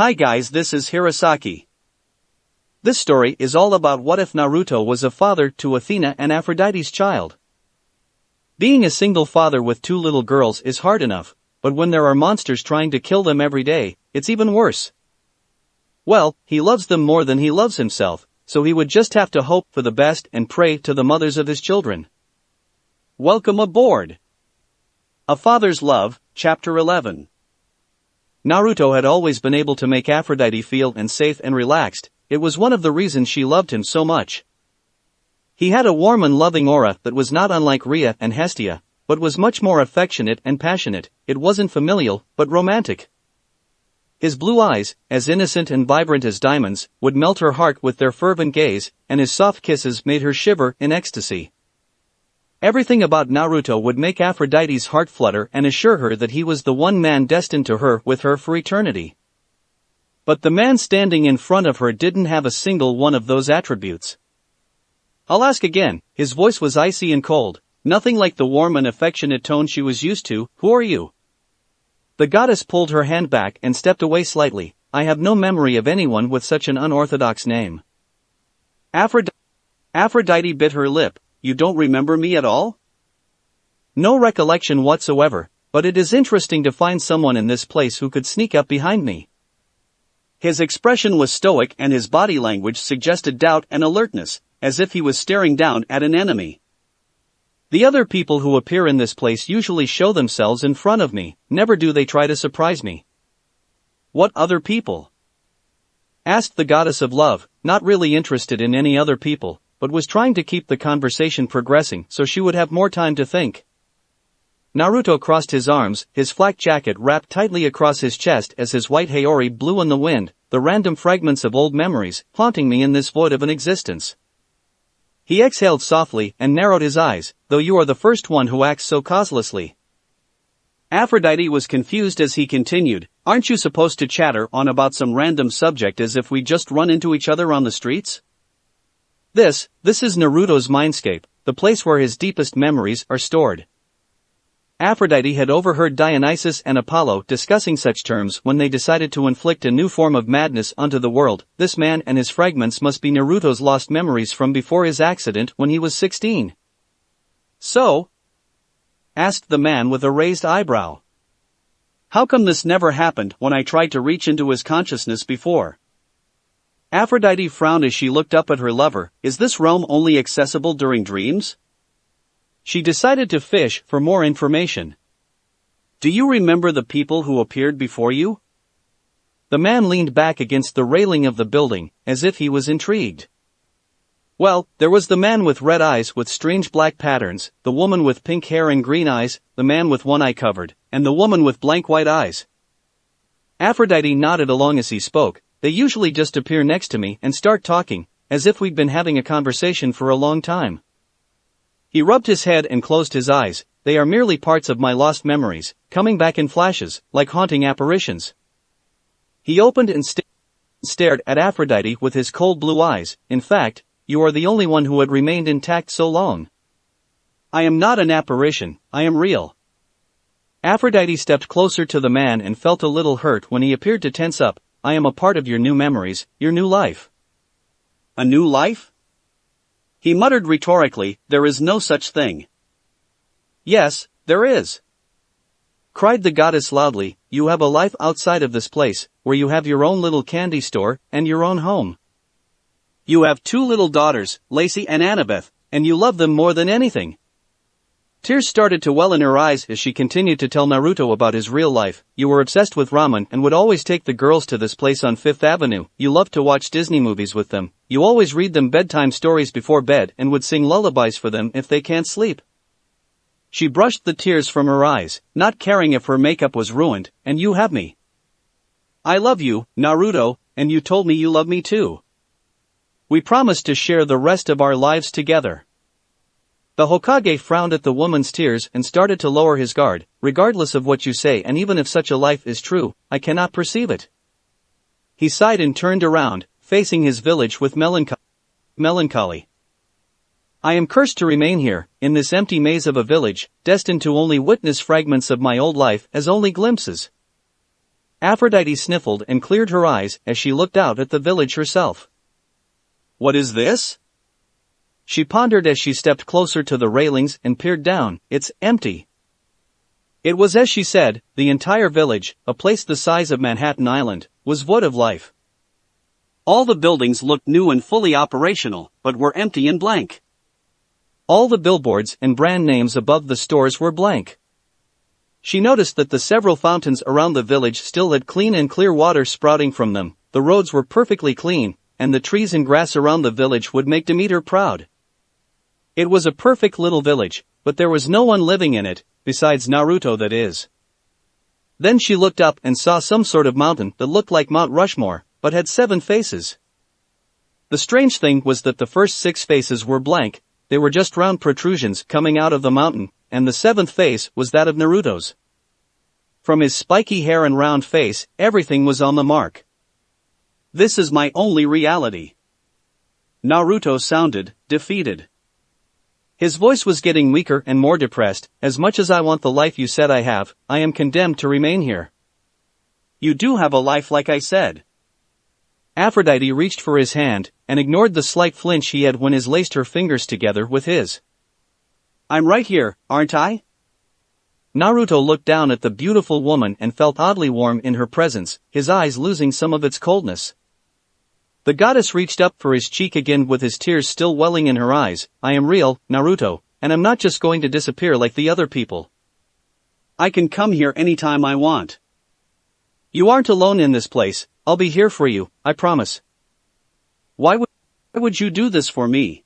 Hi guys, this is Hirosaki. This story is all about what if Naruto was a father to Athena and Aphrodite's child. Being a single father with two little girls is hard enough, but when there are monsters trying to kill them every day, it's even worse. Well, he loves them more than he loves himself, so he would just have to hope for the best and pray to the mothers of his children. Welcome aboard! A Father's Love, Chapter 11. Naruto had always been able to make Aphrodite feel safe and relaxed. It was one of the reasons she loved him so much. He had a warm and loving aura that was not unlike Rhea and Hestia, but was much more affectionate and passionate. It wasn't familial, but romantic. His blue eyes, as innocent and vibrant as diamonds, would melt her heart with their fervent gaze, and his soft kisses made her shiver in ecstasy. Everything about Naruto would make Aphrodite's heart flutter and assure her that he was the one man destined to her with her for eternity. But the man standing in front of her didn't have a single one of those attributes. I'll ask again. His voice was icy and cold, nothing like the warm and affectionate tone she was used to. Who are you? The goddess pulled her hand back and stepped away slightly. I have no memory of anyone with such an unorthodox name. Aphrodite bit her lip. You don't remember me at all? No recollection whatsoever, but it is interesting to find someone in this place who could sneak up behind me. His expression was stoic and his body language suggested doubt and alertness, as if he was staring down at an enemy. The other people who appear in this place usually show themselves in front of me, never do they try to surprise me. What other people? Asked the goddess of love, not really interested in any other people, but was trying to keep the conversation progressing so she would have more time to think. Naruto crossed his arms, his flak jacket wrapped tightly across his chest as his white haori blew in the wind, the random fragments of old memories haunting me in this void of an existence. He exhaled softly and narrowed his eyes, though you are the first one who acts so causelessly. Aphrodite was confused as he continued, aren't you supposed to chatter on about some random subject as if we just run into each other on the streets? This is Naruto's mindscape, the place where his deepest memories are stored. Aphrodite had overheard Dionysus and Apollo discussing such terms when they decided to inflict a new form of madness onto the world. This man and his fragments must be Naruto's lost memories from before his accident when he was 16. So? Asked the man with a raised eyebrow. How come this never happened when I tried to reach into his consciousness before? Aphrodite frowned as she looked up at her lover. Is this realm only accessible during dreams? She decided to fish for more information. Do you remember the people who appeared before you? The man leaned back against the railing of the building, as if he was intrigued. Well, there was the man with red eyes with strange black patterns, the woman with pink hair and green eyes, the man with one eye covered, and the woman with blank white eyes. Aphrodite nodded along as he spoke. They usually just appear next to me and start talking, as if we'd been having a conversation for a long time. He rubbed his head and closed his eyes. They are merely parts of my lost memories, coming back in flashes, like haunting apparitions. He opened and stared at Aphrodite with his cold blue eyes. In fact, you are the only one who had remained intact so long. I am not an apparition, I am real. Aphrodite stepped closer to the man and felt a little hurt when he appeared to tense up. I am a part of your new memories, your new life. A new life? He muttered rhetorically, there is no such thing. Yes, there is. Cried the goddess loudly, you have a life outside of this place, where you have your own little candy store, and your own home. You have two little daughters, Lacey and Annabeth, and you love them more than anything. Tears started to well in her eyes as she continued to tell Naruto about his real life. You were obsessed with ramen and would always take the girls to this place on 5th Avenue. You loved to watch Disney movies with them. You always read them bedtime stories before bed and would sing lullabies for them if they can't sleep. She brushed the tears from her eyes, not caring if her makeup was ruined, and you have me. I love you, Naruto, and you told me you love me too. We promised to share the rest of our lives together. The Hokage frowned at the woman's tears and started to lower his guard. Regardless of what you say and even if such a life is true, I cannot perceive it. He sighed and turned around, facing his village with melancholy. I am cursed to remain here, in this empty maze of a village, destined to only witness fragments of my old life as only glimpses. Aphrodite sniffled and cleared her eyes as she looked out at the village herself. What is this? She pondered as she stepped closer to the railings and peered down. It's empty. It was as she said, the entire village, a place the size of Manhattan Island, was void of life. All the buildings looked new and fully operational, but were empty and blank. All the billboards and brand names above the stores were blank. She noticed that the several fountains around the village still had clean and clear water sprouting from them, the roads were perfectly clean, and the trees and grass around the village would make Demeter proud. It was a perfect little village, but there was no one living in it, besides Naruto, that is. Then she looked up and saw some sort of mountain that looked like Mount Rushmore, but had 7 faces. The strange thing was that the first 6 faces were blank, they were just round protrusions coming out of the mountain, and the 7th face was that of Naruto's. From his spiky hair and round face, everything was on the mark. This is my only reality. Naruto sounded defeated. His voice was getting weaker and more depressed. As much as I want the life you said I have, I am condemned to remain here. You do have a life, like I said. Aphrodite reached for his hand, and ignored the slight flinch he had when his laced her fingers together with his. I'm right here, aren't I? Naruto looked down at the beautiful woman and felt oddly warm in her presence, his eyes losing some of its coldness. The goddess reached up for his cheek again with his tears still welling in her eyes. I am real, Naruto, and I'm not just going to disappear like the other people. I can come here anytime I want. You aren't alone in this place, I'll be here for you, I promise. Why would you do this for me?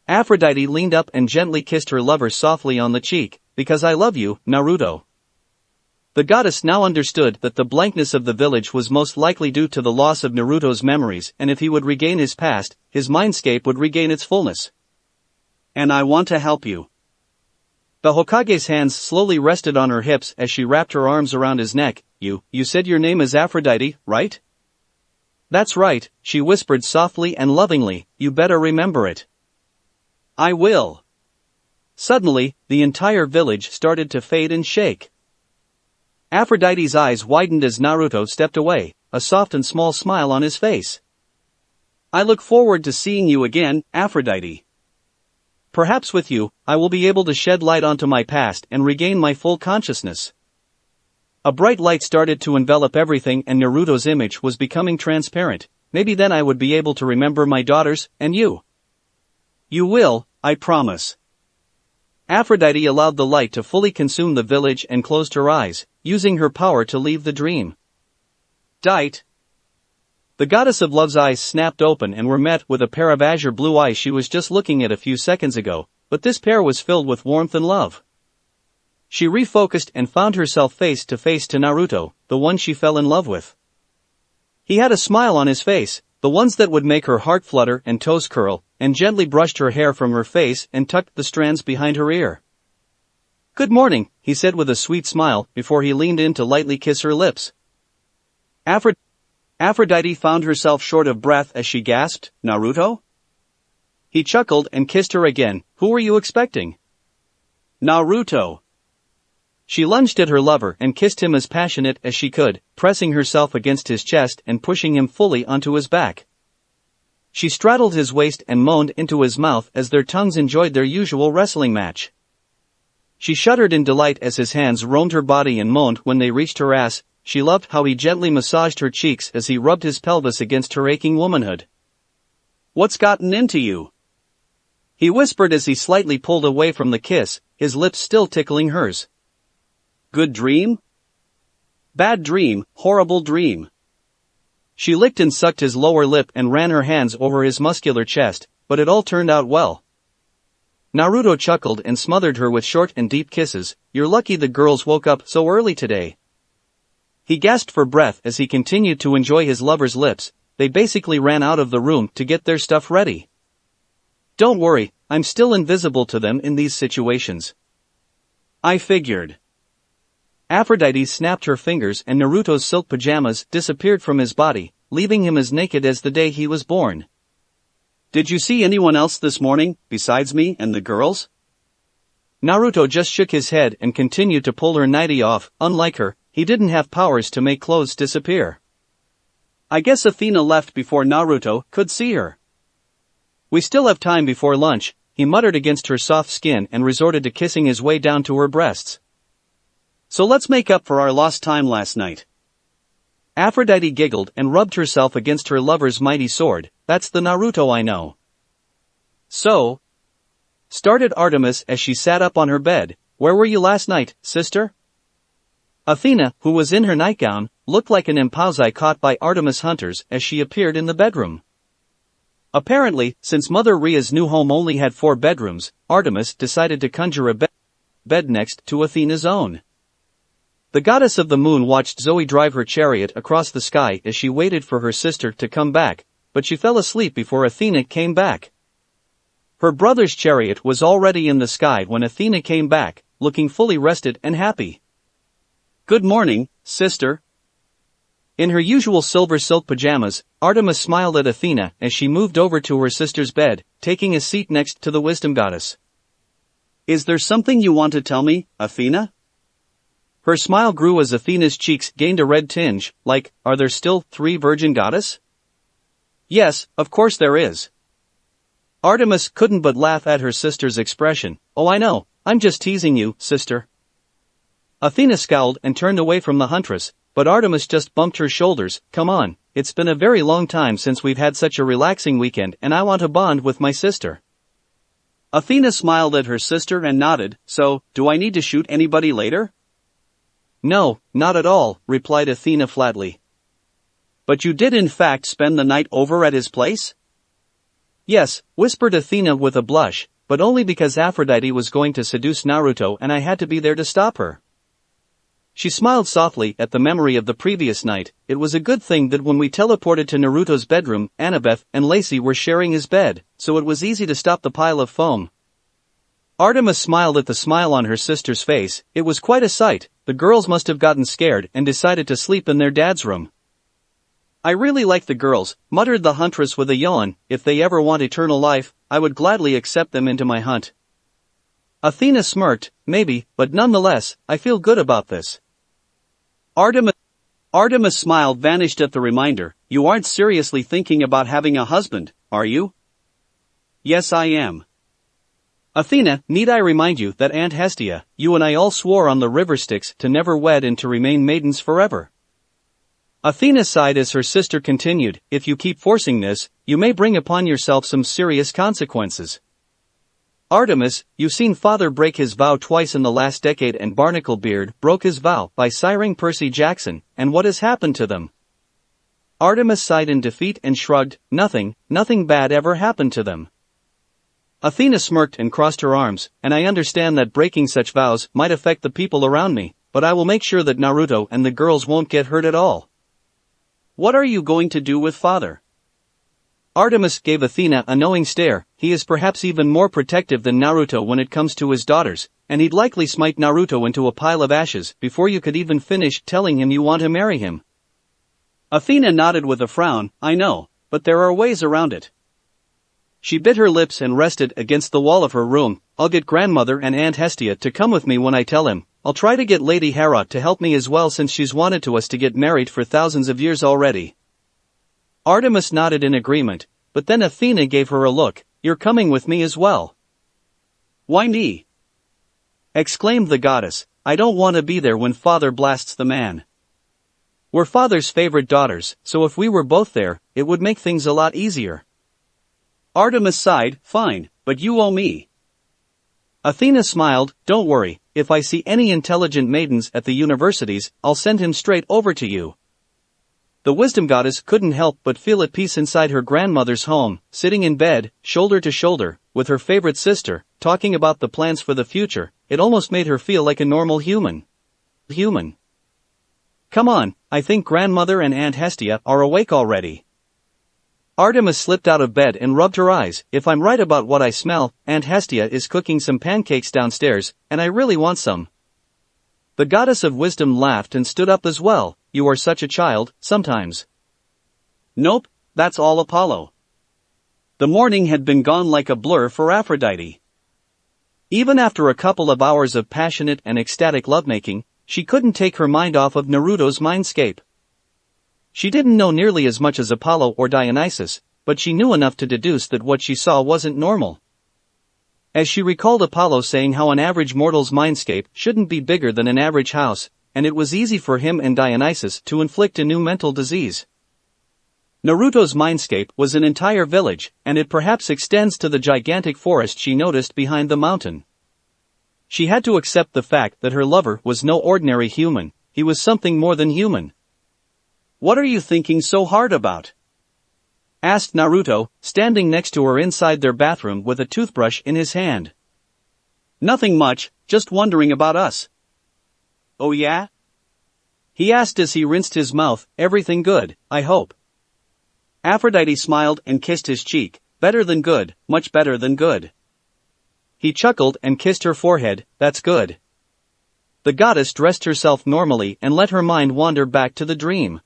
Aphrodite leaned up and gently kissed her lover softly on the cheek. Because I love you, Naruto. The goddess now understood that the blankness of the village was most likely due to the loss of Naruto's memories, and if he would regain his past, his mindscape would regain its fullness. And I want to help you. The Hokage's hands slowly rested on her hips as she wrapped her arms around his neck. You said your name is Aphrodite, right? That's right, she whispered softly and lovingly, you better remember it. I will. Suddenly, the entire village started to fade and shake. Aphrodite's eyes widened as Naruto stepped away, a soft and small smile on his face. I look forward to seeing you again, Aphrodite. Perhaps with you, I will be able to shed light onto my past and regain my full consciousness. A bright light started to envelop everything and Naruto's image was becoming transparent. Maybe then I would be able to remember my daughters, and you. You will, I promise. Aphrodite allowed the light to fully consume the village and closed her eyes, using her power to leave the dream. Dite. The goddess of love's eyes snapped open and were met with a pair of azure blue eyes she was just looking at a few seconds ago, but this pair was filled with warmth and love. She refocused and found herself face to face to Naruto, the one she fell in love with. He had a smile on his face, the ones that would make her heart flutter and toes curl, and gently brushed her hair from her face and tucked the strands behind her ear. Good morning, he said with a sweet smile before he leaned in to lightly kiss her lips. Aphrodite found herself short of breath as she gasped, Naruto? He chuckled and kissed her again. Who were you expecting? Naruto. She lunged at her lover and kissed him as passionate as she could, pressing herself against his chest and pushing him fully onto his back. She straddled his waist and moaned into his mouth as their tongues enjoyed their usual wrestling match. She shuddered in delight as his hands roamed her body and moaned when they reached her ass. She loved how he gently massaged her cheeks as he rubbed his pelvis against her aching womanhood. What's gotten into you? He whispered as he slightly pulled away from the kiss, his lips still tickling hers. Good dream? Bad dream, horrible dream. She licked and sucked his lower lip and ran her hands over his muscular chest, but it all turned out well. Naruto chuckled and smothered her with short and deep kisses. You're lucky the girls woke up so early today. He gasped for breath as he continued to enjoy his lover's lips. They basically ran out of the room to get their stuff ready. Don't worry, I'm still invisible to them in these situations. I figured. Aphrodite snapped her fingers and Naruto's silk pajamas disappeared from his body, leaving him as naked as the day he was born. Did you see anyone else this morning, besides me and the girls? Naruto just shook his head and continued to pull her nightie off. Unlike her, he didn't have powers to make clothes disappear. I guess Athena left before Naruto could see her. We still have time before lunch, he muttered against her soft skin and resorted to kissing his way down to her breasts. So let's make up for our lost time last night. Aphrodite giggled and rubbed herself against her lover's mighty sword. That's the Naruto I know. So? Started Artemis as she sat up on her bed. Where were you last night, sister? Athena, who was in her nightgown, looked like an impulsi caught by Artemis hunters as she appeared in the bedroom. Apparently, since Mother Rhea's new home only had 4 bedrooms, Artemis decided to conjure a bed next to Athena's own. The goddess of the moon watched Zoe drive her chariot across the sky as she waited for her sister to come back, but she fell asleep before Athena came back. Her brother's chariot was already in the sky when Athena came back, looking fully rested and happy. Good morning, sister. In her usual silver silk pajamas, Artemis smiled at Athena as she moved over to her sister's bed, taking a seat next to the wisdom goddess. Is there something you want to tell me, Athena? Her smile grew as Athena's cheeks gained a red tinge, like, are there still 3 virgin goddess? Yes, of course there is. Artemis couldn't but laugh at her sister's expression. Oh, I know, I'm just teasing you, sister. Athena scowled and turned away from the huntress, but Artemis just bumped her shoulders. Come on, it's been a very long time since we've had such a relaxing weekend and I want to bond with my sister. Athena smiled at her sister and nodded. So, do I need to shoot anybody later? No, not at all, replied Athena flatly. But you did in fact spend the night over at his place? Yes, whispered Athena with a blush, but only because Aphrodite was going to seduce Naruto and I had to be there to stop her. She smiled softly at the memory of the previous night. It was a good thing that when we teleported to Naruto's bedroom, Annabeth and Lacey were sharing his bed, so it was easy to stop the pile of foam. Artemis smiled at the smile on her sister's face. It was quite a sight. The girls must have gotten scared and decided to sleep in their dad's room. I really like the girls, muttered the huntress with a yawn. If they ever want eternal life, I would gladly accept them into my hunt. Athena smirked. Maybe, but nonetheless, I feel good about this. Artemis smiled vanished at the reminder. You aren't seriously thinking about having a husband, are you? Yes, I am. Athena, need I remind you that Aunt Hestia, you and I all swore on the river Styx to never wed and to remain maidens forever. Athena sighed as her sister continued, if you keep forcing this, you may bring upon yourself some serious consequences. Artemis, you've seen father break his vow twice in the last decade and Barnaclebeard broke his vow by siring Percy Jackson, and what has happened to them? Artemis sighed in defeat and shrugged, nothing bad ever happened to them. Athena smirked and crossed her arms, and I understand that breaking such vows might affect the people around me, but I will make sure that Naruto and the girls won't get hurt at all. What are you going to do with father? Artemis gave Athena a knowing stare. He is perhaps even more protective than Naruto when it comes to his daughters, and he'd likely smite Naruto into a pile of ashes before you could even finish telling him you want to marry him. Athena nodded with a frown. I know, but there are ways around it. She bit her lips and rested against the wall of her room. I'll get grandmother and Aunt Hestia to come with me when I tell him. I'll try to get Lady Hera to help me as well since she's wanted us to get married for thousands of years already. Artemis nodded in agreement, but then Athena gave her a look. You're coming with me as well. Why me? Exclaimed the goddess. I don't want to be there when father blasts the man. We're father's favorite daughters, so if we were both there, it would make things a lot easier. Artemis sighed, fine, but you owe me. Athena smiled, don't worry, if I see any intelligent maidens at the universities, I'll send him straight over to you. The wisdom goddess couldn't help but feel at peace inside her grandmother's home, sitting in bed, shoulder to shoulder, with her favorite sister, talking about the plans for the future. It almost made her feel like a normal human. Come on, I think grandmother and Aunt Hestia are awake already. Artemis slipped out of bed and rubbed her eyes. If I'm right about what I smell, Aunt Hestia is cooking some pancakes downstairs, and I really want some. The goddess of wisdom laughed and stood up as well. You are such a child, sometimes. Nope, that's all Apollo. The morning had been gone like a blur for Aphrodite. Even after a couple of hours of passionate and ecstatic lovemaking, she couldn't take her mind off of Naruto's mindscape. She didn't know nearly as much as Apollo or Dionysus, but she knew enough to deduce that what she saw wasn't normal. As she recalled Apollo saying how an average mortal's mindscape shouldn't be bigger than an average house, and it was easy for him and Dionysus to inflict a new mental disease. Naruto's mindscape was an entire village, and it perhaps extends to the gigantic forest she noticed behind the mountain. She had to accept the fact that her lover was no ordinary human, he was something more than human. "What are you thinking so hard about?" asked Naruto, standing next to her inside their bathroom with a toothbrush in his hand. "Nothing much, just wondering about us." "Oh yeah?" he asked as he rinsed his mouth. "Everything good, I hope." Aphrodite smiled and kissed his cheek. "Better than good, much better than good." He chuckled and kissed her forehead. "That's good." The goddess dressed herself normally and let her mind wander back to the dream.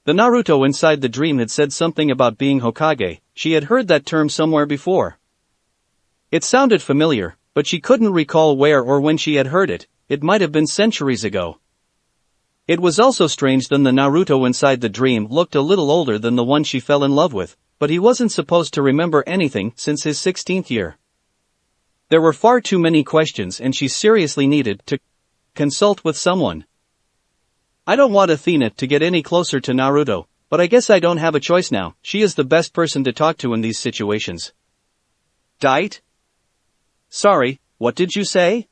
The Naruto inside the dream had said something about being Hokage. She had heard that term somewhere before. It sounded familiar, but she couldn't recall where or when she had heard it. It might have been centuries ago. It was also strange that the Naruto inside the dream looked a little older than the one she fell in love with, but he wasn't supposed to remember anything since his 16th year. There were far too many questions and she seriously needed to consult with someone. "I don't want Athena to get any closer to Naruto, but I guess I don't have a choice now. She is the best person to talk to in these situations." "Diet?" "Sorry, what did you say?"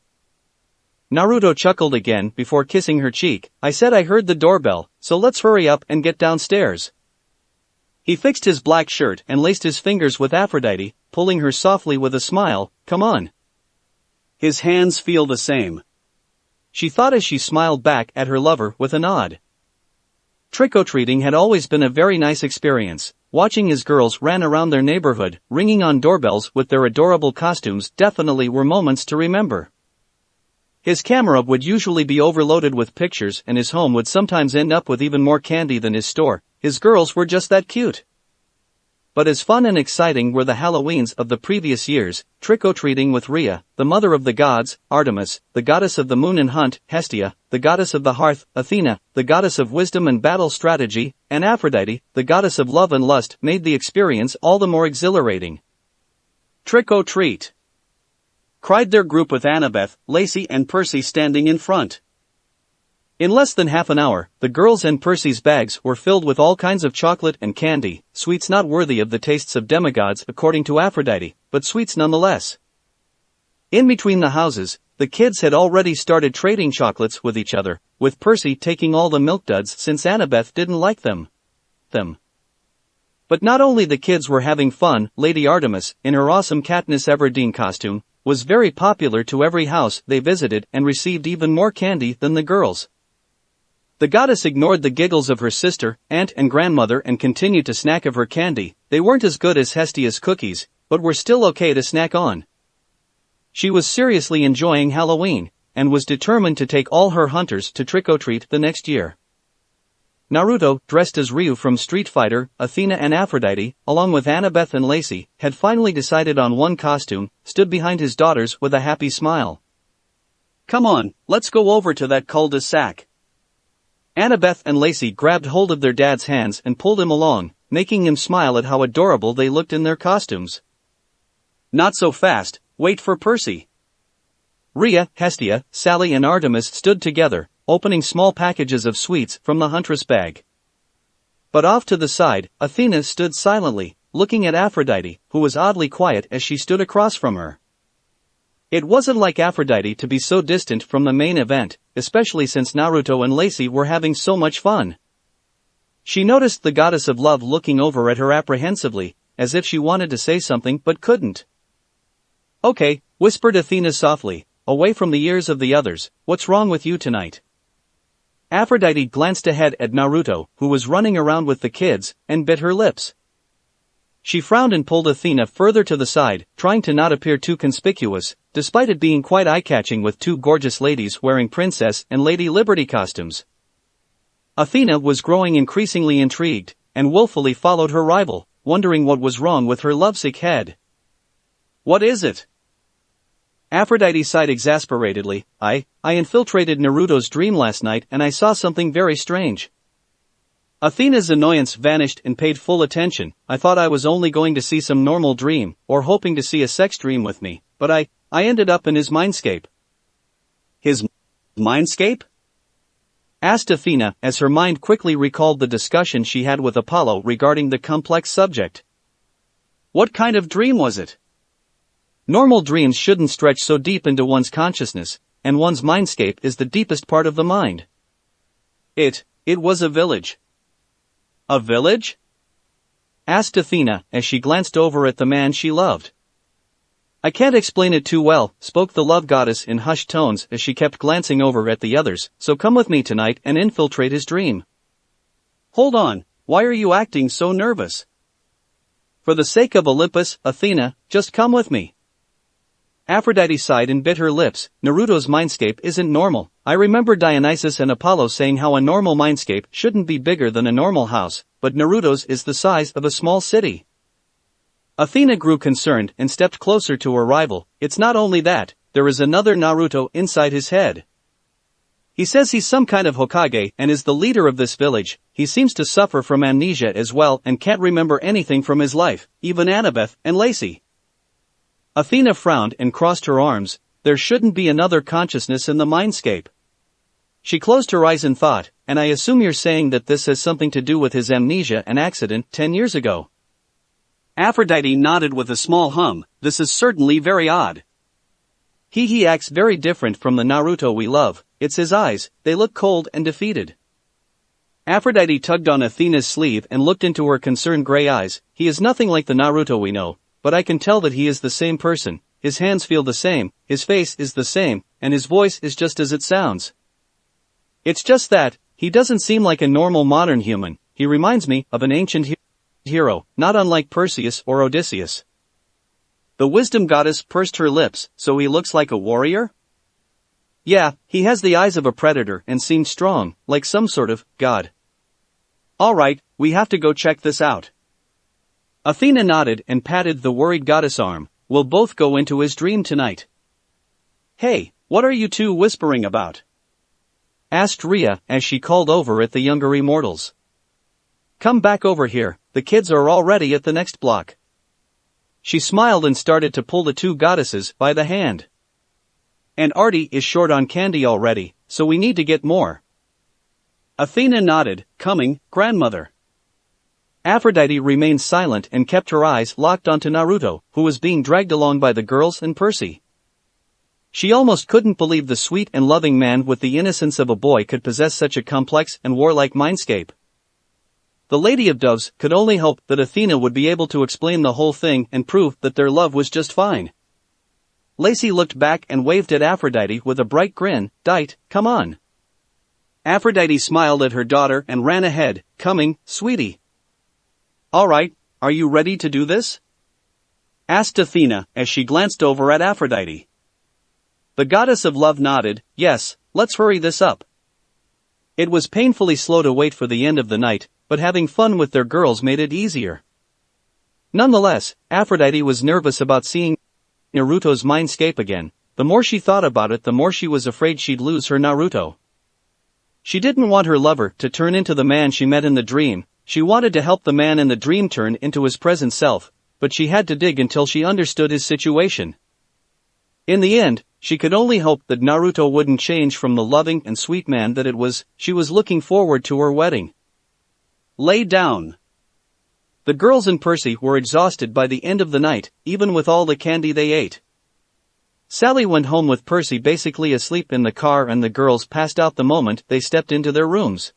Naruto chuckled again before kissing her cheek. "I said I heard the doorbell, so let's hurry up and get downstairs." He fixed his black shirt and laced his fingers with Aphrodite, pulling her softly with a smile. "Come on." "His hands feel the same," she thought as she smiled back at her lover with a nod. Trick-or-treating had always been a very nice experience. Watching as girls ran around their neighborhood, ringing on doorbells with their adorable costumes definitely were moments to remember. His camera would usually be overloaded with pictures and his home would sometimes end up with even more candy than his store. His girls were just that cute. But as fun and exciting were the Halloweens of the previous years, trick-or-treating with Rhea, the mother of the gods, Artemis, the goddess of the moon and hunt, Hestia, the goddess of the hearth, Athena, the goddess of wisdom and battle strategy, and Aphrodite, the goddess of love and lust, made the experience all the more exhilarating. "Trick-or-treat!" cried their group with Annabeth, Lacey and Percy standing in front. In less than half an hour, the girls' and Percy's bags were filled with all kinds of chocolate and candy, sweets not worthy of the tastes of demigods according to Aphrodite, but sweets nonetheless. In between the houses, the kids had already started trading chocolates with each other, with Percy taking all the milk duds since Annabeth didn't like them. But not only the kids were having fun, Lady Artemis, in her awesome Katniss Everdeen costume, was very popular to every house they visited and received even more candy than the girls. The goddess ignored the giggles of her sister, aunt and grandmother and continued to snack of her candy. They weren't as good as Hestia's cookies, but were still okay to snack on. She was seriously enjoying Halloween, and was determined to take all her hunters to trick-or-treat the next year. Naruto, dressed as Ryu from Street Fighter, Athena and Aphrodite, along with Annabeth and Lacey, had finally decided on one costume, stood behind his daughters with a happy smile. "Come on, let's go over to that cul-de-sac." Annabeth and Lacey grabbed hold of their dad's hands and pulled him along, making him smile at how adorable they looked in their costumes. "Not so fast, wait for Percy." Rhea, Hestia, Sally and Artemis stood together, opening small packages of sweets from the huntress bag. But off to the side, Athena stood silently, looking at Aphrodite, who was oddly quiet as she stood across from her. It wasn't like Aphrodite to be so distant from the main event, especially since Naruto and Lacey were having so much fun. She noticed the goddess of love looking over at her apprehensively, as if she wanted to say something but couldn't. "Okay," whispered Athena softly, away from the ears of the others, "what's wrong with you tonight?" Aphrodite glanced ahead at Naruto, who was running around with the kids, and bit her lips. She frowned and pulled Athena further to the side, trying to not appear too conspicuous, despite it being quite eye-catching with two gorgeous ladies wearing Princess and Lady Liberty costumes. Athena was growing increasingly intrigued, and willfully followed her rival, wondering what was wrong with her lovesick head. "What is it?" Aphrodite sighed exasperatedly. I infiltrated Naruto's dream last night and I saw something very strange. Athena's annoyance vanished and paid full attention. I thought I was only going to see some normal dream, or hoping to see a sex dream with me, but I ended up in his mindscape. His mindscape? Asked Athena, as her mind quickly recalled the discussion she had with Apollo regarding the complex subject. What kind of dream was it? Normal dreams shouldn't stretch so deep into one's consciousness, and one's mindscape is the deepest part of the mind. It was a village. A village? Asked Athena, as she glanced over at the man she loved. I can't explain it too well, spoke the love goddess in hushed tones as she kept glancing over at the others, so come with me tonight and infiltrate his dream. Hold on, why are you acting so nervous? For the sake of Olympus, Athena, just come with me. Aphrodite sighed and bit her lips. Naruto's mindscape isn't normal. I remember Dionysus and Apollo saying how a normal mindscape shouldn't be bigger than a normal house, but Naruto's is the size of a small city. Athena grew concerned and stepped closer to her rival. It's not only that, there is another Naruto inside his head. He says he's some kind of Hokage and is the leader of this village. He seems to suffer from amnesia as well and can't remember anything from his life, even Annabeth and Lacey. Athena frowned and crossed her arms. There shouldn't be another consciousness in the mindscape. She closed her eyes and thought, and I assume you're saying that this has something to do with his amnesia and accident 10 years ago. Aphrodite nodded with a small hum. This is certainly very odd. He acts very different from the Naruto we love. It's his eyes, they look cold and defeated. Aphrodite tugged on Athena's sleeve and looked into her concerned gray eyes. He is nothing like the Naruto we know, but I can tell that he is the same person. His hands feel the same, his face is the same, and his voice is just as it sounds. It's just that, he doesn't seem like a normal modern human. He reminds me of an ancient hero, not unlike Perseus or Odysseus. The wisdom goddess pursed her lips. So he looks like a warrior? Yeah, he has the eyes of a predator and seems strong, like some sort of god. Alright, we have to go check this out. Athena nodded and patted the worried goddess' arm. We'll both go into his dream tonight. Hey, what are you two whispering about? Asked Rhea as she called over at the younger immortals. Come back over here, the kids are already at the next block. She smiled and started to pull the two goddesses by the hand. And Artie is short on candy already, so we need to get more. Athena nodded, coming, grandmother. Aphrodite remained silent and kept her eyes locked onto Naruto, who was being dragged along by the girls and Percy. She almost couldn't believe the sweet and loving man with the innocence of a boy could possess such a complex and warlike mindscape. The Lady of Doves could only hope that Athena would be able to explain the whole thing and prove that their love was just fine. Lacey looked back and waved at Aphrodite with a bright grin. Dite, come on. Aphrodite smiled at her daughter and ran ahead, coming, sweetie. Alright, are you ready to do this? Asked Athena as she glanced over at Aphrodite. The goddess of love nodded. Yes, let's hurry this up. It was painfully slow to wait for the end of the night, but having fun with their girls made it easier. Nonetheless, Aphrodite was nervous about seeing Naruto's mindscape again. The more she thought about it, the more she was afraid she'd lose her Naruto. She didn't want her lover to turn into the man she met in the dream. She wanted to help the man in the dream turn into his present self, but she had to dig until she understood his situation. In the end, she could only hope that Naruto wouldn't change from the loving and sweet man that it was. She was looking forward to her wedding. Lay down. The girls and Percy were exhausted by the end of the night, even with all the candy they ate. Sally went home with Percy basically asleep in the car and the girls passed out the moment they stepped into their rooms.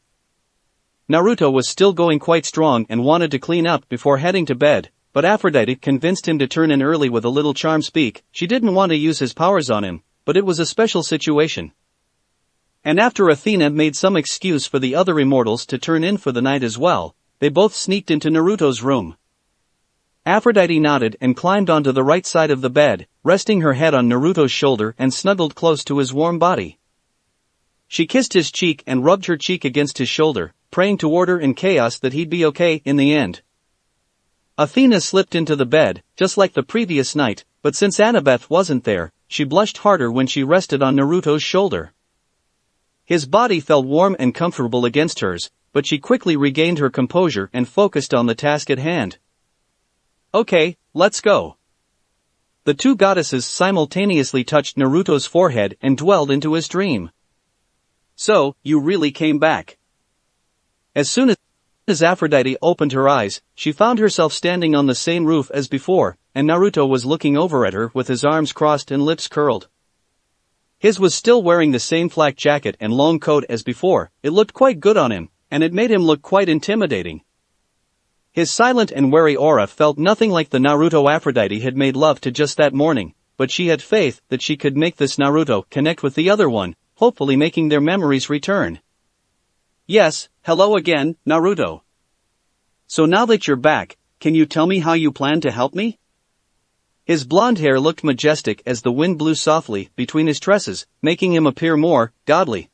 Naruto was still going quite strong and wanted to clean up before heading to bed, but Aphrodite convinced him to turn in early with a little charm speak. She didn't want to use his powers on him, but it was a special situation. And after Athena made some excuse for the other immortals to turn in for the night as well, they both sneaked into Naruto's room. Aphrodite nodded and climbed onto the right side of the bed, resting her head on Naruto's shoulder and snuggled close to his warm body. She kissed his cheek and rubbed her cheek against his shoulder, praying to order and chaos that he'd be okay in the end. Athena slipped into the bed, just like the previous night, but since Annabeth wasn't there, she blushed harder when she rested on Naruto's shoulder. His body felt warm and comfortable against hers, but she quickly regained her composure and focused on the task at hand. Okay, let's go. The two goddesses simultaneously touched Naruto's forehead and dwelled into his dream. So, you really came back. As soon as Aphrodite opened her eyes, she found herself standing on the same roof as before, and Naruto was looking over at her with his arms crossed and lips curled. His was still wearing the same flak jacket and long coat as before. It looked quite good on him, and it made him look quite intimidating. His silent and wary aura felt nothing like the Naruto Aphrodite had made love to just that morning, but she had faith that she could make this Naruto connect with the other one, hopefully making their memories return. Yes, hello again, Naruto. So now that you're back, can you tell me how you plan to help me? His blonde hair looked majestic as the wind blew softly between his tresses, making him appear more godly.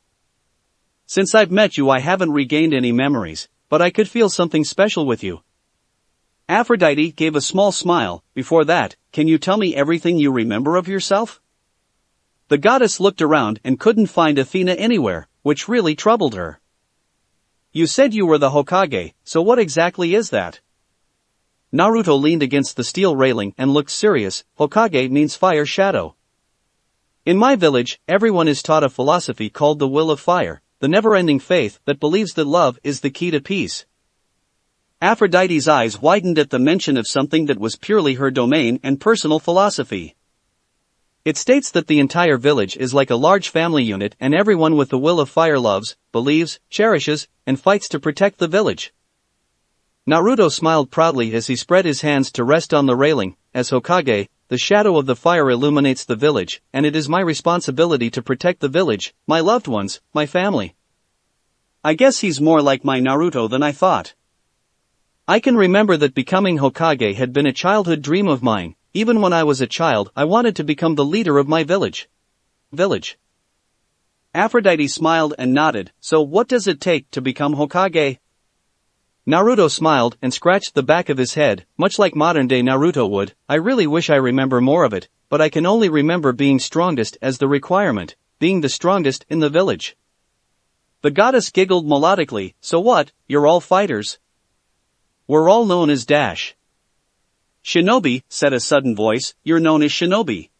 Since I've met you, I haven't regained any memories, but I could feel something special with you. Aphrodite gave a small smile. Before that, can you tell me everything you remember of yourself? The goddess looked around and couldn't find Athena anywhere, which really troubled her. You said you were the Hokage, so what exactly is that? Naruto leaned against the steel railing and looked serious. Hokage means fire shadow. In my village, everyone is taught a philosophy called the will of fire, the never-ending faith that believes that love is the key to peace. Aphrodite's eyes widened at the mention of something that was purely her domain and personal philosophy. It states that the entire village is like a large family unit and everyone with the will of fire loves, believes, cherishes, and fights to protect the village. Naruto smiled proudly as he spread his hands to rest on the railing. As Hokage, the shadow of the fire illuminates the village, and it is my responsibility to protect the village, my loved ones, my family. I guess he's more like my Naruto than I thought. I can remember that becoming Hokage had been a childhood dream of mine. Even when I was a child, I wanted to become the leader of my village. Aphrodite smiled and nodded. So what does it take to become Hokage? Naruto smiled and scratched the back of his head, much like modern-day Naruto would. I really wish I remember more of it, but I can only remember being strongest as the requirement, being the strongest in the village. The goddess giggled melodically. So what, you're all fighters? We're all known as Dash. Shinobi, said a sudden voice, you're known as Shinobi.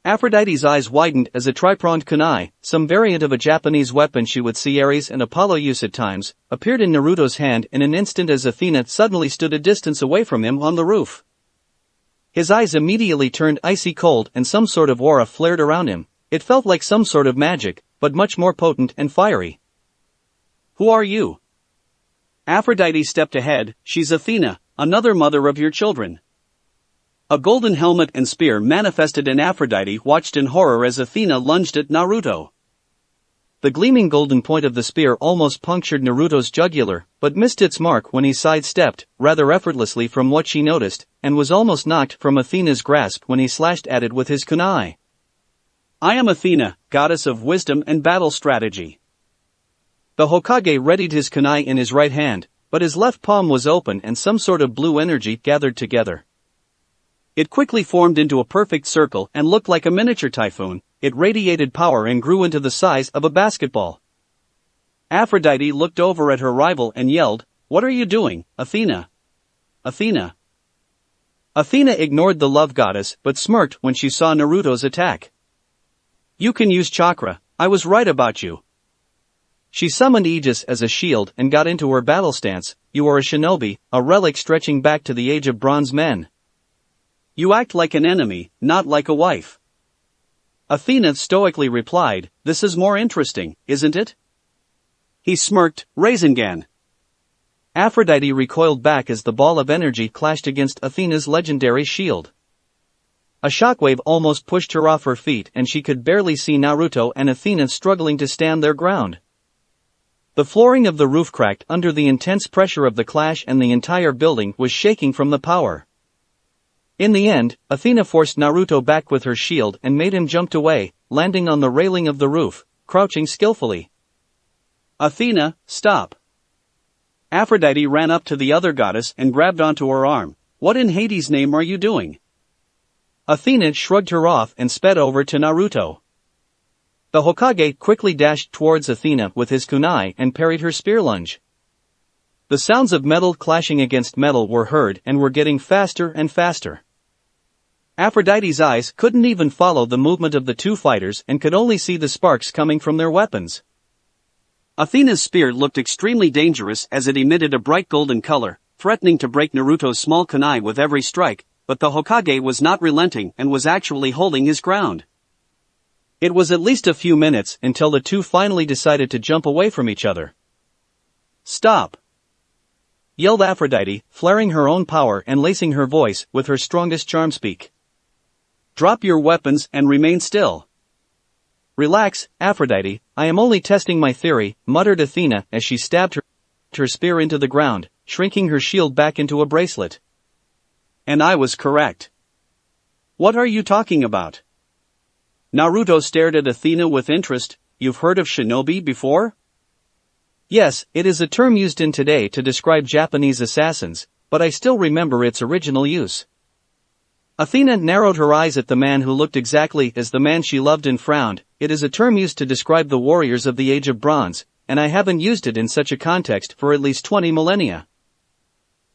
Aphrodite's eyes widened as a tri-pronged kunai, some variant of a Japanese weapon she would see Ares and Apollo use at times, appeared in Naruto's hand in an instant as Athena suddenly stood a distance away from him on the roof. His eyes immediately turned icy cold and some sort of aura flared around him. It felt like some sort of magic, but much more potent and fiery. Who are you? Aphrodite stepped ahead. She's Athena, another mother of your children. A golden helmet and spear manifested in Aphrodite watched in horror as Athena lunged at Naruto. The gleaming golden point of the spear almost punctured Naruto's jugular, but missed its mark when he sidestepped, rather effortlessly from what she noticed, and was almost knocked from Athena's grasp when he slashed at it with his kunai. I am Athena, goddess of wisdom and battle strategy. The Hokage readied his kunai in his right hand, but his left palm was open and some sort of blue energy gathered together. It quickly formed into a perfect circle and looked like a miniature typhoon. It radiated power and grew into the size of a basketball. Aphrodite looked over at her rival and yelled, "What are you doing, Athena? Athena!" Athena ignored the love goddess but smirked when she saw Naruto's attack. You can use chakra, I was right about you. She summoned Aegis as a shield and got into her battle stance. You are a shinobi, a relic stretching back to the age of bronze men. You act like an enemy, not like a wife. Athena stoically replied, this is more interesting, isn't it? He smirked, Rasengan. Aphrodite recoiled back as the ball of energy clashed against Athena's legendary shield. A shockwave almost pushed her off her feet and she could barely see Naruto and Athena struggling to stand their ground. The flooring of the roof cracked under the intense pressure of the clash and the entire building was shaking from the power. In the end, Athena forced Naruto back with her shield and made him jump away, landing on the railing of the roof, crouching skillfully. Athena, stop. Aphrodite ran up to the other goddess and grabbed onto her arm. What in Hades' name are you doing? Athena shrugged her off and sped over to Naruto. The Hokage quickly dashed towards Athena with his kunai and parried her spear lunge. The sounds of metal clashing against metal were heard and were getting faster and faster. Aphrodite's eyes couldn't even follow the movement of the two fighters and could only see the sparks coming from their weapons. Athena's spear looked extremely dangerous as it emitted a bright golden color, threatening to break Naruto's small kunai with every strike, but the Hokage was not relenting and was actually holding his ground. It was at least a few minutes until the two finally decided to jump away from each other. "Stop!" yelled Aphrodite, flaring her own power and lacing her voice with her strongest charm speak. "Drop your weapons and remain still." "Relax, Aphrodite, I am only testing my theory," muttered Athena as she stabbed her spear into the ground, shrinking her shield back into a bracelet. "And I was correct." "What are you talking about?" Naruto stared at Athena with interest. "You've heard of shinobi before?" "Yes, it is a term used in today to describe Japanese assassins, but I still remember its original use." Athena narrowed her eyes at the man who looked exactly as the man she loved and frowned. "It is a term used to describe the warriors of the Age of Bronze, and I haven't used it in such a context for at least 20 millennia.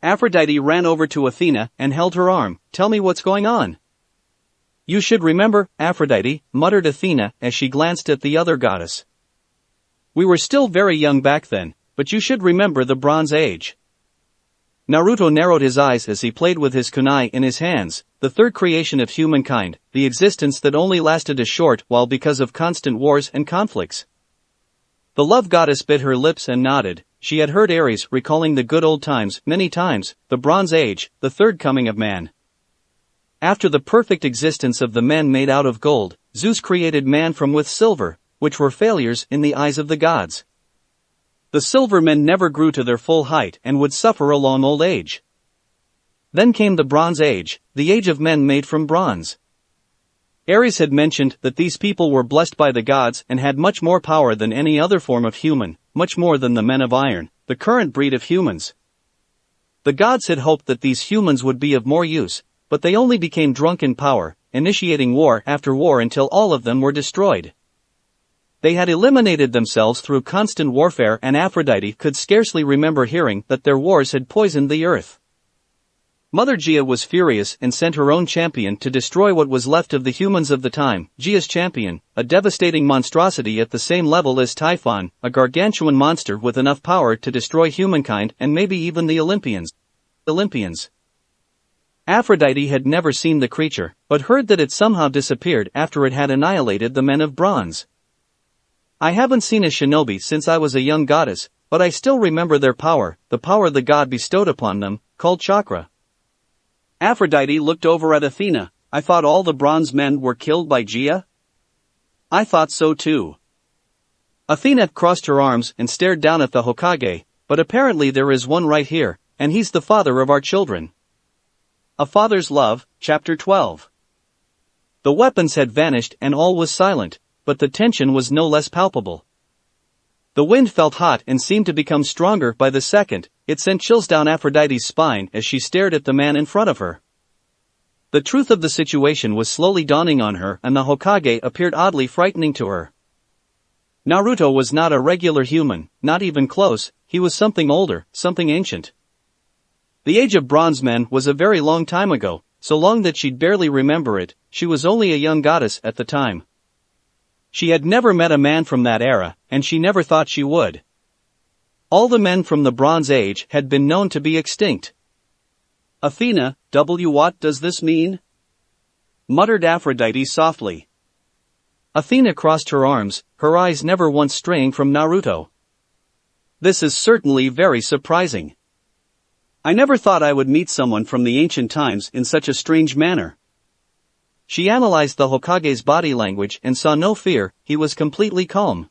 Aphrodite ran over to Athena and held her arm. "Tell me what's going on." "You should remember, Aphrodite," muttered Athena as she glanced at the other goddess. "We were still very young back then, but you should remember the Bronze Age." Naruto narrowed his eyes as he played with his kunai in his hands, the third creation of humankind, the existence that only lasted a short while because of constant wars and conflicts. The love goddess bit her lips and nodded. She had heard Ares recalling the good old times many times, the Bronze Age, the third coming of man. After the perfect existence of the men made out of gold, Zeus created man from with silver, which were failures in the eyes of the gods. The silver men never grew to their full height and would suffer a long old age. Then came the Bronze Age, the age of men made from bronze. Ares had mentioned that these people were blessed by the gods and had much more power than any other form of human, much more than the men of iron, the current breed of humans. The gods had hoped that these humans would be of more use, but they only became drunk in power, initiating war after war until all of them were destroyed. They had eliminated themselves through constant warfare, and Aphrodite could scarcely remember hearing that their wars had poisoned the earth. Mother Gaia was furious and sent her own champion to destroy what was left of the humans of the time. Gaia's champion, a devastating monstrosity at the same level as Typhon, a gargantuan monster with enough power to destroy humankind and maybe even the Olympians. Aphrodite had never seen the creature, but heard that it somehow disappeared after it had annihilated the men of bronze. "I haven't seen a shinobi since I was a young goddess, but I still remember their power, the power the god bestowed upon them, called chakra." Aphrodite looked over at Athena. "I thought all the bronze men were killed by Gaia?" "I thought so too." Athena crossed her arms and stared down at the Hokage. "But apparently there is one right here, and he's the father of our children." A Father's Love, Chapter 12. The weapons had vanished and all was silent, but the tension was no less palpable. The wind felt hot and seemed to become stronger by the second. It sent chills down Aphrodite's spine as she stared at the man in front of her. The truth of the situation was slowly dawning on her, and the Hokage appeared oddly frightening to her. Naruto was not a regular human, not even close. He was something older, something ancient. The Age of Bronze men was a very long time ago, so long that she'd barely remember it. She was only a young goddess at the time. She had never met a man from that era, and she never thought she would. All the men from the Bronze Age had been known to be extinct. "Athena, what does this mean?" muttered Aphrodite softly. Athena crossed her arms, her eyes never once straying from Naruto. "This is certainly very surprising. I never thought I would meet someone from the ancient times in such a strange manner." She analyzed the Hokage's body language and saw no fear. He was completely calm.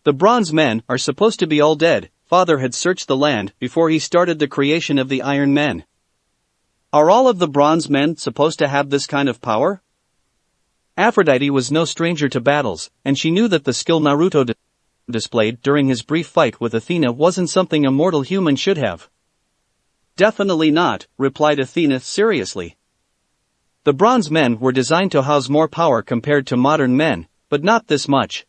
"The bronze men are supposed to be all dead. Father had searched the land before he started the creation of the Iron Men. Are all of the bronze men supposed to have this kind of power?" Aphrodite was no stranger to battles, and she knew that the skill Naruto displayed during his brief fight with Athena wasn't something a mortal human should have. "Definitely not," replied Athena seriously. The bronze men were designed to house more power compared to modern men, but not this much.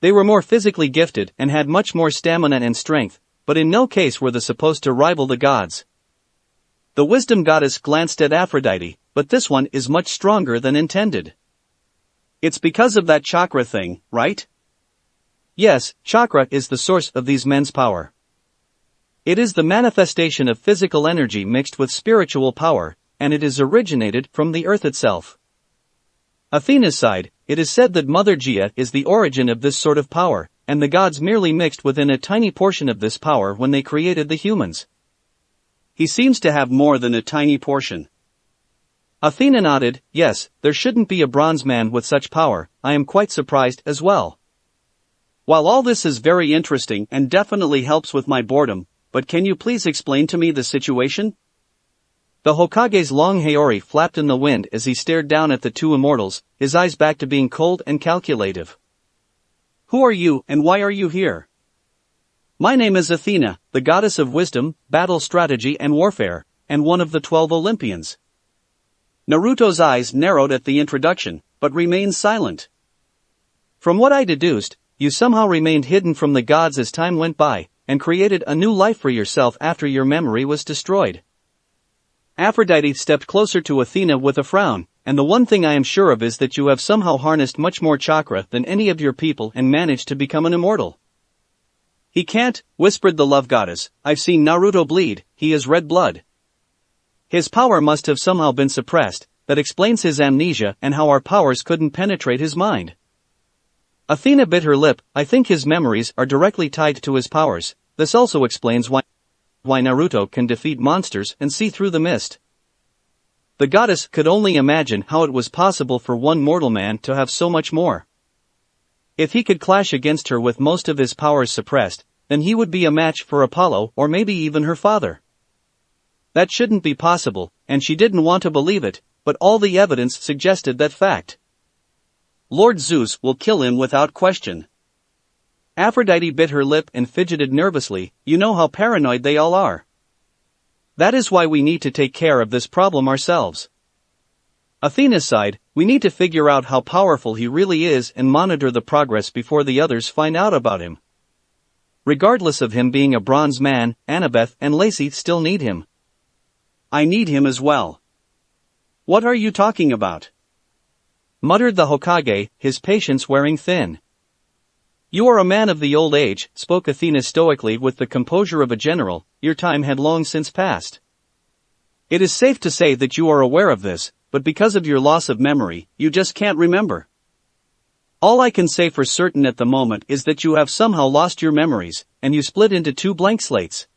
They were more physically gifted and had much more stamina and strength, but in no case were they supposed to rival the gods. The wisdom goddess glanced at Aphrodite, but this one is much stronger than intended. It's because of that chakra thing, right? Yes, chakra is the source of these men's power. It is the manifestation of physical energy mixed with spiritual power, and it is originated from the earth itself. Athena's side, it is said that Mother Gaia is the origin of this sort of power, and the gods merely mixed within a tiny portion of this power when they created the humans. He seems to have more than a tiny portion. Athena nodded, yes, there shouldn't be a bronze man with such power, I am quite surprised as well. While all this is very interesting and definitely helps with my boredom, but can you please explain to me the situation? The Hokage's long haori flapped in the wind as he stared down at the two immortals, his eyes back to being cold and calculative. Who are you and why are you here? My name is Athena, the goddess of wisdom, battle strategy and warfare, and one of the 12 Olympians. Naruto's eyes narrowed at the introduction, but remained silent. From what I deduced, you somehow remained hidden from the gods as time went by, and created a new life for yourself after your memory was destroyed. Aphrodite stepped closer to Athena with a frown, and the one thing I am sure of is that you have somehow harnessed much more chakra than any of your people and managed to become an immortal. He can't, whispered the love goddess, I've seen Naruto bleed, he is red blood. His power must have somehow been suppressed, that explains his amnesia and how our powers couldn't penetrate his mind. Athena bit her lip, I think his memories are directly tied to his powers, this also explains why Naruto can defeat monsters and see through the mist. The goddess could only imagine how it was possible for one mortal man to have so much more. If he could clash against her with most of his powers suppressed, then he would be a match for Apollo or maybe even her father. That shouldn't be possible, and she didn't want to believe it, but all the evidence suggested that fact. Lord Zeus will kill him without question. Aphrodite bit her lip and fidgeted nervously, you know how paranoid they all are. That is why we need to take care of this problem ourselves. Athena's side, we need to figure out how powerful he really is and monitor the progress before the others find out about him. Regardless of him being a bronze man, Annabeth and Lacey still need him. I need him as well. What are you talking about? Muttered the Hokage, his patience wearing thin. You are a man of the old age, spoke Athena stoically with the composure of a general, your time had long since passed. It is safe to say that you are aware of this, but because of your loss of memory, you just can't remember. All I can say for certain at the moment is that you have somehow lost your memories, and you split into two blank slates.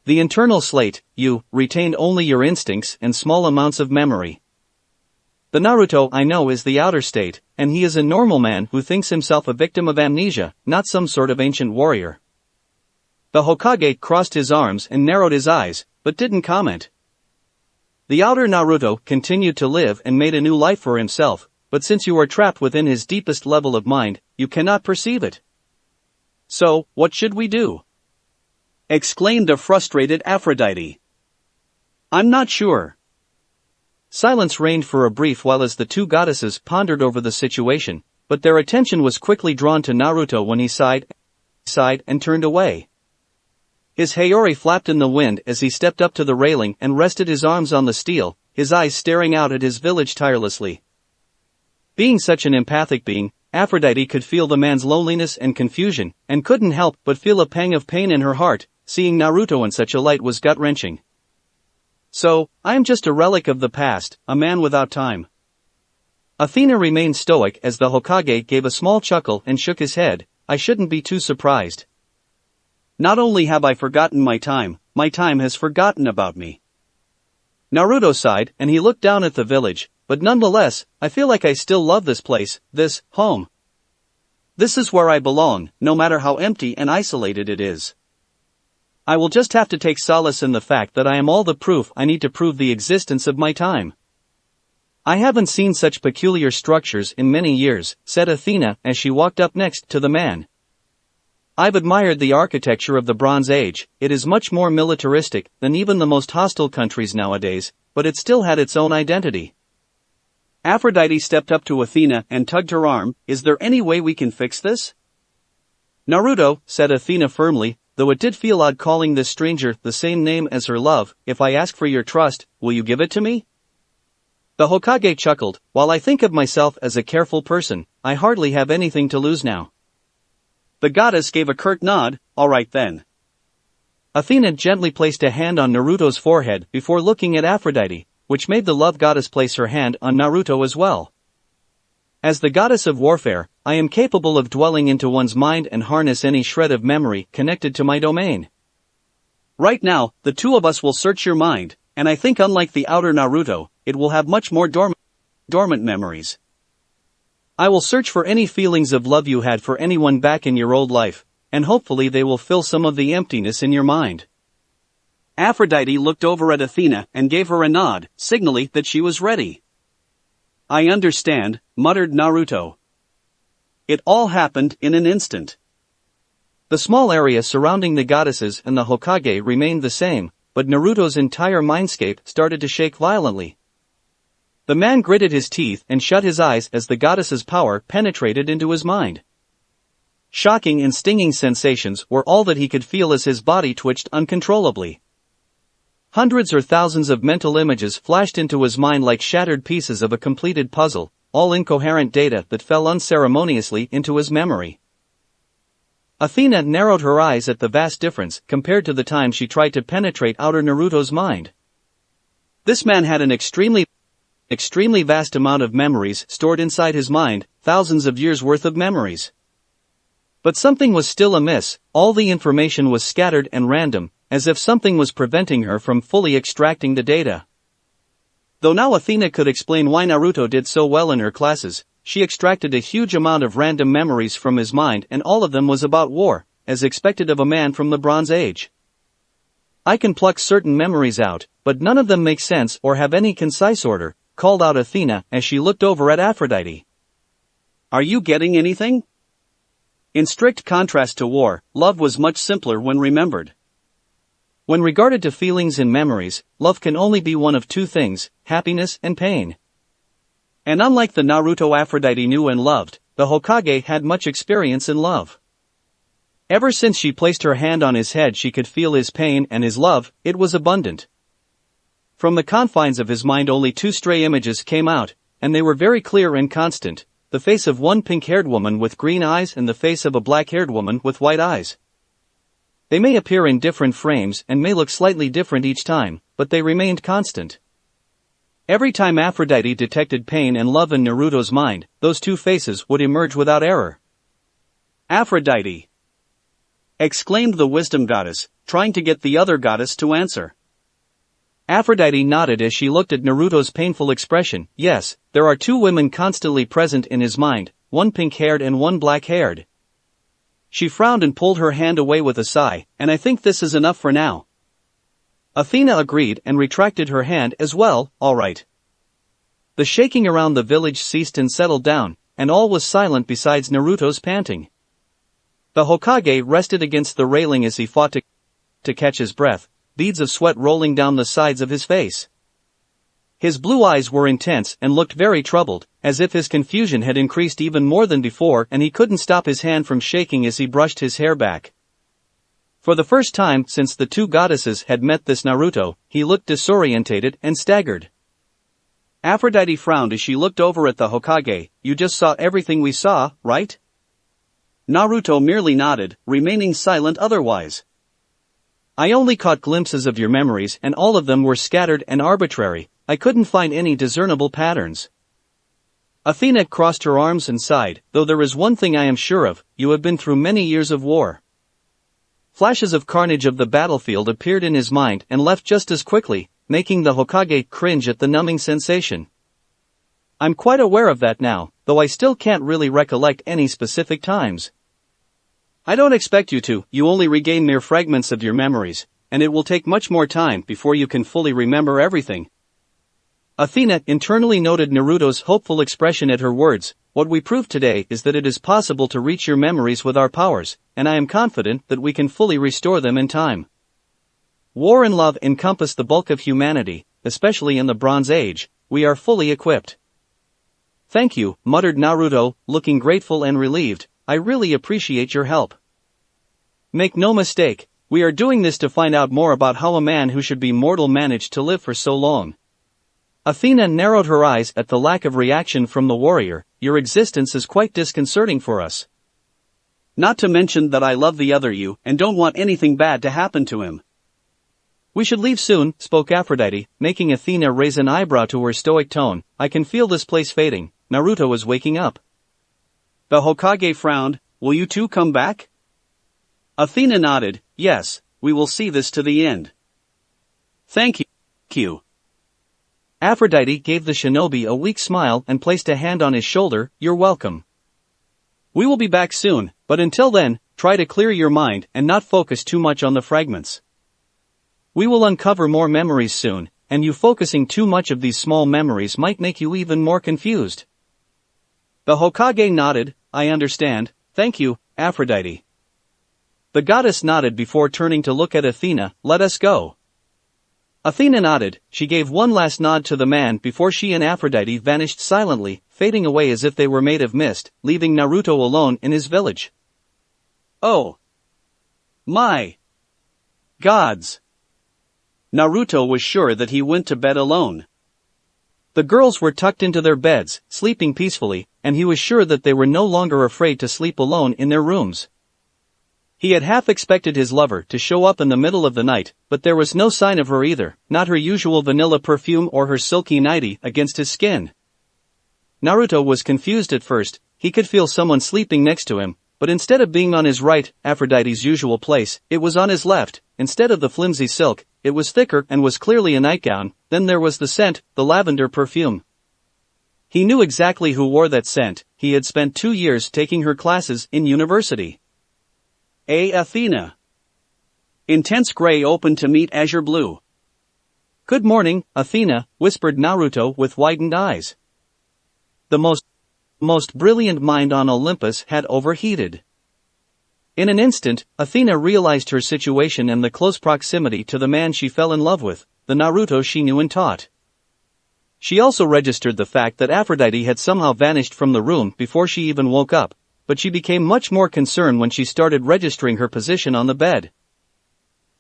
The internal slate, you, retained only your instincts and small amounts of memory. The Naruto I know is the outer state, and he is a normal man who thinks himself a victim of amnesia, not some sort of ancient warrior. The Hokage crossed his arms and narrowed his eyes, but didn't comment. The outer Naruto continued to live and made a new life for himself, but since you are trapped within his deepest level of mind, you cannot perceive it. So, what should we do? Exclaimed a frustrated Aphrodite. I'm not sure. Silence reigned for a brief while as the two goddesses pondered over the situation, but their attention was quickly drawn to Naruto when he sighed and turned away. His haori flapped in the wind as he stepped up to the railing and rested his arms on the steel, his eyes staring out at his village tirelessly. Being such an empathic being, Aphrodite could feel the man's loneliness and confusion, and couldn't help but feel a pang of pain in her heart. Seeing Naruto in such a light was gut-wrenching. So, I am just a relic of the past, a man without time. Athena remained stoic as the Hokage gave a small chuckle and shook his head, I shouldn't be too surprised. Not only have I forgotten my time has forgotten about me. Naruto sighed and he looked down at the village, but nonetheless, I feel like I still love this place, this home. This is where I belong, no matter how empty and isolated it is. I will just have to take solace in the fact that I am all the proof I need to prove the existence of my time. I haven't seen such peculiar structures in many years, said Athena as she walked up next to the man. I've admired the architecture of the Bronze Age. It is much more militaristic than even the most hostile countries nowadays, but it still had its own identity. Aphrodite stepped up to Athena and tugged her arm. Is there any way we can fix this? Naruto, said Athena firmly, though it did feel odd calling this stranger the same name as her love. If I ask for your trust, will you give it to me? The Hokage chuckled. While I think of myself as a careful person, I hardly have anything to lose now. The goddess gave a curt nod. All right then. Athena gently placed a hand on Naruto's forehead before looking at Aphrodite, which made the love goddess place her hand on Naruto as well. As the goddess of warfare, I am capable of dwelling into one's mind and harness any shred of memory connected to my domain. Right now, the two of us will search your mind, and I think unlike the outer Naruto, it will have much more dormant memories. I will search for any feelings of love you had for anyone back in your old life, and hopefully they will fill some of the emptiness in your mind. Aphrodite looked over at Athena and gave her a nod, signaling that she was ready. I understand, muttered Naruto. It all happened in an instant. The small area surrounding the goddesses and the Hokage remained the same, but Naruto's entire mindscape started to shake violently. The man gritted his teeth and shut his eyes as the goddess's power penetrated into his mind. Shocking and stinging sensations were all that he could feel as his body twitched uncontrollably. Hundreds or thousands of mental images flashed into his mind like shattered pieces of a completed puzzle, all incoherent data that fell unceremoniously into his memory. Athena narrowed her eyes at the vast difference compared to the time she tried to penetrate outer Naruto's mind. This man had an extremely vast amount of memories stored inside his mind, thousands of years' worth of memories. But something was still amiss. All the information was scattered and random, as if something was preventing her from fully extracting the data. Though now Athena could explain why Naruto did so well in her classes, she extracted a huge amount of random memories from his mind, and all of them was about war, as expected of a man from the Bronze Age. I can pluck certain memories out, but none of them make sense or have any concise order, called out Athena as she looked over at Aphrodite. Are you getting anything? In strict contrast to war, love was much simpler when remembered. When regarded to feelings and memories, love can only be one of two things, happiness and pain. And unlike the Naruto Aphrodite knew and loved, the Hokage had much experience in love. Ever since she placed her hand on his head she could feel his pain and his love. It was abundant. From the confines of his mind only two stray images came out, and they were very clear and constant, the face of one pink-haired woman with green eyes and the face of a black-haired woman with white eyes. They may appear in different frames and may look slightly different each time, but they remained constant. Every time Aphrodite detected pain and love in Naruto's mind, those two faces would emerge without error. Aphrodite! Exclaimed the wisdom goddess, trying to get the other goddess to answer. Aphrodite nodded as she looked at Naruto's painful expression. Yes, there are two women constantly present in his mind, one pink-haired and one black-haired. She frowned and pulled her hand away with a sigh, and I think this is enough for now. Athena agreed and retracted her hand as well. All right. The shaking around the village ceased and settled down, and all was silent besides Naruto's panting. The Hokage rested against the railing as he fought to catch his breath, beads of sweat rolling down the sides of his face. His blue eyes were intense and looked very troubled, as if his confusion had increased even more than before, and he couldn't stop his hand from shaking as he brushed his hair back. For the first time since the two goddesses had met this Naruto, he looked disorientated and staggered. Aphrodite frowned as she looked over at the Hokage. You just saw everything we saw, right? Naruto merely nodded, remaining silent otherwise. I only caught glimpses of your memories and all of them were scattered and arbitrary. I couldn't find any discernible patterns. Athena crossed her arms and sighed. Though there is one thing I am sure of, you have been through many years of war. Flashes of carnage of the battlefield appeared in his mind and left just as quickly, making the Hokage cringe at the numbing sensation. I'm quite aware of that now, though I still can't really recollect any specific times. I don't expect you to. You only regain mere fragments of your memories, and it will take much more time before you can fully remember everything. Athena internally noted Naruto's hopeful expression at her words, What we proved today is that it is possible to reach your memories with our powers, and I am confident that we can fully restore them in time. War and love encompass the bulk of humanity, especially in the Bronze Age. We are fully equipped. Thank you, muttered Naruto, looking grateful and relieved. I really appreciate your help. Make no mistake, we are doing this to find out more about how a man who should be mortal managed to live for so long. Athena narrowed her eyes at the lack of reaction from the warrior. Your existence is quite disconcerting for us. Not to mention that I love the other you and don't want anything bad to happen to him. We should leave soon, spoke Aphrodite, making Athena raise an eyebrow to her stoic tone. I can feel this place fading. Naruto is waking up. The Hokage frowned. Will you two come back? Athena nodded. Yes, we will see this to the end. Thank you. Aphrodite gave the shinobi a weak smile and placed a hand on his shoulder. You're welcome. We will be back soon, but until then, try to clear your mind and not focus too much on the fragments. We will uncover more memories soon, and you focusing too much of these small memories might make you even more confused. The Hokage nodded. I understand. Thank you, Aphrodite. The goddess nodded before turning to look at Athena. Let us go. Athena nodded. She gave one last nod to the man before she and Aphrodite vanished silently, fading away as if they were made of mist, leaving Naruto alone in his village. Oh my gods! Naruto was sure that he went to bed alone. The girls were tucked into their beds, sleeping peacefully, and he was sure that they were no longer afraid to sleep alone in their rooms. He had half expected his lover to show up in the middle of the night, but there was no sign of her either, not her usual vanilla perfume or her silky nightie against his skin. Naruto was confused at first. He could feel someone sleeping next to him, but instead of being on his right, Aphrodite's usual place, it was on his left. Instead of the flimsy silk, it was thicker and was clearly a nightgown. Then there was the scent, the lavender perfume. He knew exactly who wore that scent. He had spent 2 years taking her classes in university. Athena. Intense gray opened to meet azure blue. Good morning, Athena, whispered Naruto with widened eyes. The most brilliant mind on Olympus had overheated. In an instant, Athena realized her situation and the close proximity to the man she fell in love with, the Naruto she knew and taught. She also registered the fact that Aphrodite had somehow vanished from the room before she even woke up, but she became much more concerned when she started registering her position on the bed.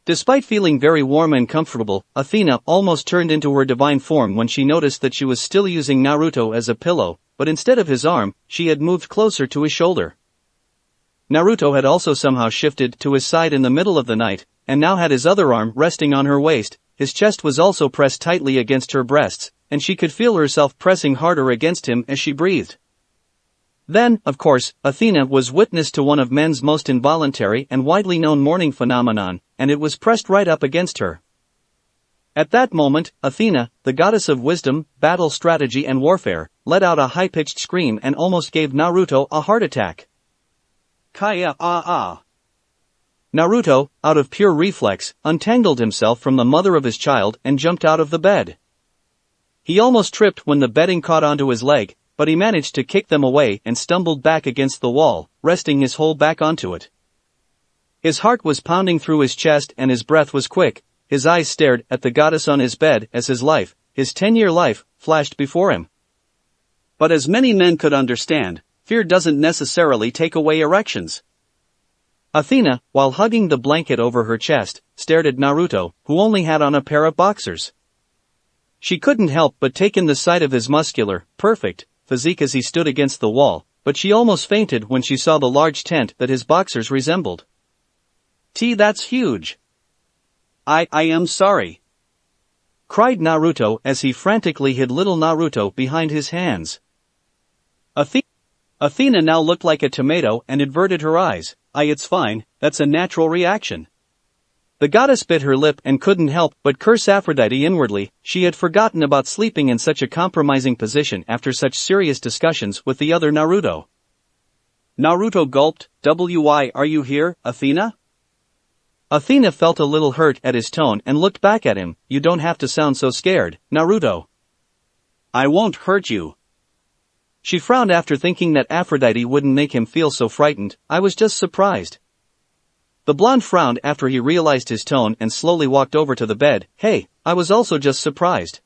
Despite feeling very warm and comfortable, Athena almost turned into her divine form when she noticed that she was still using Naruto as a pillow, but instead of his arm, she had moved closer to his shoulder. Naruto had also somehow shifted to his side in the middle of the night, and now had his other arm resting on her waist. His chest was also pressed tightly against her breasts, and she could feel herself pressing harder against him as she breathed. Then, of course, Athena was witness to one of men's most involuntary and widely known morning phenomenon, and it was pressed right up against her. At that moment, Athena, the goddess of wisdom, battle strategy and warfare, let out a high-pitched scream and almost gave Naruto a heart attack. Kaya Naruto, out of pure reflex, untangled himself from the mother of his child and jumped out of the bed. He almost tripped when the bedding caught onto his leg, but he managed to kick them away and stumbled back against the wall, resting his whole back onto it. His heart was pounding through his chest and his breath was quick. His eyes stared at the goddess on his bed as his life, his 10-year life, flashed before him. But as many men could understand, fear doesn't necessarily take away erections. Athena, while hugging the blanket over her chest, stared at Naruto, who only had on a pair of boxers. She couldn't help but take in the sight of his muscular, perfect physique as he stood against the wall, but she almost fainted when she saw the large tent that his boxers resembled. That's huge. I am sorry, cried Naruto as he frantically hid little Naruto behind his hands. Athena now looked like a tomato and averted her eyes. It's fine, that's a natural reaction. The goddess bit her lip and couldn't help but curse Aphrodite inwardly. She had forgotten about sleeping in such a compromising position after such serious discussions with the other Naruto. Naruto gulped. Why are you here, Athena? Athena felt a little hurt at his tone and looked back at him. You don't have to sound so scared, Naruto. I won't hurt you. She frowned after thinking that Aphrodite wouldn't make him feel so frightened. I was just surprised. The blonde frowned after he realized his tone and slowly walked over to the bed. Hey, I was also just surprised.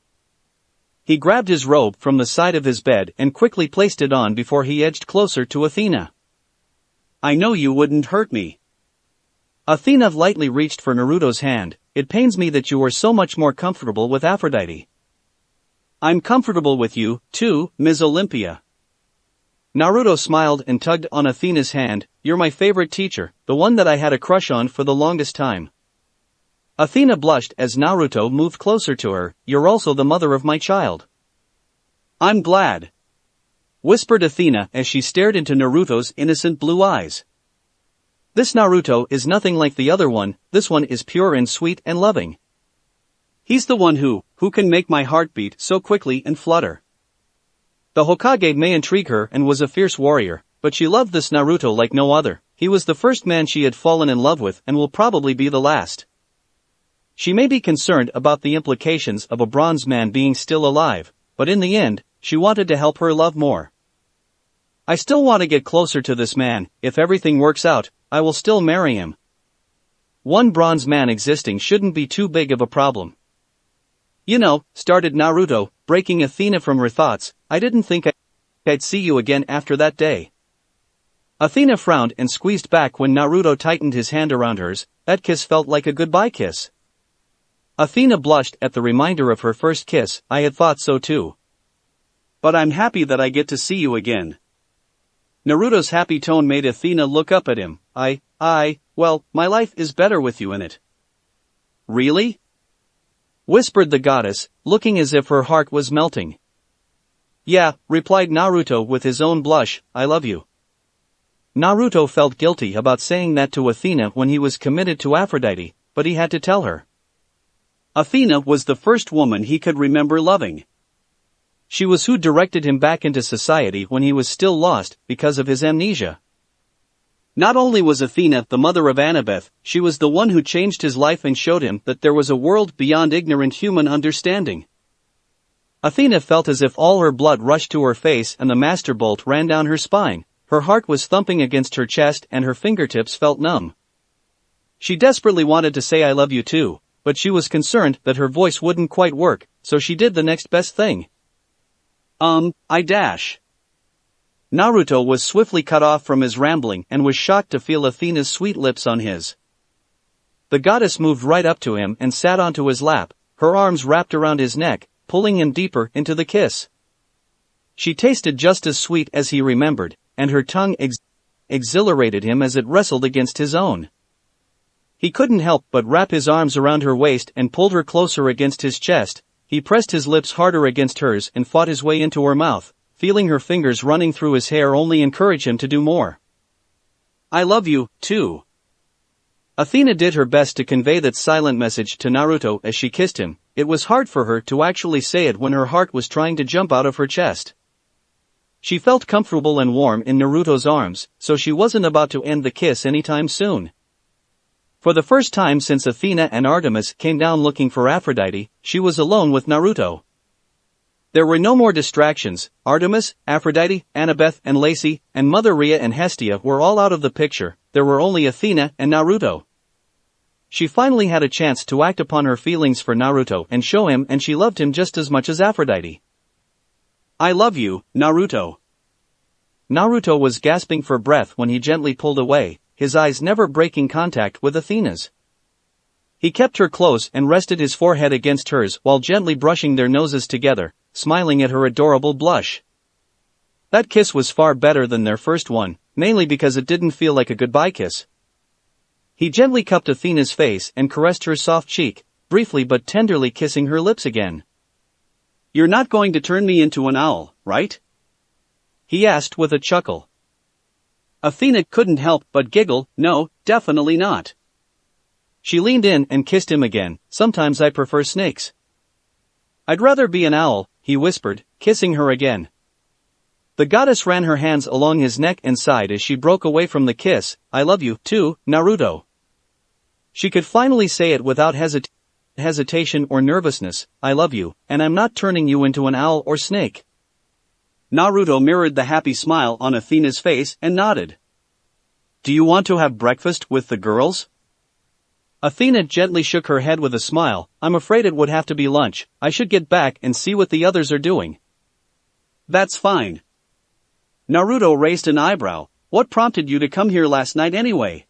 He grabbed his robe from the side of his bed and quickly placed it on before he edged closer to Athena. I know you wouldn't hurt me. Athena lightly reached for Naruto's hand. It pains me that you are so much more comfortable with Aphrodite. I'm comfortable with you, too, Ms. Olympia. Naruto smiled and tugged on Athena's hand. You're my favorite teacher, the one that I had a crush on for the longest time. Athena blushed as Naruto moved closer to her. You're also the mother of my child. I'm glad, whispered Athena as she stared into Naruto's innocent blue eyes. This Naruto is nothing like the other one. This one is pure and sweet and loving. He's the one who can make my heart beat so quickly and flutter. The Hokage may intrigue her and was a fierce warrior, but she loved this Naruto like no other. He was the first man she had fallen in love with and will probably be the last. She may be concerned about the implications of a bronze man being still alive, but in the end, she wanted to help her love more. I still want to get closer to this man. If everything works out, I will still marry him. One bronze man existing shouldn't be too big of a problem. You know, started Naruto, breaking Athena from her thoughts. I didn't think I'd see you again after that day. Athena frowned and squeezed back when Naruto tightened his hand around hers. That kiss felt like a goodbye kiss. Athena blushed at the reminder of her first kiss. I had thought so too. But I'm happy that I get to see you again. Naruto's happy tone made Athena look up at him. Well, my life is better with you in it. Really? Whispered the goddess, looking as if her heart was melting. Yeah, replied Naruto with his own blush, I love you. Naruto felt guilty about saying that to Athena when he was committed to Aphrodite, but he had to tell her. Athena was the first woman he could remember loving. She was who directed him back into society when he was still lost because of his amnesia. Not only was Athena the mother of Annabeth, she was the one who changed his life and showed him that there was a world beyond ignorant human understanding. Athena felt as if all her blood rushed to her face and the master bolt ran down her spine. Her heart was thumping against her chest and her fingertips felt numb. She desperately wanted to say I love you too, but she was concerned that her voice wouldn't quite work, so she did the next best thing. Naruto was swiftly cut off from his rambling and was shocked to feel Athena's sweet lips on his. The goddess moved right up to him and sat onto his lap, her arms wrapped around his neck, pulling him deeper into the kiss. She tasted just as sweet as he remembered, and her tongue exhilarated him as it wrestled against his own. He couldn't help but wrap his arms around her waist and pulled her closer against his chest. He pressed his lips harder against hers and fought his way into her mouth. Feeling her fingers running through his hair only encouraged him to do more. I love you, too. Athena did her best to convey that silent message to Naruto as she kissed him. It was hard for her to actually say it when her heart was trying to jump out of her chest. She felt comfortable and warm in Naruto's arms, so she wasn't about to end the kiss anytime soon. For the first time since Athena and Artemis came down looking for Aphrodite, she was alone with Naruto. There were no more distractions. Artemis, Aphrodite, Annabeth and Lacey, and Mother Rhea and Hestia were all out of the picture. There were only Athena and Naruto. She finally had a chance to act upon her feelings for Naruto and show him and she loved him just as much as Aphrodite. I love you, Naruto. Naruto was gasping for breath when he gently pulled away, his eyes never breaking contact with Athena's. He kept her close and rested his forehead against hers while gently brushing their noses together, smiling at her adorable blush. That kiss was far better than their first one, mainly because it didn't feel like a goodbye kiss. He gently cupped Athena's face and caressed her soft cheek, briefly but tenderly kissing her lips again. You're not going to turn me into an owl, right? He asked with a chuckle. Athena couldn't help but giggle. No, definitely not. She leaned in and kissed him again. Sometimes I prefer snakes. I'd rather be an owl, he whispered, kissing her again. The goddess ran her hands along his neck and sighed as she broke away from the kiss. I love you, too, Naruto. She could finally say it without hesitation or nervousness. I love you, and I'm not turning you into an owl or snake. Naruto mirrored the happy smile on Athena's face and nodded. Do you want to have breakfast with the girls? Athena gently shook her head with a smile. I'm afraid it would have to be lunch. I should get back and see what the others are doing. That's fine. Naruto raised an eyebrow. What prompted you to come here last night anyway?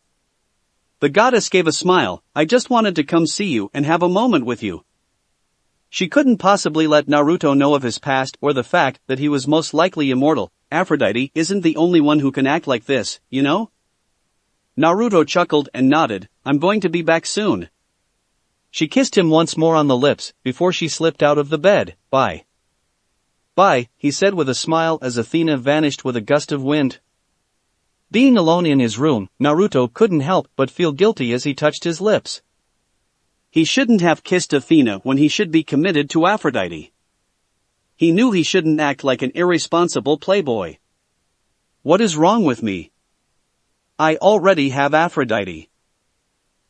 The goddess gave a smile. I just wanted to come see you and have a moment with you. She couldn't possibly let Naruto know of his past or the fact that he was most likely immortal. Aphrodite isn't the only one who can act like this, you know? Naruto chuckled and nodded. I'm going to be back soon. She kissed him once more on the lips before she slipped out of the bed. Bye. Bye, he said with a smile as Athena vanished with a gust of wind. Being alone in his room, Naruto couldn't help but feel guilty as he touched his lips. He shouldn't have kissed Athena when he should be committed to Aphrodite. He knew he shouldn't act like an irresponsible playboy. What is wrong with me? I already have Aphrodite.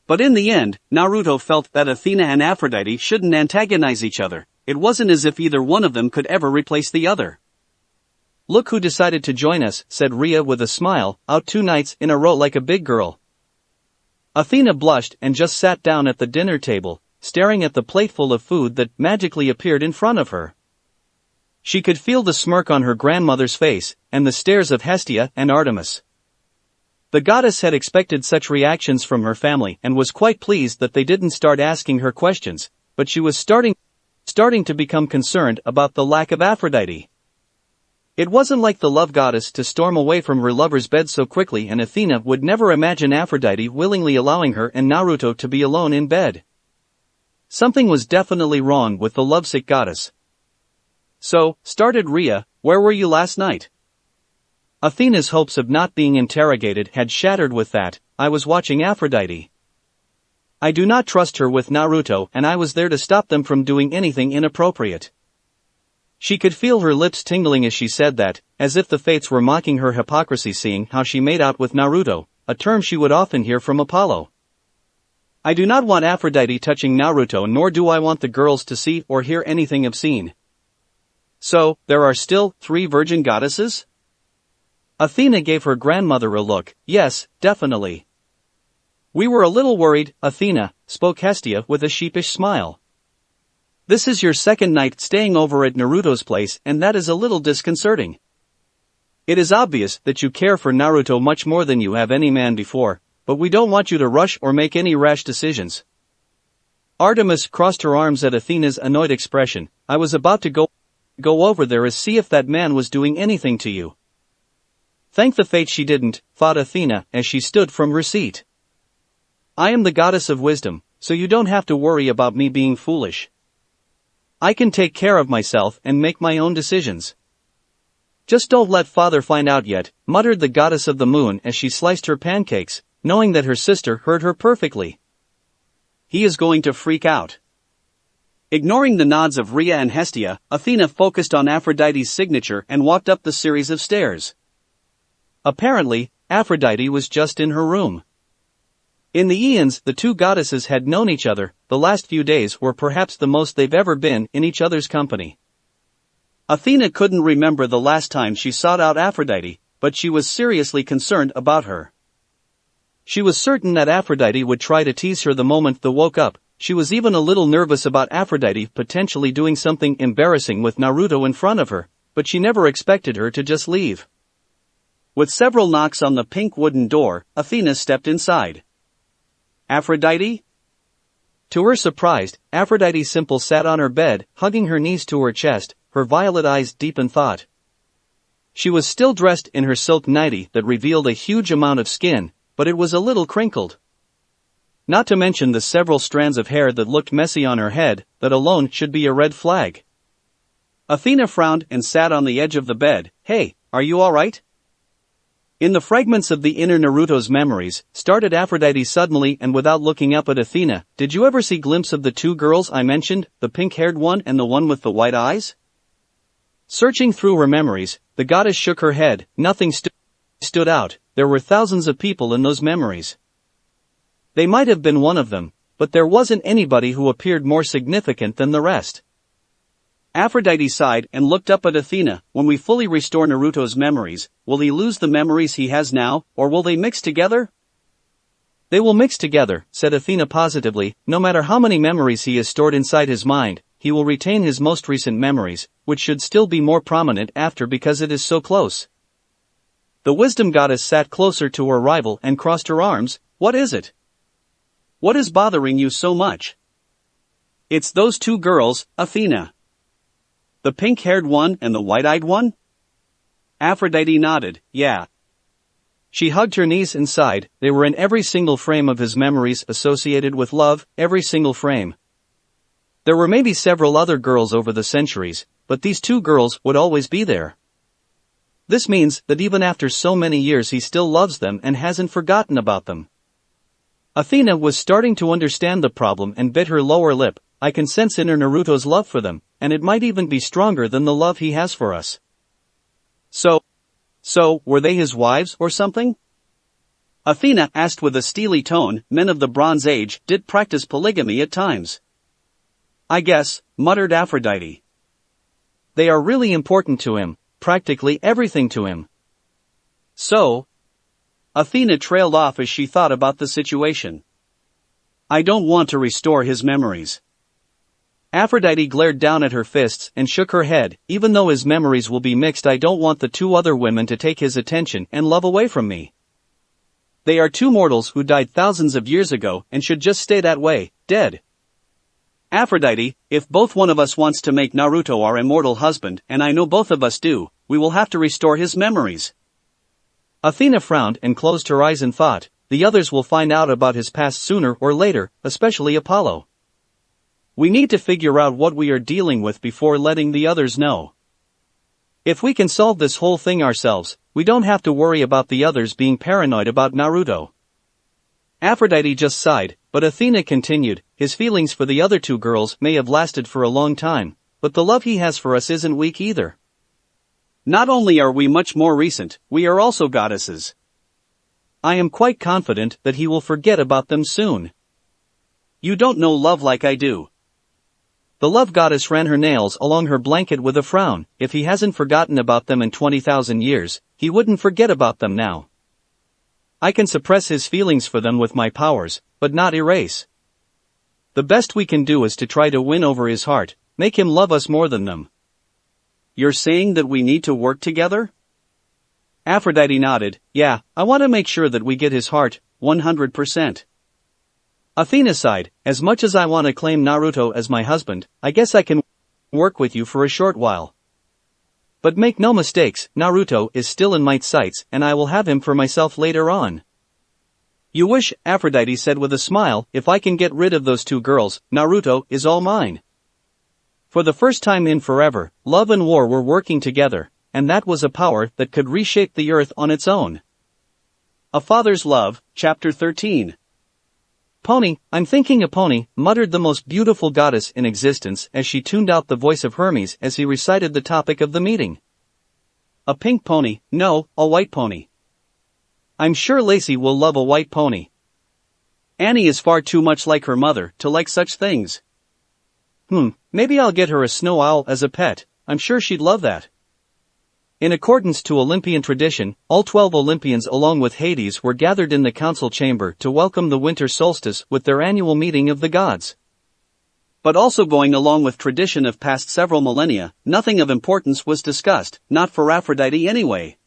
But in the end, Naruto felt that Athena and Aphrodite shouldn't antagonize each other. It wasn't as if either one of them could ever replace the other. Look who decided to join us, said Rhea with a smile, out 2 nights in a row like a big girl. Athena blushed and just sat down at the dinner table, staring at the plateful of food that magically appeared in front of her. She could feel the smirk on her grandmother's face, and the stares of Hestia and Artemis. The goddess had expected such reactions from her family and was quite pleased that they didn't start asking her questions, but she was starting to become concerned about the lack of Aphrodite. It wasn't like the love goddess to storm away from her lover's bed so quickly, and Athena would never imagine Aphrodite willingly allowing her and Naruto to be alone in bed. Something was definitely wrong with the lovesick goddess. So, started Rhea, where were you last night? Athena's hopes of not being interrogated had shattered with that. I was watching Aphrodite. I do not trust her with Naruto, and I was there to stop them from doing anything inappropriate. She could feel her lips tingling as she said that, as if the fates were mocking her hypocrisy seeing how she made out with Naruto, a term she would often hear from Apollo. I do not want Aphrodite touching Naruto, nor do I want the girls to see or hear anything obscene. So, there are still 3 virgin goddesses? Athena gave her grandmother a look. Yes, definitely. We were a little worried, Athena, spoke Hestia with a sheepish smile. This is your second night staying over at Naruto's place, and that is a little disconcerting. It is obvious that you care for Naruto much more than you have any man before, but we don't want you to rush or make any rash decisions. Artemis crossed her arms at Athena's annoyed expression. I was about to go over there to see if that man was doing anything to you. Thank the fates she didn't, thought Athena as she stood from her seat. I am the goddess of wisdom, so you don't have to worry about me being foolish. I can take care of myself and make my own decisions. Just don't let father find out yet, muttered the goddess of the moon as she sliced her pancakes, knowing that her sister heard her perfectly. He is going to freak out. Ignoring the nods of Rhea and Hestia, Athena focused on Aphrodite's signature and walked up the series of stairs. Apparently, Aphrodite was just in her room. In the eons the 2 goddesses had known each other, the last few days were perhaps the most they've ever been in each other's company. Athena couldn't remember the last time she sought out Aphrodite, but she was seriously concerned about her. She was certain that Aphrodite would try to tease her the moment they woke up. She was even a little nervous about Aphrodite potentially doing something embarrassing with Naruto in front of her, but she never expected her to just leave. With several knocks on the pink wooden door, Athena stepped inside. Aphrodite? To her surprise, Aphrodite simply sat on her bed, hugging her knees to her chest, her violet eyes deep in thought. She was still dressed in her silk nightie that revealed a huge amount of skin, but it was a little crinkled. Not to mention the several strands of hair that looked messy on her head, that alone should be a red flag. Athena frowned and sat on the edge of the bed. Hey, are you alright? In the fragments of the inner Naruto's memories, started Aphrodite suddenly and without looking up at Athena. Did you ever see a glimpse of the 2 girls I mentioned, the pink-haired one and the one with the white eyes? Searching through her memories, the goddess shook her head. Nothing stood out. There were thousands of people in those memories. They might have been one of them, but there wasn't anybody who appeared more significant than the rest. Aphrodite sighed and looked up at Athena. When we fully restore Naruto's memories, will he lose the memories he has now, or will they mix together? They will mix together, said Athena positively. No matter how many memories he has stored inside his mind, he will retain his most recent memories, which should still be more prominent after because it is so close. The wisdom goddess sat closer to her rival and crossed her arms. What is it? What is bothering you so much? It's those two girls, Athena. The pink-haired one and the white-eyed one? Aphrodite nodded, yeah. She hugged her knees and sighed. They were in every single frame of his memories associated with love, every single frame. There were maybe several other girls over the centuries, but these two girls would always be there. This means that even after so many years he still loves them and hasn't forgotten about them. Athena was starting to understand the problem and bit her lower lip. I can sense inner Naruto's love for them, and it might even be stronger than the love he has for us. So, were they his wives or something? Athena asked with a steely tone. Men of the Bronze Age did practice polygamy at times. I guess, muttered Aphrodite. They are really important to him, practically everything to him. So? Athena trailed off as she thought about the situation. I don't want to restore his memories. Aphrodite glared down at her fists and shook her head. Even though his memories will be mixed, I don't want the two other women to take his attention and love away from me. They are two mortals who died thousands of years ago and should just stay that way, dead. Aphrodite, if both one of us wants to make Naruto our immortal husband, and I know both of us do, we will have to restore his memories. Athena frowned and closed her eyes and thought, the others will find out about his past sooner or later, especially Apollo. We need to figure out what we are dealing with before letting the others know. If we can solve this whole thing ourselves, we don't have to worry about the others being paranoid about Naruto. Aphrodite just sighed, but Athena continued, his feelings for the other two girls may have lasted for a long time, but the love he has for us isn't weak either. Not only are we much more recent, we are also goddesses. I am quite confident that he will forget about them soon. You don't know love like I do. The love goddess ran her nails along her blanket with a frown. If he hasn't forgotten about them in 20,000 years, he wouldn't forget about them now. I can suppress his feelings for them with my powers, but not erase. The best we can do is to try to win over his heart, make him love us more than them. You're saying that we need to work together? Aphrodite nodded, yeah, I want to make sure that we get his heart, 100%. Athena sighed, as much as I want to claim Naruto as my husband, I guess I can work with you for a short while. But make no mistakes, Naruto is still in my sights and I will have him for myself later on. You wish, Aphrodite said with a smile, if I can get rid of those two girls, Naruto is all mine. For the first time in forever, love and war were working together, and that was a power that could reshape the earth on its own. A Father's Love, Chapter 13. Pony, I'm thinking a pony, muttered the most beautiful goddess in existence as she tuned out the voice of Hermes as he recited the topic of the meeting. A pink pony, no, a white pony. I'm sure Lacey will love a white pony. Annie is far too much like her mother to like such things. Maybe I'll get her a snow owl as a pet, I'm sure she'd love that. In accordance to Olympian tradition, all 12 Olympians along with Hades were gathered in the council chamber to welcome the winter solstice with their annual meeting of the gods. But also going along with tradition of past several millennia, nothing of importance was discussed, not for Aphrodite anyway.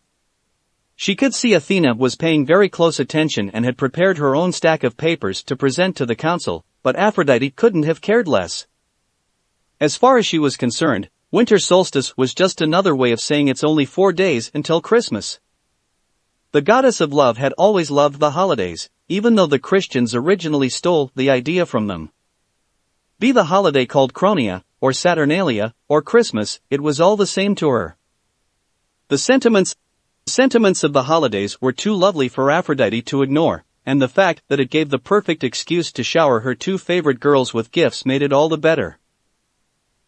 She could see Athena was paying very close attention and had prepared her own stack of papers to present to the council, but Aphrodite couldn't have cared less. As far as she was concerned, winter solstice was just another way of saying it's only 4 days until Christmas. The goddess of love had always loved the holidays, even though the Christians originally stole the idea from them. Be the holiday called Cronia, or Saturnalia, or Christmas, it was all the same to her. The sentiments of the holidays were too lovely for Aphrodite to ignore, and the fact that it gave the perfect excuse to shower her two favorite girls with gifts made it all the better.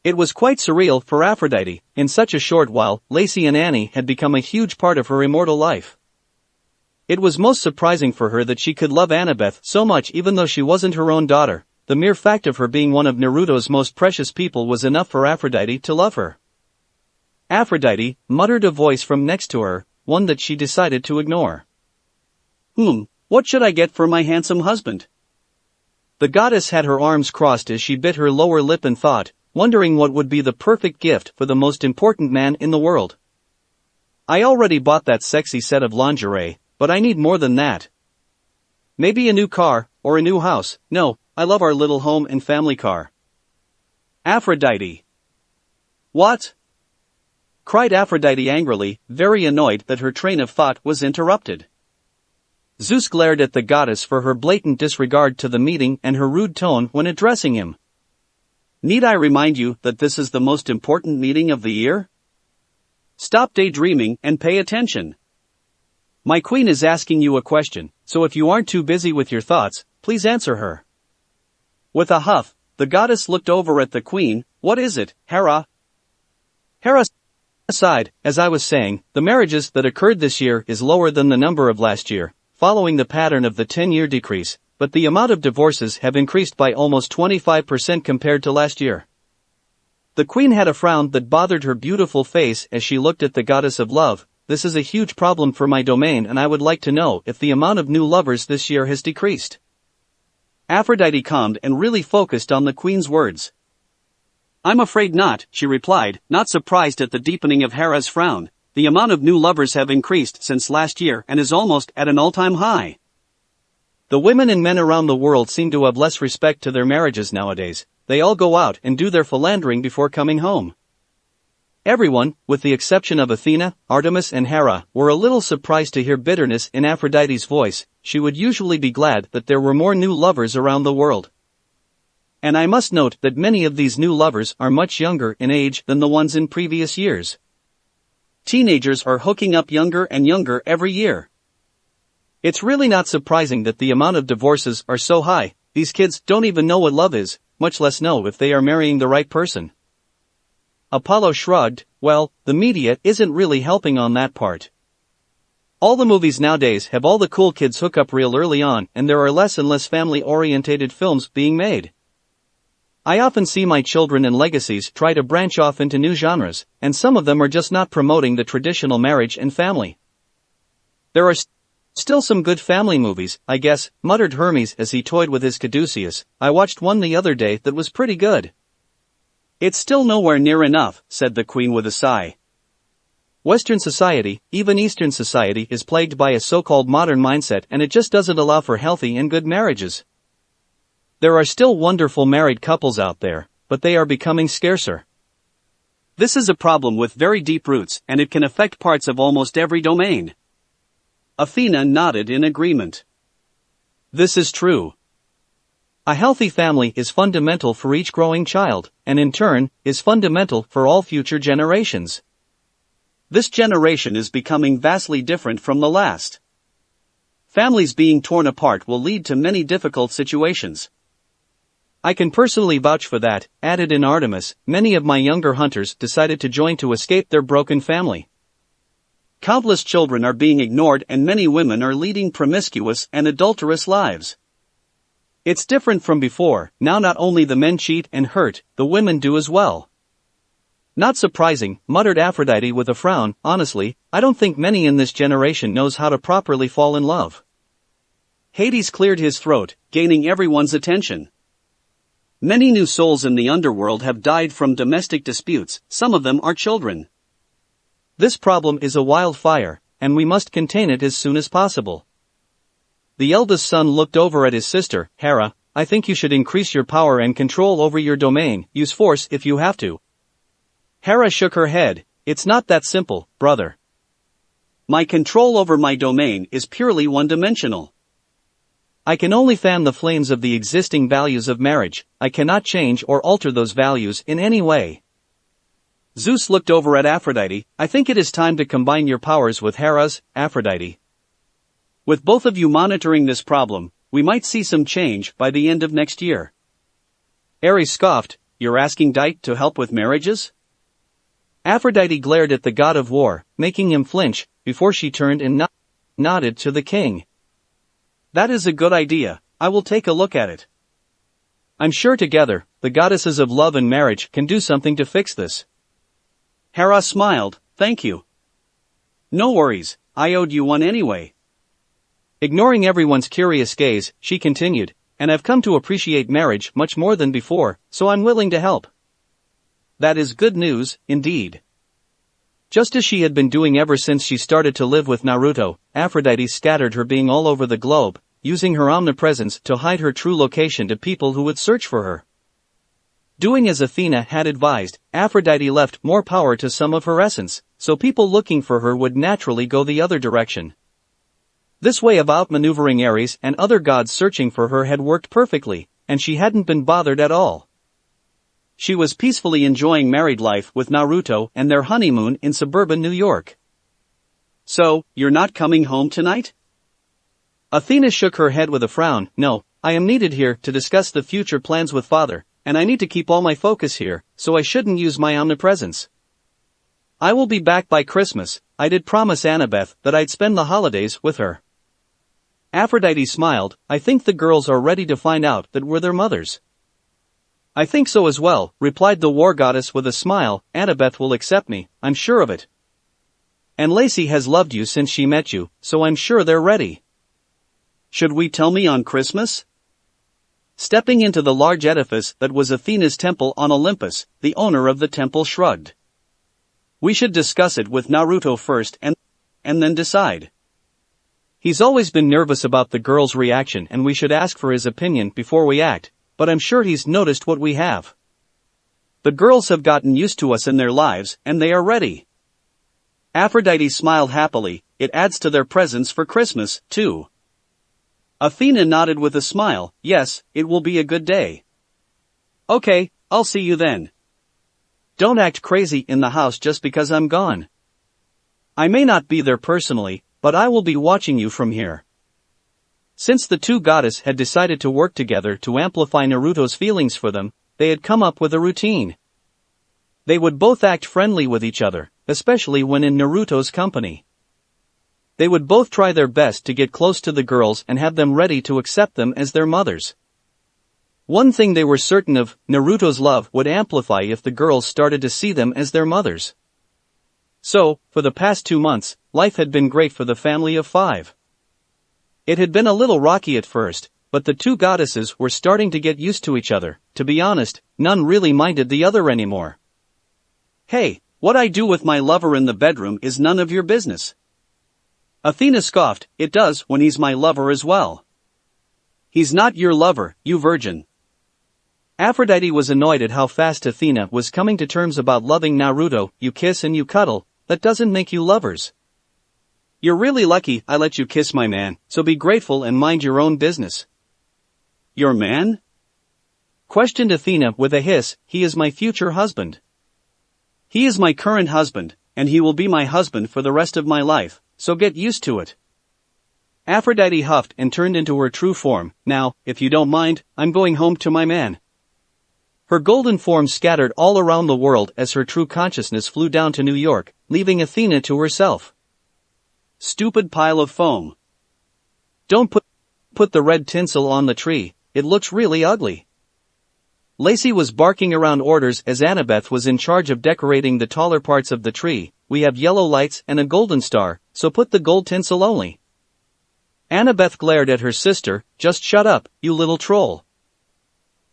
It was quite surreal for Aphrodite. In such a short while, Lacey and Annie had become a huge part of her immortal life. It was most surprising for her that she could love Annabeth so much even though she wasn't her own daughter, the mere fact of her being one of Naruto's most precious people was enough for Aphrodite to love her. Aphrodite, muttered a voice from next to her, one that she decided to ignore. What should I get for my handsome husband? The goddess had her arms crossed as she bit her lower lip and thought, wondering what would be the perfect gift for the most important man in the world. I already bought that sexy set of lingerie, but I need more than that. Maybe a new car, or a new house. No, I love our little home and family car. Aphrodite. What? Cried Aphrodite angrily, very annoyed that her train of thought was interrupted. Zeus glared at the goddess for her blatant disregard to the meeting and her rude tone when addressing him. Need I remind you that this is the most important meeting of the year? Stop daydreaming and pay attention. My queen is asking you a question, so if you aren't too busy with your thoughts, please answer her. With a huff, the goddess looked over at the queen. What is it, Hera? Hera sighed. As I was saying, the marriages that occurred this year is lower than the number of last year, following the pattern of the 10-year decrease, but the amount of divorces have increased by almost 25% compared to last year. The queen had a frown that bothered her beautiful face as she looked at the goddess of love. This is a huge problem for my domain and I would like to know if the amount of new lovers this year has decreased. Aphrodite calmed and really focused on the queen's words. I'm afraid not, she replied, not surprised at the deepening of Hera's frown. The amount of new lovers have increased since last year and is almost at an all-time high. The women and men around the world seem to have less respect to their marriages nowadays. They all go out and do their philandering before coming home. Everyone, with the exception of Athena, Artemis and Hera, were a little surprised to hear bitterness in Aphrodite's voice. She would usually be glad that there were more new lovers around the world. And I must note that many of these new lovers are much younger in age than the ones in previous years. Teenagers are hooking up younger and younger every year. It's really not surprising that the amount of divorces are so high. These kids don't even know what love is, much less know if they are marrying the right person. Apollo shrugged. Well, the media isn't really helping on that part. All the movies nowadays have all the cool kids hook up real early on, and there are less and less family-orientated films being made. I often see my children and legacies try to branch off into new genres, and some of them are just not promoting the traditional marriage and family. There are still some good family movies, I guess, muttered Hermes as he toyed with his caduceus. I watched one the other day that was pretty good. It's still nowhere near enough, said the queen with a sigh. Western society, even Eastern society, is plagued by a so-called modern mindset and it just doesn't allow for healthy and good marriages. There are still wonderful married couples out there, but they are becoming scarcer. This is a problem with very deep roots and it can affect parts of almost every domain. Athena nodded in agreement. This is true. A healthy family is fundamental for each growing child, and in turn, is fundamental for all future generations. This generation is becoming vastly different from the last. Families being torn apart will lead to many difficult situations. I can personally vouch for that, added in Artemis. Many of my younger hunters decided to join to escape their broken family. Countless children are being ignored and many women are leading promiscuous and adulterous lives. It's different from before. Now not only the men cheat and hurt, the women do as well. Not surprising, muttered Aphrodite with a frown. Honestly, I don't think many in this generation knows how to properly fall in love. Hades cleared his throat, gaining everyone's attention. Many new souls in the underworld have died from domestic disputes, some of them are children. This problem is a wildfire, and we must contain it as soon as possible. The eldest son looked over at his sister. Hera, I think you should increase your power and control over your domain. Use force if you have to. Hera shook her head. It's not that simple, brother. My control over my domain is purely one-dimensional. I can only fan the flames of the existing values of marriage. I cannot change or alter those values in any way. Zeus looked over at Aphrodite. I think it is time to combine your powers with Hera's, Aphrodite. With both of you monitoring this problem, we might see some change by the end of next year. Ares scoffed. You're asking Dite to help with marriages? Aphrodite glared at the god of war, making him flinch, before she turned and nodded to the king. That is a good idea. I will take a look at it. I'm sure together, the goddesses of love and marriage can do something to fix this. Hera smiled, thank you. No worries, I owed you one anyway. Ignoring everyone's curious gaze, she continued, and I've come to appreciate marriage much more than before, so I'm willing to help. That is good news, indeed. Just as she had been doing ever since she started to live with Naruto, Aphrodite scattered her being all over the globe, using her omnipresence to hide her true location to people who would search for her. Doing as Athena had advised, Aphrodite left more power to some of her essence, so people looking for her would naturally go the other direction. This way of outmaneuvering Ares and other gods searching for her had worked perfectly, and she hadn't been bothered at all. She was peacefully enjoying married life with Naruto and their honeymoon in suburban New York. So, you're not coming home tonight? Athena shook her head with a frown. No, I am needed here to discuss the future plans with father, and I need to keep all my focus here, so I shouldn't use my omnipresence. I will be back by Christmas. I did promise Annabeth that I'd spend the holidays with her. Aphrodite smiled. I think the girls are ready to find out that we're their mothers. I think so as well, replied the war goddess with a smile. Annabeth will accept me, I'm sure of it. And Lacey has loved you since she met you, so I'm sure they're ready. Should we tell me on Christmas? Stepping into the large edifice that was Athena's temple on Olympus, the owner of the temple shrugged. We should discuss it with Naruto first and then decide. He's always been nervous about the girl's reaction and we should ask for his opinion before we act, but I'm sure he's noticed what we have. The girls have gotten used to us in their lives and they are ready. Aphrodite smiled happily, it adds to their presents for Christmas, too. Athena nodded with a smile, yes, it will be a good day. Okay, I'll see you then. Don't act crazy in the house just because I'm gone. I may not be there personally, but I will be watching you from here. Since the two goddesses had decided to work together to amplify Naruto's feelings for them, they had come up with a routine. They would both act friendly with each other, especially when in Naruto's company. They would both try their best to get close to the girls and have them ready to accept them as their mothers. One thing they were certain of, Naruto's love would amplify if the girls started to see them as their mothers. So, for the past 2 months, life had been great for the family of 5. It had been a little rocky at first, but the two goddesses were starting to get used to each other. To be honest, none really minded the other anymore. Hey, what I do with my lover in the bedroom is none of your business. Athena scoffed, it does when he's my lover as well. He's not your lover, you virgin. Aphrodite was annoyed at how fast Athena was coming to terms about loving Naruto. You kiss and you cuddle, that doesn't make you lovers. You're really lucky I let you kiss my man, so be grateful and mind your own business. Your man? Questioned Athena with a hiss. He is my future husband. He is my current husband, and he will be my husband for the rest of my life, so get used to it. Aphrodite huffed and turned into her true form. Now, if you don't mind, I'm going home to my man. Her golden form scattered all around the world as her true consciousness flew down to New York, leaving Athena to herself. Stupid pile of foam. Don't put the red tinsel on the tree, it looks really ugly. Lacey was barking around orders as Annabeth was in charge of decorating the taller parts of the tree. We have yellow lights and a golden star, so put the gold tinsel only. Annabeth glared at her sister. Just shut up, you little troll.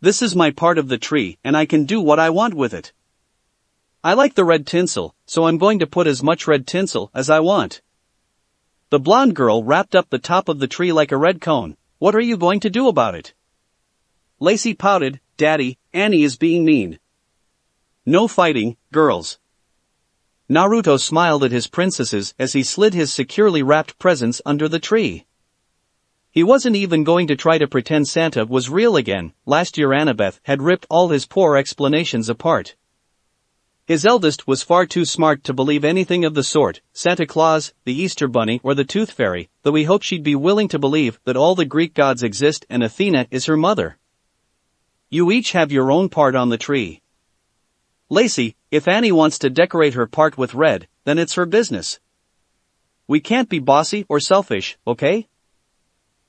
This is my part of the tree and I can do what I want with it. I like the red tinsel, so I'm going to put as much red tinsel as I want. The blonde girl wrapped up the top of the tree like a red cone. What are you going to do about it? Lacey pouted. Daddy, Annie is being mean. No fighting, girls. Naruto smiled at his princesses as he slid his securely wrapped presents under the tree. He wasn't even going to try to pretend Santa was real again. Last year Annabeth had ripped all his poor explanations apart. His eldest was far too smart to believe anything of the sort, Santa Claus, the Easter Bunny or the Tooth Fairy, though he hoped she'd be willing to believe that all the Greek gods exist and Athena is her mother. You each have your own part on the tree. Lacey, if Annie wants to decorate her part with red, then it's her business. We can't be bossy or selfish, okay?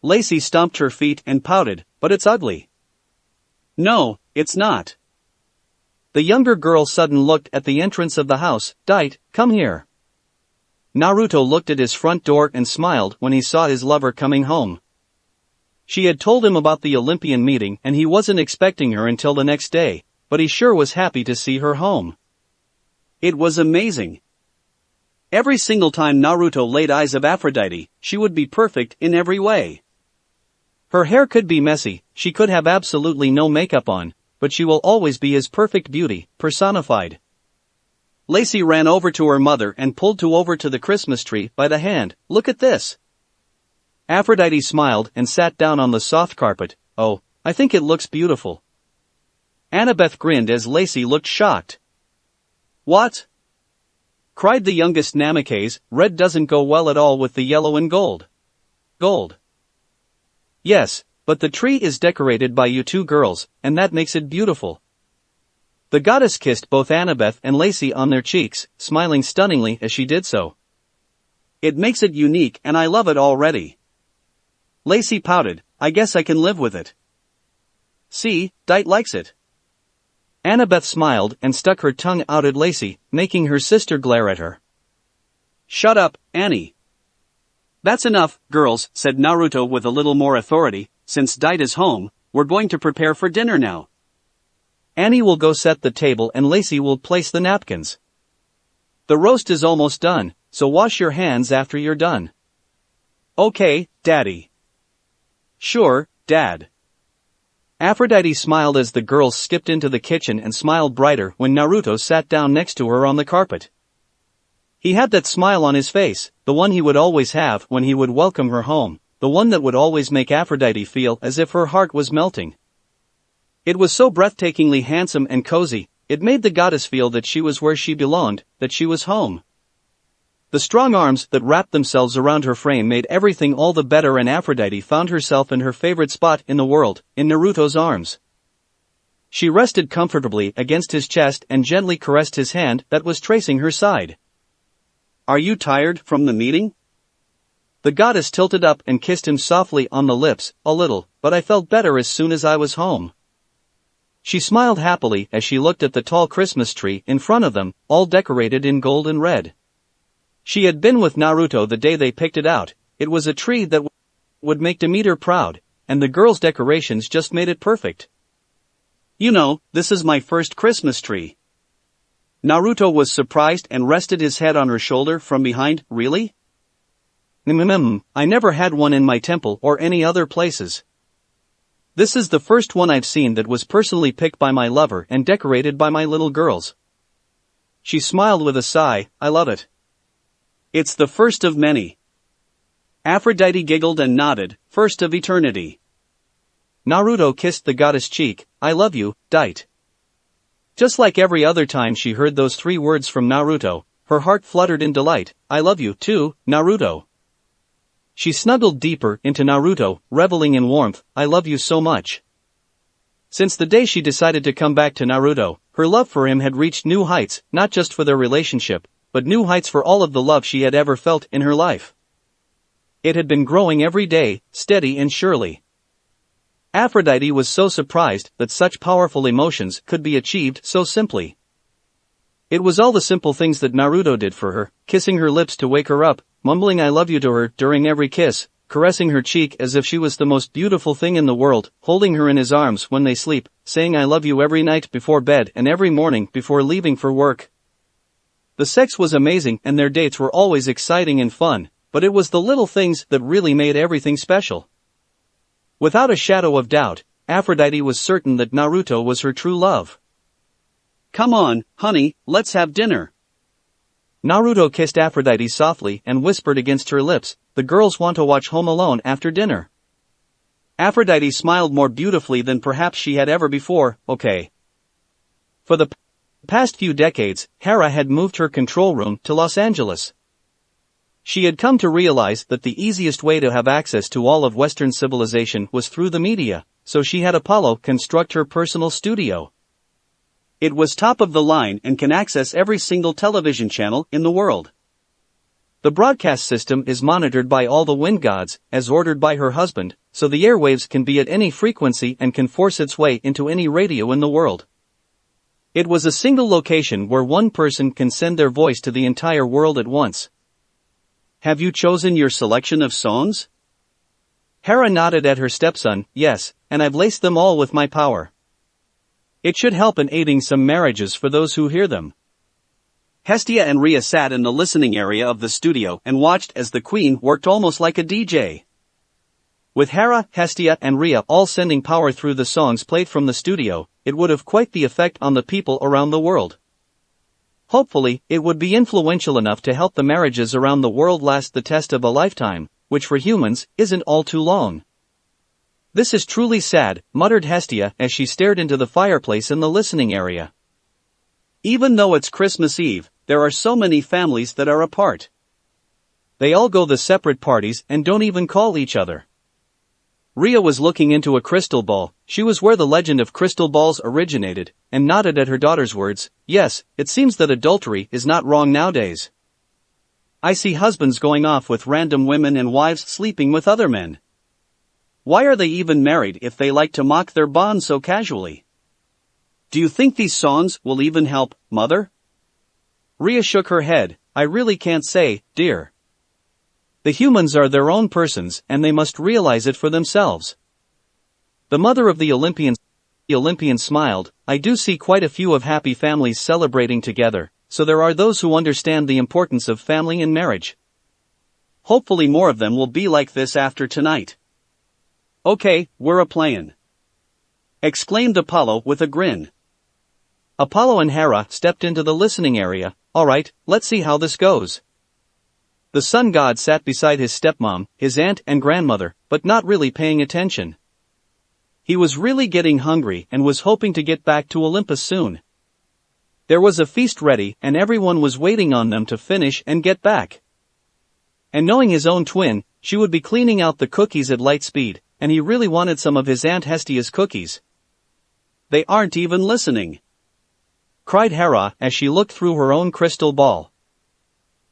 Lacey stomped her feet and pouted, but it's ugly. No, it's not. The younger girl suddenly looked at the entrance of the house. "Dite, come here." Naruto looked at his front door and smiled when he saw his lover coming home. She had told him about the Olympian meeting and he wasn't expecting her until the next day, but he sure was happy to see her home. It was amazing. Every single time Naruto laid eyes of Aphrodite, she would be perfect in every way. Her hair could be messy, she could have absolutely no makeup on, but she will always be his perfect beauty, personified. Lacey ran over to her mother and pulled over to the Christmas tree by the hand. "Look at this." Aphrodite smiled and sat down on the soft carpet. "Oh, I think it looks beautiful." Annabeth grinned as Lacey looked shocked. "What?" cried the youngest Namikaze. "Red doesn't go well at all with the yellow and gold." "Gold?" "Yes, but the tree is decorated by you two girls, and that makes it beautiful." The goddess kissed both Annabeth and Lacey on their cheeks, smiling stunningly as she did so. "It makes it unique and I love it already." Lacey pouted. "I guess I can live with it." "See, Dite likes it." Annabeth smiled and stuck her tongue out at Lacey, making her sister glare at her. "Shut up, Annie." "That's enough, girls," said Naruto with a little more authority. "Since Dite is home, we're going to prepare for dinner now. Annie will go set the table and Lacey will place the napkins. The roast is almost done, so wash your hands after you're done." "Okay, Daddy." "Sure, Dad." Aphrodite smiled as the girls skipped into the kitchen and smiled brighter when Naruto sat down next to her on the carpet. He had that smile on his face, the one he would always have when he would welcome her home, the one that would always make Aphrodite feel as if her heart was melting. It was so breathtakingly handsome and cozy, it made the goddess feel that she was where she belonged, that she was home. The strong arms that wrapped themselves around her frame made everything all the better, and Aphrodite found herself in her favorite spot in the world, in Naruto's arms. She rested comfortably against his chest and gently caressed his hand that was tracing her side. "Are you tired from the meeting?" The goddess tilted up and kissed him softly on the lips. "A little, but I felt better as soon as I was home." She smiled happily as she looked at the tall Christmas tree in front of them, all decorated in gold and red. She had been with Naruto the day they picked it out. It was a tree that would make Demeter proud, and the girls' decorations just made it perfect. "You know, this is my first Christmas tree." Naruto was surprised and rested his head on her shoulder from behind. "Really?" I never had one in my temple or any other places. This is the first one I've seen that was personally picked by my lover and decorated by my little girls." She smiled with a sigh. "I love it." "It's the first of many." Aphrodite giggled and nodded. "First of eternity." Naruto kissed the goddess' cheek. "I love you, Dite." Just like every other time she heard those three words from Naruto, her heart fluttered in delight. "I love you too, Naruto." She snuggled deeper into Naruto, reveling in warmth. "I love you so much." Since the day she decided to come back to Naruto, her love for him had reached new heights, not just for their relationship, but new heights for all of the love she had ever felt in her life. It had been growing every day, steady and surely. Aphrodite was so surprised that such powerful emotions could be achieved so simply. It was all the simple things that Naruto did for her, kissing her lips to wake her up, mumbling "I love you" to her during every kiss, caressing her cheek as if she was the most beautiful thing in the world, holding her in his arms when they sleep, saying "I love you" every night before bed and every morning before leaving for work. The sex was amazing and their dates were always exciting and fun, but it was the little things that really made everything special. Without a shadow of doubt, Aphrodite was certain that Naruto was her true love. "Come on, honey, let's have dinner." Naruto kissed Aphrodite softly and whispered against her lips, "The girls want to watch Home Alone after dinner." Aphrodite smiled more beautifully than perhaps she had ever before. "Okay." For the past few decades, Hera had moved her control room to Los Angeles. She had come to realize that the easiest way to have access to all of Western civilization was through the media, so she had Apollo construct her personal studio. It was top of the line and can access every single television channel in the world. The broadcast system is monitored by all the wind gods, as ordered by her husband, so the airwaves can be at any frequency and can force its way into any radio in the world. It was a single location where one person can send their voice to the entire world at once. Have you chosen your selection of songs? Hera nodded at her stepson, yes, and I've laced them all with my power. It should help in aiding some marriages for those who hear them. Hestia and Rhea sat in the listening area of the studio and watched as the queen worked almost like a DJ. With Hera, Hestia and Rhea all sending power through the songs played from the studio, it would have quite the effect on the people around the world. Hopefully, it would be influential enough to help the marriages around the world last the test of a lifetime, which for humans, isn't all too long. This is truly sad, muttered Hestia as she stared into the fireplace in the listening area. Even though it's Christmas Eve, there are so many families that are apart. They all go to separate parties and don't even call each other. Rhea was looking into a crystal ball. She was where the legend of crystal balls originated, and nodded at her daughter's words. Yes, it seems that adultery is not wrong nowadays. I see husbands going off with random women and wives sleeping with other men. Why are they even married if they like to mock their bond so casually? Do you think these songs will even help, Mother? Rhea shook her head. I really can't say, dear. The humans are their own persons and they must realize it for themselves. The mother of the Olympian smiled. I do see quite a few of happy families celebrating together, so there are those who understand the importance of family and marriage. Hopefully more of them will be like this after tonight. Okay, we're a-playin', exclaimed Apollo with a grin. Apollo and Hera stepped into the listening area. Alright, let's see how this goes. The sun god sat beside his stepmom, his aunt and grandmother, but not really paying attention. He was really getting hungry and was hoping to get back to Olympus soon. There was a feast ready and everyone was waiting on them to finish and get back. And knowing his own twin, she would be cleaning out the cookies at light speed, and he really wanted some of his Aunt Hestia's cookies. They aren't even listening, cried Hera as she looked through her own crystal ball.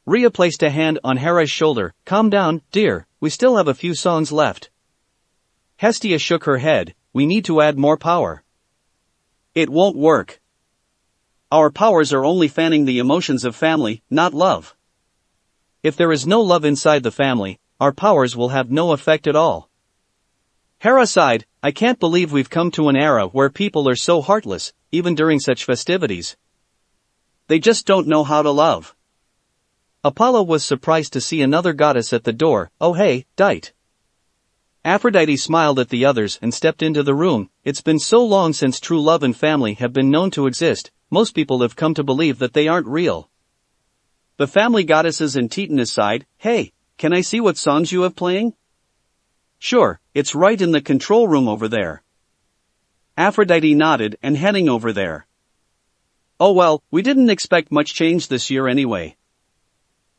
Rhea placed a hand on Hera's shoulder. Calm down, dear, we still have a few songs left. Hestia shook her head. We need to add more power. It won't work. Our powers are only fanning the emotions of family, not love. If there is no love inside the family, our powers will have no effect at all. Hera sighed. I can't believe we've come to an era where people are so heartless, even during such festivities. They just don't know how to love. Apollo was surprised to see another goddess at the door. Oh hey, Dite. Aphrodite smiled at the others and stepped into the room. It's been so long since true love and family have been known to exist, most people have come to believe that they aren't real. The family goddesses and Titan sighed. Hey, can I see what songs you have playing? Sure, it's right in the control room over there. Aphrodite nodded and heading over there. Oh well, we didn't expect much change this year anyway.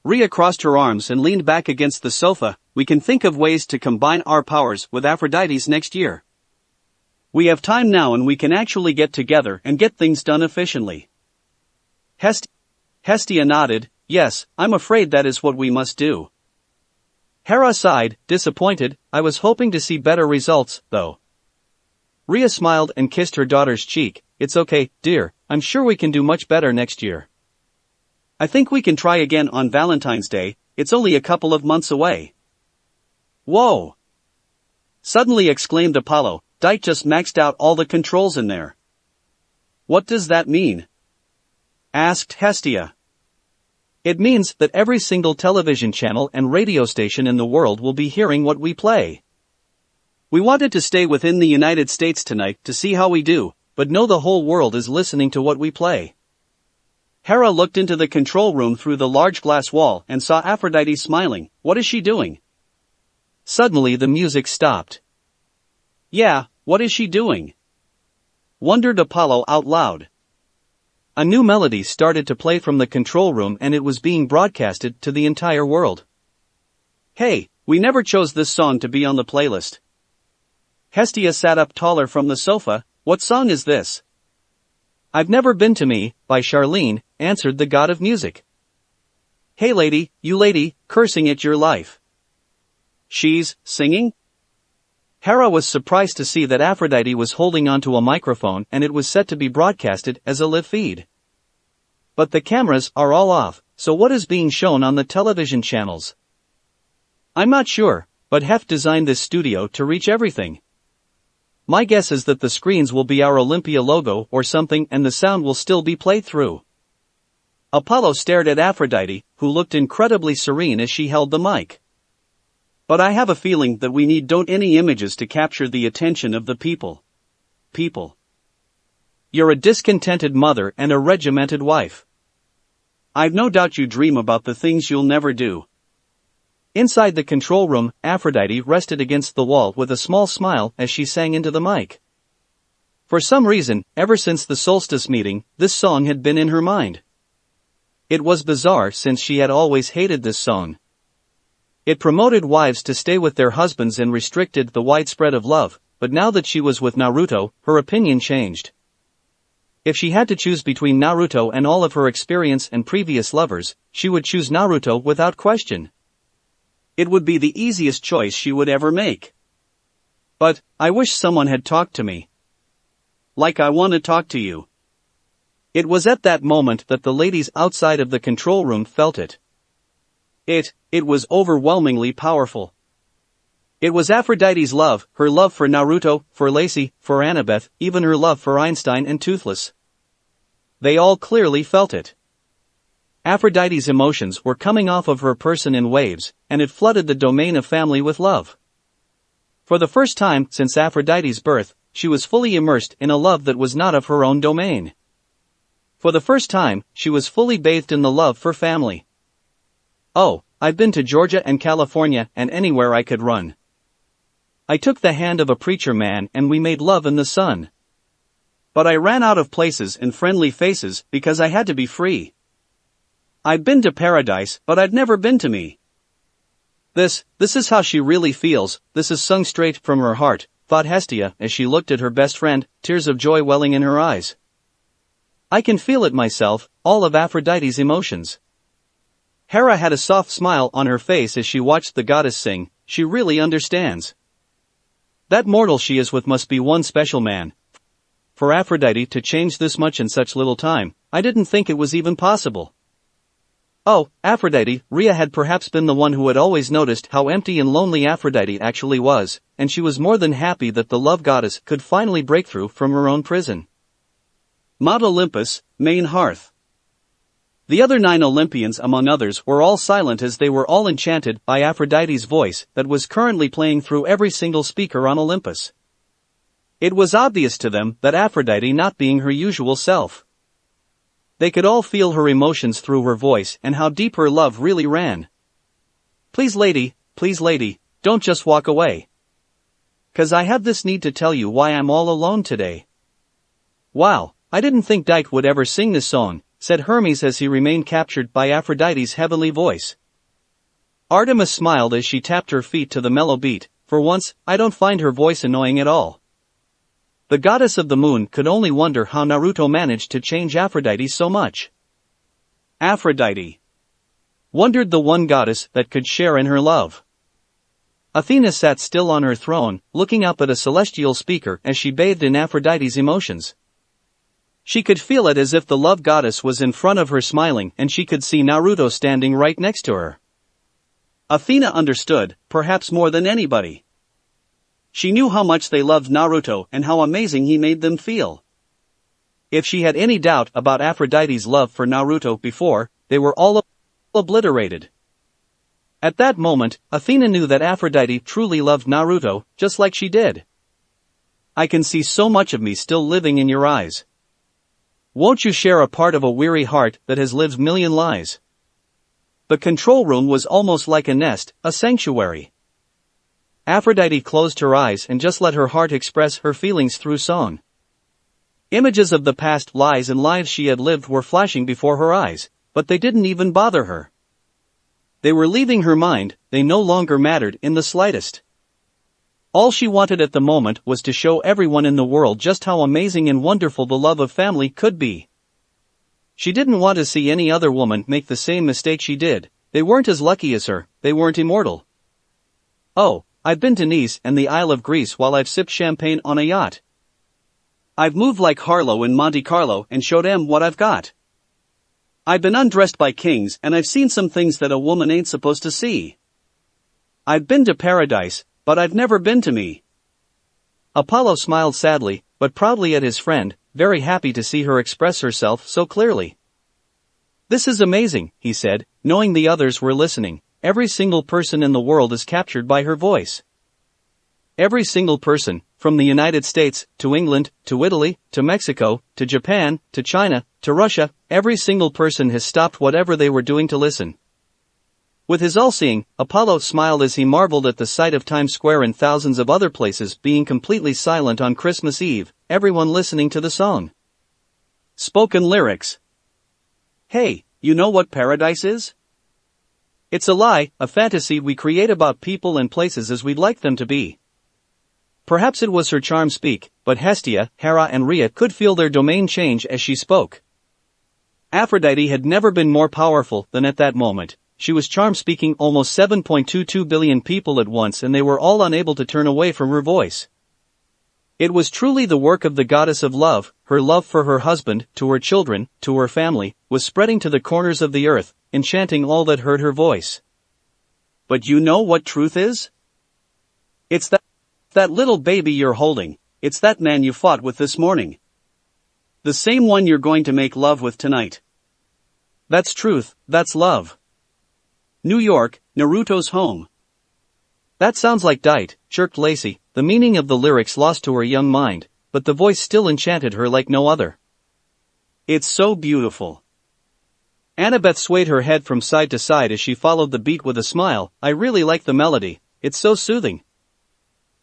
Rhea crossed her arms and leaned back against the sofa. We can think of ways to combine our powers with Aphrodite's next year. We have time now and we can actually get together and get things done efficiently. Hestia nodded. Yes, I'm afraid that is what we must do. Hera sighed, disappointed. I was hoping to see better results, though. Rhea smiled and kissed her daughter's cheek. It's okay, dear, I'm sure we can do much better next year. I think we can try again on Valentine's Day, it's only a couple of months away. Whoa! Suddenly exclaimed Apollo, Dite just maxed out all the controls in there. What does that mean? Asked Hestia. It means that every single television channel and radio station in the world will be hearing what we play. We wanted to stay within the United States tonight to see how we do, but know the whole world is listening to what we play. Hera looked into the control room through the large glass wall and saw Aphrodite smiling. What is she doing? Suddenly the music stopped. Yeah, what is she doing? Wondered Apollo out loud. A new melody started to play from the control room and it was being broadcasted to the entire world. Hey, we never chose this song to be on the playlist. Hestia sat up taller from the sofa. What song is this? I've Never Been to Me, by Charlene, answered the god of music. Hey lady, you lady, cursing at your life. She's singing? Hera was surprised to see that Aphrodite was holding onto a microphone and it was set to be broadcasted as a live feed. But the cameras are all off, so what is being shown on the television channels? I'm not sure, but Hef designed this studio to reach everything. My guess is that the screens will be our Olympia logo or something and the sound will still be played through. Apollo stared at Aphrodite, who looked incredibly serene as she held the mic. But I have a feeling that we don't any images to capture the attention of the people. People. You're a discontented mother and a regimented wife. I've no doubt you dream about the things you'll never do. Inside the control room, Aphrodite rested against the wall with a small smile as she sang into the mic. For some reason, ever since the solstice meeting, this song had been in her mind. It was bizarre since she had always hated this song. It promoted wives to stay with their husbands and restricted the widespread of love, but now that she was with Naruto, her opinion changed. If she had to choose between Naruto and all of her experience and previous lovers, she would choose Naruto without question. It would be the easiest choice she would ever make. But, I wish someone had talked to me. Like I want to talk to you. It was at that moment that the ladies outside of the control room felt it. It was overwhelmingly powerful. It was Aphrodite's love, her love for Naruto, for Lacey, for Annabeth, even her love for Einstein and Toothless. They all clearly felt it. Aphrodite's emotions were coming off of her person in waves, and it flooded the domain of family with love. For the first time since Aphrodite's birth, she was fully immersed in a love that was not of her own domain. For the first time, she was fully bathed in the love for family. Oh, I've been to Georgia and California and anywhere I could run. I took the hand of a preacher man and we made love in the sun. But I ran out of places and friendly faces because I had to be free. I've been to paradise, but I've never been to me. This is how she really feels, this is sung straight from her heart, thought Hestia as she looked at her best friend, tears of joy welling in her eyes. I can feel it myself, all of Aphrodite's emotions. Hera had a soft smile on her face as she watched the goddess sing, she really understands. That mortal she is with must be one special man. For Aphrodite to change this much in such little time, I didn't think it was even possible. Oh, Aphrodite, Rhea had perhaps been the one who had always noticed how empty and lonely Aphrodite actually was, and she was more than happy that the love goddess could finally break through from her own prison. Mount Olympus, main hearth. The other 9 Olympians among others were all silent as they were all enchanted by Aphrodite's voice that was currently playing through every single speaker on Olympus. It was obvious to them that Aphrodite not being her usual self. They could all feel her emotions through her voice and how deep her love really ran. Please lady, don't just walk away. 'Cause I have this need to tell you why I'm all alone today. Wow, I didn't think Dyke would ever sing this song, said Hermes as he remained captured by Aphrodite's heavenly voice. Artemis smiled as she tapped her feet to the mellow beat, for once, I don't find her voice annoying at all. The goddess of the moon could only wonder how Naruto managed to change Aphrodite so much. Aphrodite wondered the one goddess that could share in her love. Athena sat still on her throne, looking up at a celestial speaker as she bathed in Aphrodite's emotions. She could feel it as if the love goddess was in front of her smiling and she could see Naruto standing right next to her. Athena understood, perhaps more than anybody. She knew how much they loved Naruto and how amazing he made them feel. If she had any doubt about Aphrodite's love for Naruto before, they were all obliterated. At that moment, Athena knew that Aphrodite truly loved Naruto, just like she did. I can see so much of me still living in your eyes. Won't you share a part of a weary heart that has lived million lives? The control room was almost like a nest, a sanctuary. Aphrodite closed her eyes and just let her heart express her feelings through song. Images of the past lies and lives she had lived were flashing before her eyes, but they didn't even bother her. They were leaving her mind, they no longer mattered in the slightest. All she wanted at the moment was to show everyone in the world just how amazing and wonderful the love of family could be. She didn't want to see any other woman make the same mistake she did. They weren't as lucky as her, they weren't immortal. Oh, I've been to Nice and the Isle of Greece while I've sipped champagne on a yacht. I've moved like Harlow in Monte Carlo and showed 'em what I've got. I've been undressed by kings and I've seen some things that a woman ain't supposed to see. I've been to paradise, but I've never been to me. Apollo smiled sadly, but proudly at his friend, very happy to see her express herself so clearly. This is amazing, he said, knowing the others were listening. Every single person in the world is captured by her voice. Every single person, from the United States, to England, to Italy, to Mexico, to Japan, to China, to Russia, every single person has stopped whatever they were doing to listen. With his all-seeing, Apollo smiled as he marveled at the sight of Times Square and thousands of other places being completely silent on Christmas Eve, everyone listening to the song. Spoken lyrics. Hey, you know what paradise is? It's a lie, a fantasy we create about people and places as we'd like them to be. Perhaps it was her charm speak, but Hestia, Hera and Rhea could feel their domain change as she spoke. Aphrodite had never been more powerful than at that moment. She was charm speaking almost 7.22 billion people at once and they were all unable to turn away from her voice. It was truly the work of the goddess of love. Her love for her husband, to her children, to her family, was spreading to the corners of the earth, enchanting all that heard her voice. But you know what truth is? It's that little baby you're holding. It's that man you fought with this morning. The same one you're going to make love with tonight. That's truth, that's love. New York, Naruto's home. That sounds like dite, chirped Lacey, the meaning of the lyrics lost to her young mind, but the voice still enchanted her like no other. It's so beautiful. Annabeth swayed her head from side to side as she followed the beat with a smile. I really like the melody, it's so soothing.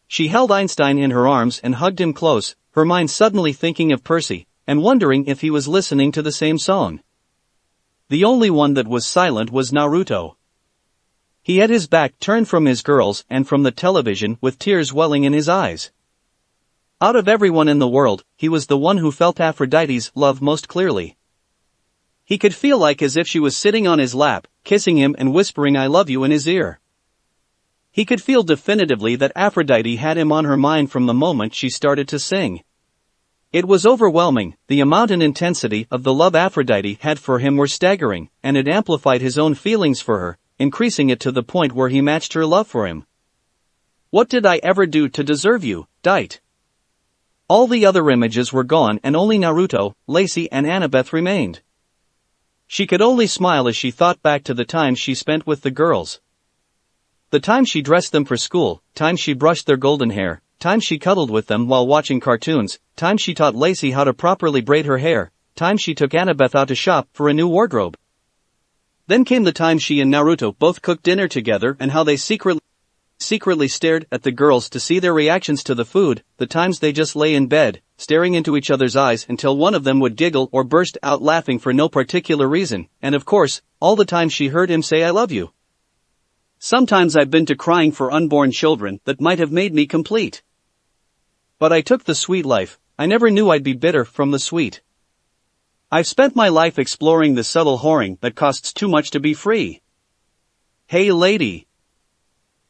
She held Einstein in her arms and hugged him close, her mind suddenly thinking of Percy, and wondering if he was listening to the same song. The only one that was silent was Naruto. He had his back turned from his girls and from the television with tears welling in his eyes. Out of everyone in the world, he was the one who felt Aphrodite's love most clearly. He could feel like as if she was sitting on his lap, kissing him and whispering I love you in his ear. He could feel definitively that Aphrodite had him on her mind from the moment she started to sing. It was overwhelming, the amount and intensity of the love Aphrodite had for him were staggering, and it amplified his own feelings for her, increasing it to the point where he matched her love for him. What did I ever do to deserve you, Dite? All the other images were gone and only Naruto, Lacey and Annabeth remained. She could only smile as she thought back to the time she spent with the girls. The time she dressed them for school, time she brushed their golden hair, time she cuddled with them while watching cartoons, time she taught Lacey how to properly braid her hair, time she took Annabeth out to shop for a new wardrobe. Then came the time she and Naruto both cooked dinner together and how they secretly stared at the girls to see their reactions to the food, the times they just lay in bed, staring into each other's eyes until one of them would giggle or burst out laughing for no particular reason, and of course, all the time she heard him say I love you. Sometimes I've been to crying for unborn children that might have made me complete. But I took the sweet life, I never knew I'd be bitter from the sweet. I've spent my life exploring the subtle whoring that costs too much to be free. Hey lady.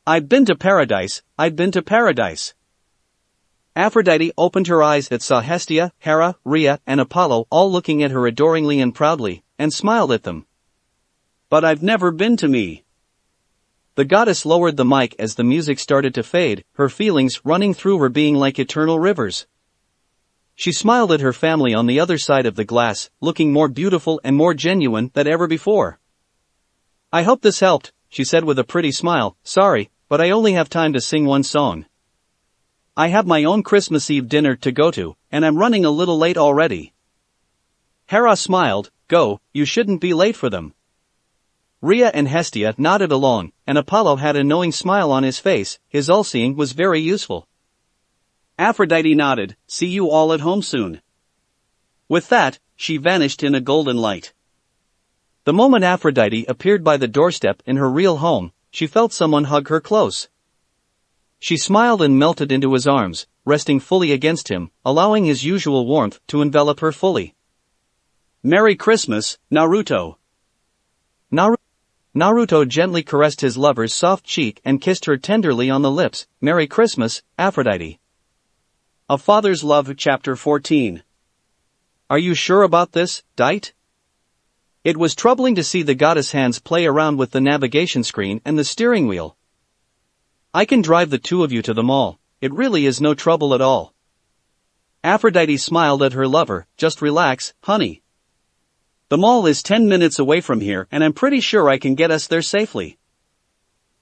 I've been to paradise, I've been to paradise. Aphrodite opened her eyes that saw Hestia, Hera, Rhea, and Apollo all looking at her adoringly and proudly, and smiled at them. But I've never been to me. The goddess lowered the mic as the music started to fade, her feelings running through her being like eternal rivers. She smiled at her family on the other side of the glass, looking more beautiful and more genuine than ever before. I hope this helped, she said with a pretty smile. Sorry, but I only have time to sing one song. I have my own Christmas Eve dinner to go to, and I'm running a little late already. Hera smiled. Go, you shouldn't be late for them. Rhea and Hestia nodded along, and Apollo had a knowing smile on his face. His all-seeing was very useful. Aphrodite nodded. See you all at home soon. With that, she vanished in a golden light. The moment Aphrodite appeared by the doorstep in her real home, she felt someone hug her close. She smiled and melted into his arms, resting fully against him, allowing his usual warmth to envelop her fully. Merry Christmas, Naruto. Naruto gently caressed his lover's soft cheek and kissed her tenderly on the lips. Merry Christmas, Aphrodite. A Father's Love Chapter 14. Are you sure about this, Dite? It was troubling to see the goddess' hands play around with the navigation screen and the steering wheel. I can drive the two of you to the mall, it really is no trouble at all. Aphrodite smiled at her lover, just relax, honey. The mall is 10 minutes away from here and I'm pretty sure I can get us there safely.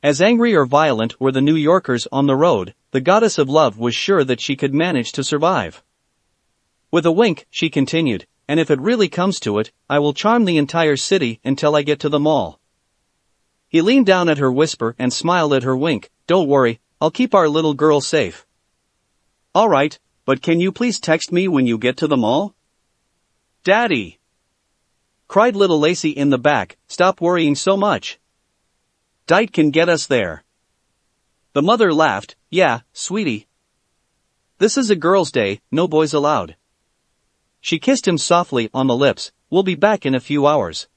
As angry or violent were the New Yorkers on the road, the goddess of love was sure that she could manage to survive. With a wink, she continued, and if it really comes to it, I will charm the entire city until I get to the mall. He leaned down at her whisper and smiled at her wink. Don't worry, I'll keep our little girl safe. Alright, but can you please text me when you get to the mall? Daddy! Cried little Lacey in the back, stop worrying so much. Dite can get us there. The mother laughed, yeah, sweetie. This is a girl's day, no boys allowed. She kissed him softly on the lips, we'll be back in a few hours.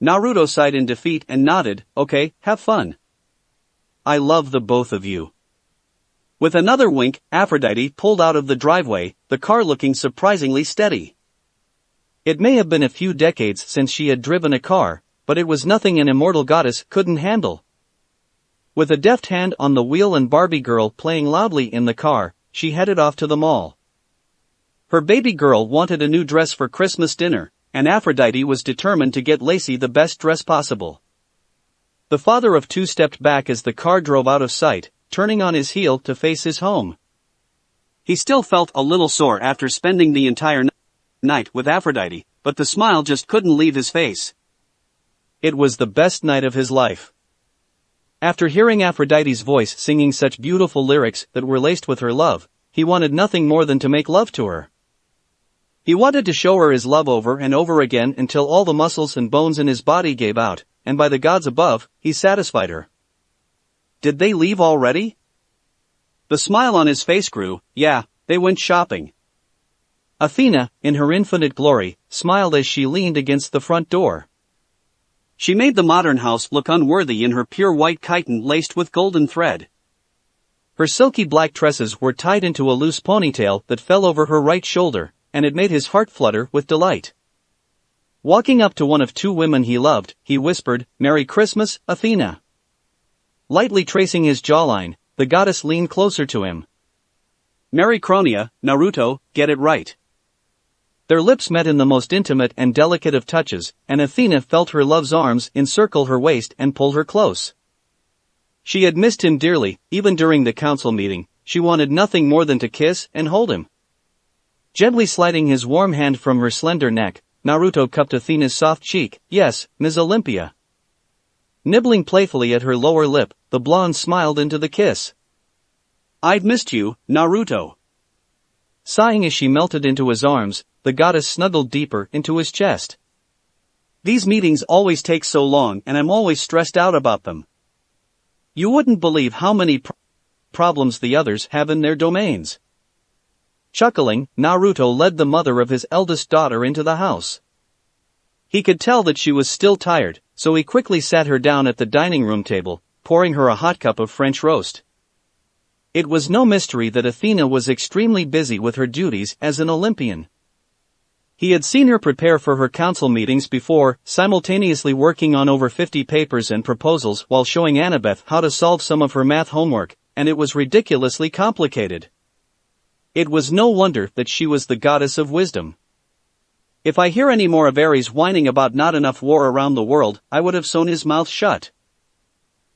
Naruto sighed in defeat and nodded, okay, have fun. I love the both of you. With another wink, Aphrodite pulled out of the driveway, the car looking surprisingly steady. It may have been a few decades since she had driven a car, but it was nothing an immortal goddess couldn't handle. With a deft hand on the wheel and Barbie girl playing loudly in the car, she headed off to the mall. Her baby girl wanted a new dress for Christmas dinner, and Aphrodite was determined to get Lacey the best dress possible. The father of two stepped back as the car drove out of sight, turning on his heel to face his home. He still felt a little sore after spending the entire night with Aphrodite, but the smile just couldn't leave his face. It was the best night of his life. After hearing Aphrodite's voice singing such beautiful lyrics that were laced with her love, he wanted nothing more than to make love to her. He wanted to show her his love over and over again until all the muscles and bones in his body gave out, and by the gods above, he satisfied her. Did they leave already? The smile on his face grew, yeah, they went shopping. Athena, in her infinite glory, smiled as she leaned against the front door. She made the modern house look unworthy in her pure white chiton laced with golden thread. Her silky black tresses were tied into a loose ponytail that fell over her right shoulder, and it made his heart flutter with delight. Walking up to one of two women he loved, he whispered, Merry Christmas, Athena. Lightly tracing his jawline, the goddess leaned closer to him. Merry Cronia, Naruto, get it right. Their lips met in the most intimate and delicate of touches, and Athena felt her love's arms encircle her waist and pull her close. She had missed him dearly, even during the council meeting, she wanted nothing more than to kiss and hold him. Gently sliding his warm hand from her slender neck, Naruto cupped Athena's soft cheek, yes, Ms. Olympia. Nibbling playfully at her lower lip, the blonde smiled into the kiss. I've missed you, Naruto. Sighing as she melted into his arms, the goddess snuggled deeper into his chest. These meetings always take so long and I'm always stressed out about them. You wouldn't believe how many problems the others have in their domains. Chuckling, Naruto led the mother of his eldest daughter into the house. He could tell that she was still tired, so he quickly sat her down at the dining room table, pouring her a hot cup of French roast. It was no mystery that Athena was extremely busy with her duties as an Olympian. He had seen her prepare for her council meetings before, simultaneously working on over 50 papers and proposals while showing Annabeth how to solve some of her math homework, and it was ridiculously complicated. It was no wonder that she was the goddess of wisdom. If I hear any more of Ares whining about not enough war around the world, I would have sewn his mouth shut.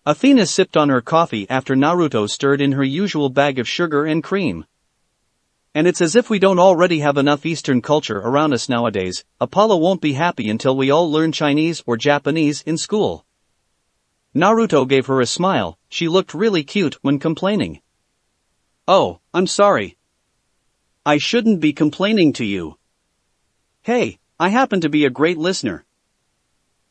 Athena sipped on her coffee after Naruto stirred in her usual bag of sugar and cream. And it's as if we don't already have enough Eastern culture around us nowadays. Apollo won't be happy until we all learn Chinese or Japanese in school. Naruto gave her a smile, she looked really cute when complaining. Oh, I'm sorry. I shouldn't be complaining to you. Hey, I happen to be a great listener.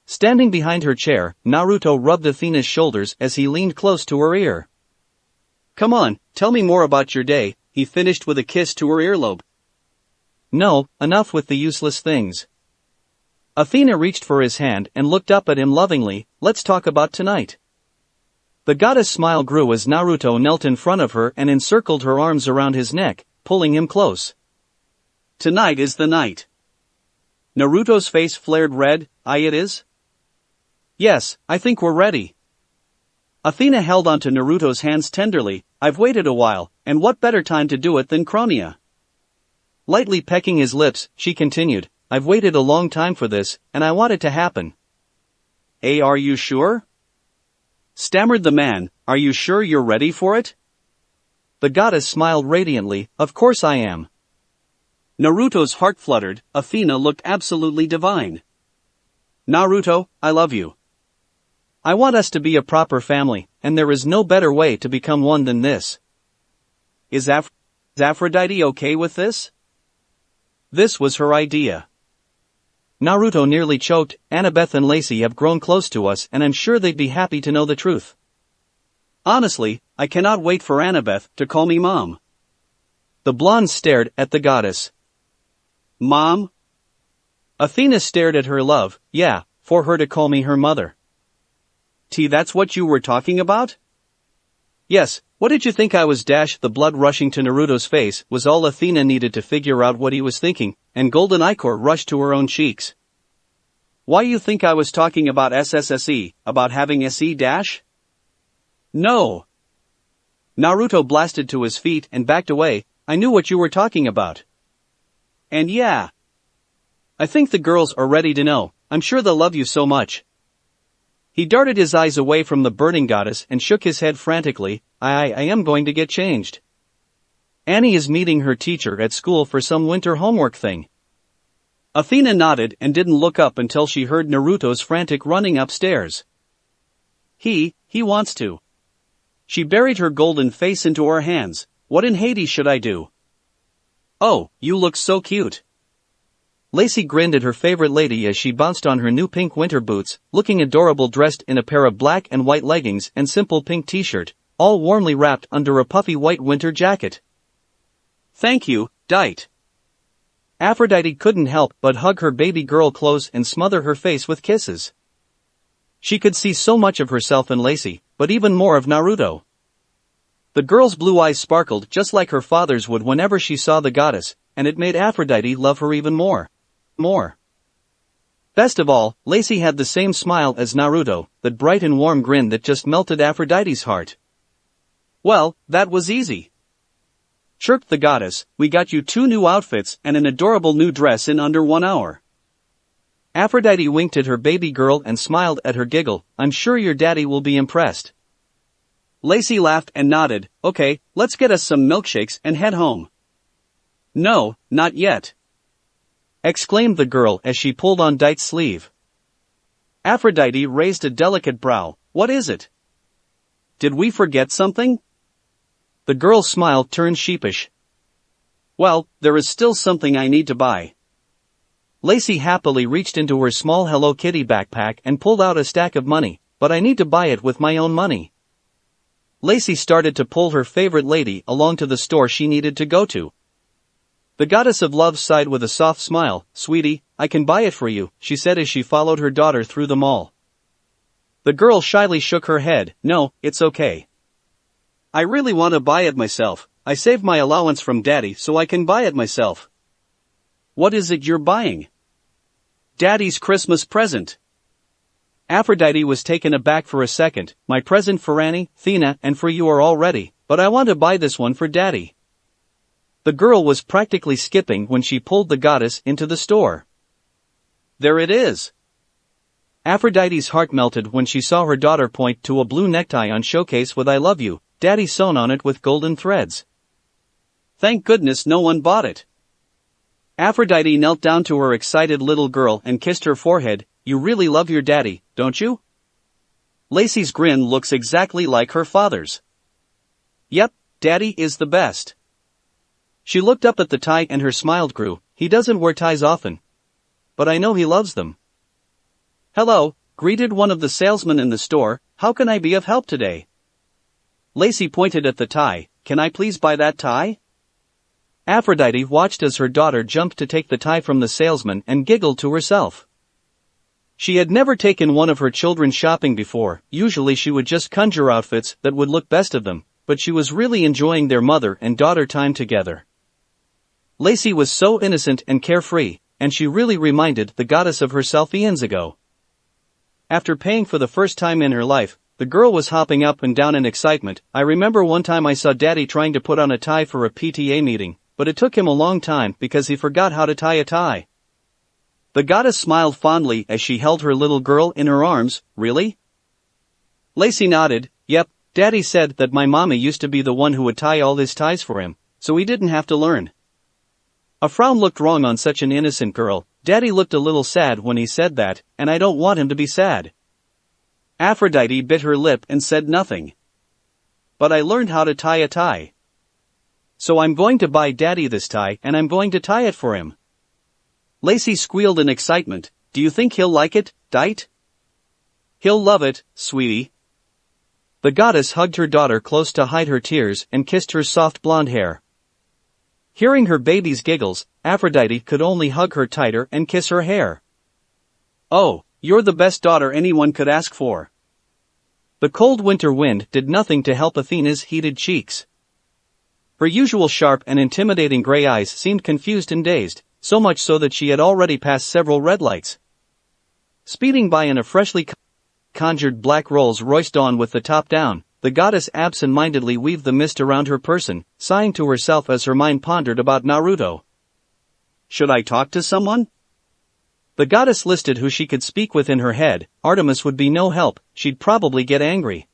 Standing behind her chair, Naruto rubbed Athena's shoulders as he leaned close to her ear. Come on, tell me more about your day, he finished with a kiss to her earlobe. No, enough with the useless things. Athena reached for his hand and looked up at him lovingly. Let's talk about tonight. The goddess' smile grew as Naruto knelt in front of her and encircled her arms around his neck, pulling him close. Tonight is the night. Naruto's face flared red. It is? Yes, I think we're ready. Athena held onto Naruto's hands tenderly. I've waited a while, and what better time to do it than Chronia? Lightly pecking his lips, she continued, I've waited a long time for this, and I want it to happen. Are you sure? Stammered the man, are you sure you're ready for it? The goddess smiled radiantly, of course I am. Naruto's heart fluttered. Athena looked absolutely divine. Naruto, I love you. I want us to be a proper family, and there is no better way to become one than this. Is Aphrodite okay with this? This was her idea. Naruto nearly choked. Annabeth and Lacey have grown close to us and I'm sure they'd be happy to know the truth. Honestly, I cannot wait for Annabeth to call me Mom. The blonde stared at the goddess. Mom? Athena stared at her love. Yeah, for her to call me her mother. That's what you were talking about? Yes, what did you think I was? The blood rushing to Naruto's face was all Athena needed to figure out what he was thinking, and golden ichor rushed to her own cheeks. Why you think I was talking about SSSE, about having SE-? No. Naruto blasted to his feet and backed away. I knew what you were talking about. And yeah. I think the girls are ready to know. I'm sure they'll love you so much. He darted his eyes away from the burning goddess and shook his head frantically. I am going to get changed. Annie is meeting her teacher at school for some winter homework thing. Athena nodded and didn't look up until she heard Naruto's frantic running upstairs. He wants to. She buried her golden face into her hands. What in Hades should I do? Oh, you look so cute. Lacey grinned at her favorite lady as she bounced on her new pink winter boots, looking adorable dressed in a pair of black and white leggings and simple pink t-shirt, all warmly wrapped under a puffy white winter jacket. Thank you, Dite. Aphrodite couldn't help but hug her baby girl close and smother her face with kisses. She could see so much of herself in Lacey, but even more of Naruto. The girl's blue eyes sparkled just like her father's would whenever she saw the goddess, and it made Aphrodite love her even more. Best of all, Lacey had the same smile as Naruto, that bright and warm grin that just melted Aphrodite's heart. Well, that was easy. Chirped the goddess, we got you 2 new outfits and an adorable new dress in under 1 hour. Aphrodite winked at her baby girl and smiled at her giggle. I'm sure your daddy will be impressed. Lacey laughed and nodded. Okay, let's get us some milkshakes and head home. No, not yet. Exclaimed the girl as she pulled on Dite's sleeve. Aphrodite raised a delicate brow. What is it? Did we forget something? The girl's smile turned sheepish. Well, there is still something I need to buy. Lacey happily reached into her small Hello Kitty backpack and pulled out a stack of money, but I need to buy it with my own money. Lacey started to pull her favorite lady along to the store she needed to go to. The goddess of love sighed with a soft smile. Sweetie, I can buy it for you, she said as she followed her daughter through the mall. The girl shyly shook her head. No, it's okay. I really want to buy it myself. I saved my allowance from Daddy so I can buy it myself. What is it you're buying? Daddy's Christmas present. Aphrodite was taken aback for a second. My present for Annie, Athena, and for you are all ready, but I want to buy this one for Daddy. The girl was practically skipping when she pulled the goddess into the store. There it is. Aphrodite's heart melted when she saw her daughter point to a blue necktie on showcase with I love you, Daddy sewn on it with golden threads. Thank goodness no one bought it. Aphrodite knelt down to her excited little girl and kissed her forehead. You really love your daddy, don't you? Lacey's grin looks exactly like her father's. Yep, Daddy is the best. She looked up at the tie and her smile grew. He doesn't wear ties often. But I know he loves them. Hello, greeted one of the salesmen in the store. How can I be of help today? Lacey pointed at the tie. Can I please buy that tie? Aphrodite watched as her daughter jumped to take the tie from the salesman and giggled to herself. She had never taken one of her children shopping before. Usually she would just conjure outfits that would look best of them, but she was really enjoying their mother and daughter time together. Lacey was so innocent and carefree, and she really reminded the goddess of herself eons ago. After paying for the first time in her life, the girl was hopping up and down in excitement. I remember one time I saw Daddy trying to put on a tie for a PTA meeting, but it took him a long time because he forgot how to tie a tie. The goddess smiled fondly as she held her little girl in her arms. Really? Lacey nodded. Yep, Daddy said that my mommy used to be the one who would tie all his ties for him, so he didn't have to learn. A frown looked wrong on such an innocent girl. Daddy looked a little sad when he said that, and I don't want him to be sad. Aphrodite bit her lip and said nothing. But I learned how to tie a tie. So I'm going to buy Daddy this tie and I'm going to tie it for him. Lacey squealed in excitement. Do you think he'll like it, Dite? He'll love it, sweetie. The goddess hugged her daughter close to hide her tears and kissed her soft blonde hair. Hearing her baby's giggles, Aphrodite could only hug her tighter and kiss her hair. Oh, you're the best daughter anyone could ask for. The cold winter wind did nothing to help Athena's heated cheeks. Her usual sharp and intimidating gray eyes seemed confused and dazed, so much so that she had already passed several red lights. Speeding by in a freshly conjured black Rolls-Royce Dawn with the top down, the goddess absent-mindedly weaved the mist around her person, sighing to herself as her mind pondered about Naruto. Should I talk to someone? The goddess listed who she could speak with in her head. Artemis would be no help, she'd probably get angry.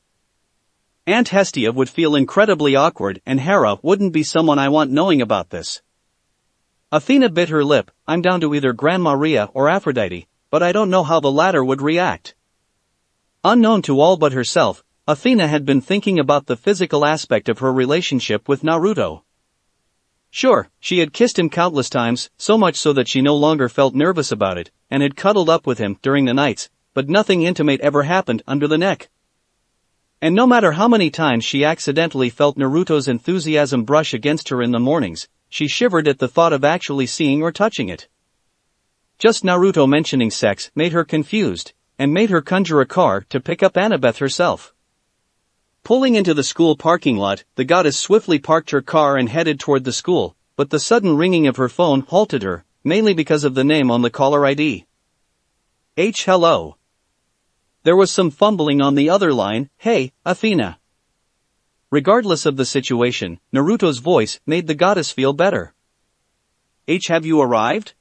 Aunt Hestia would feel incredibly awkward, and Hera wouldn't be someone I want knowing about this. Athena bit her lip. I'm down to either Grandma Rhea or Aphrodite, but I don't know how the latter would react. Unknown to all but herself, Athena had been thinking about the physical aspect of her relationship with Naruto. Sure, she had kissed him countless times, so much so that she no longer felt nervous about it, and had cuddled up with him during the nights, but nothing intimate ever happened under the neck. And no matter how many times she accidentally felt Naruto's enthusiasm brush against her in the mornings, she shivered at the thought of actually seeing or touching it. Just Naruto mentioning sex made her confused, and made her conjure a car to pick up Annabeth herself. Pulling into the school parking lot, the goddess swiftly parked her car and headed toward the school, but the sudden ringing of her phone halted her, mainly because of the name on the caller ID. Hello. There was some fumbling on the other line. Hey, Athena. Regardless of the situation, Naruto's voice made the goddess feel better. Have you arrived?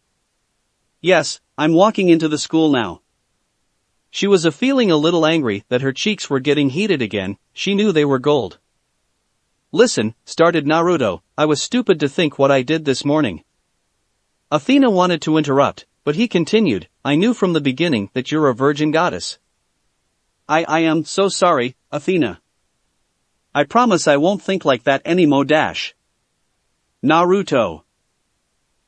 Yes, I'm walking into the school now. She was feeling a little angry that her cheeks were getting heated again. She knew they were gold. Listen, started Naruto, I was stupid to think what I did this morning. Athena wanted to interrupt, but he continued, I knew from the beginning that you're a virgin goddess. I am so sorry, Athena. I promise I won't think like that anymore. Naruto.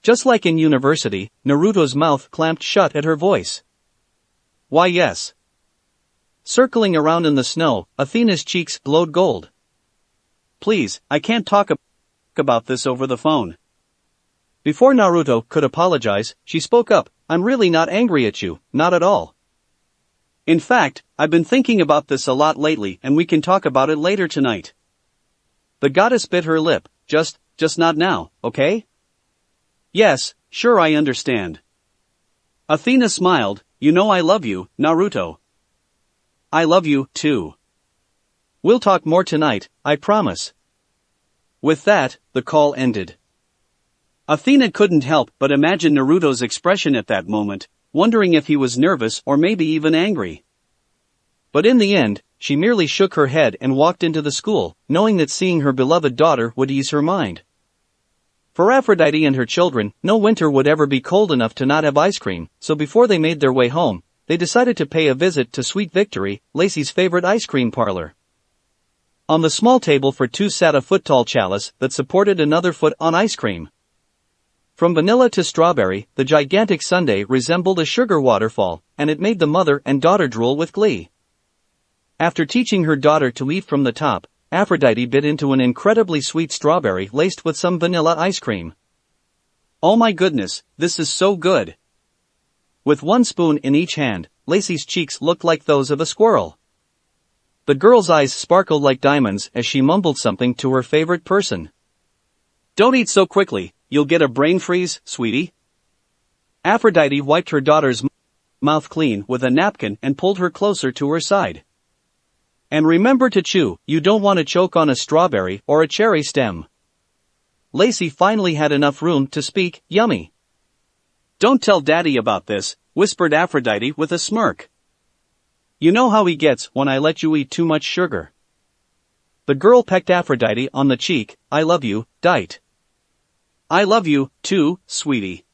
Just like in university, Naruto's mouth clamped shut at her voice. Why yes. Circling around in the snow, Athena's cheeks glowed gold. Please, I can't talk about this over the phone. Before Naruto could apologize, she spoke up, I'm really not angry at you, not at all. In fact, I've been thinking about this a lot lately and we can talk about it later tonight. The goddess bit her lip, just not now, okay? Yes, sure I understand. Athena smiled, you know I love you, Naruto. I love you, too. We'll talk more tonight, I promise. With that, the call ended. Athena couldn't help but imagine Naruto's expression at that moment, wondering if he was nervous or maybe even angry. But in the end, she merely shook her head and walked into the school, knowing that seeing her beloved daughter would ease her mind. For Aphrodite and her children, no winter would ever be cold enough to not have ice cream, so before they made their way home, they decided to pay a visit to Sweet Victory, Lacey's favorite ice cream parlor. On the small table for two sat a foot-tall chalice that supported another foot on ice cream. From vanilla to strawberry, the gigantic sundae resembled a sugar waterfall, and it made the mother and daughter drool with glee. After teaching her daughter to eat from the top, Aphrodite bit into an incredibly sweet strawberry laced with some vanilla ice cream. Oh my goodness, this is so good! With one spoon in each hand, Lacey's cheeks looked like those of a squirrel. The girl's eyes sparkled like diamonds as she mumbled something to her favorite person. Don't eat so quickly, you'll get a brain freeze, sweetie. Aphrodite wiped her daughter's mouth clean with a napkin and pulled her closer to her side. And remember to chew, you don't want to choke on a strawberry or a cherry stem. Lacey finally had enough room to speak, yummy. Don't tell Daddy about this, whispered Aphrodite with a smirk. You know how he gets when I let you eat too much sugar. The girl pecked Aphrodite on the cheek. I love you, Dite. I love you, too, sweetie.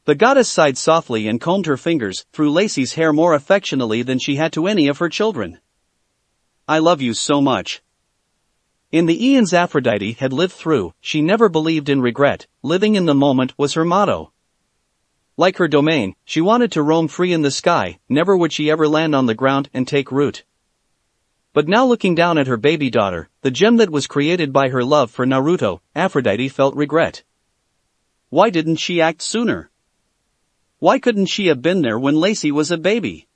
The goddess sighed softly and combed her fingers through Lacey's hair more affectionately than she had to any of her children. I love you so much. In the eons Aphrodite had lived through, she never believed in regret. Living in the moment was her motto. Like her domain, she wanted to roam free in the sky, never would she ever land on the ground and take root. But now looking down at her baby daughter, the gem that was created by her love for Naruto, Aphrodite felt regret. Why didn't she act sooner? Why couldn't she have been there when Lacey was a baby?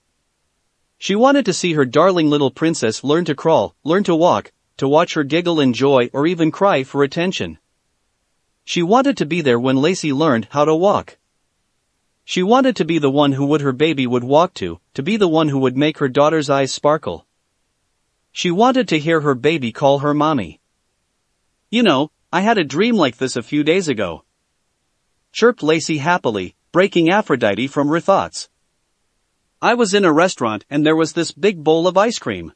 She wanted to see her darling little princess learn to crawl, learn to walk, to watch her giggle in joy or even cry for attention. She wanted to be there when Lacey learned how to walk. She wanted to be the one who her baby would walk to be the one who would make her daughter's eyes sparkle. She wanted to hear her baby call her mommy. You know, I had a dream like this a few days ago, chirped Lacey happily, breaking Aphrodite from her thoughts. I was in a restaurant and there was this big bowl of ice cream.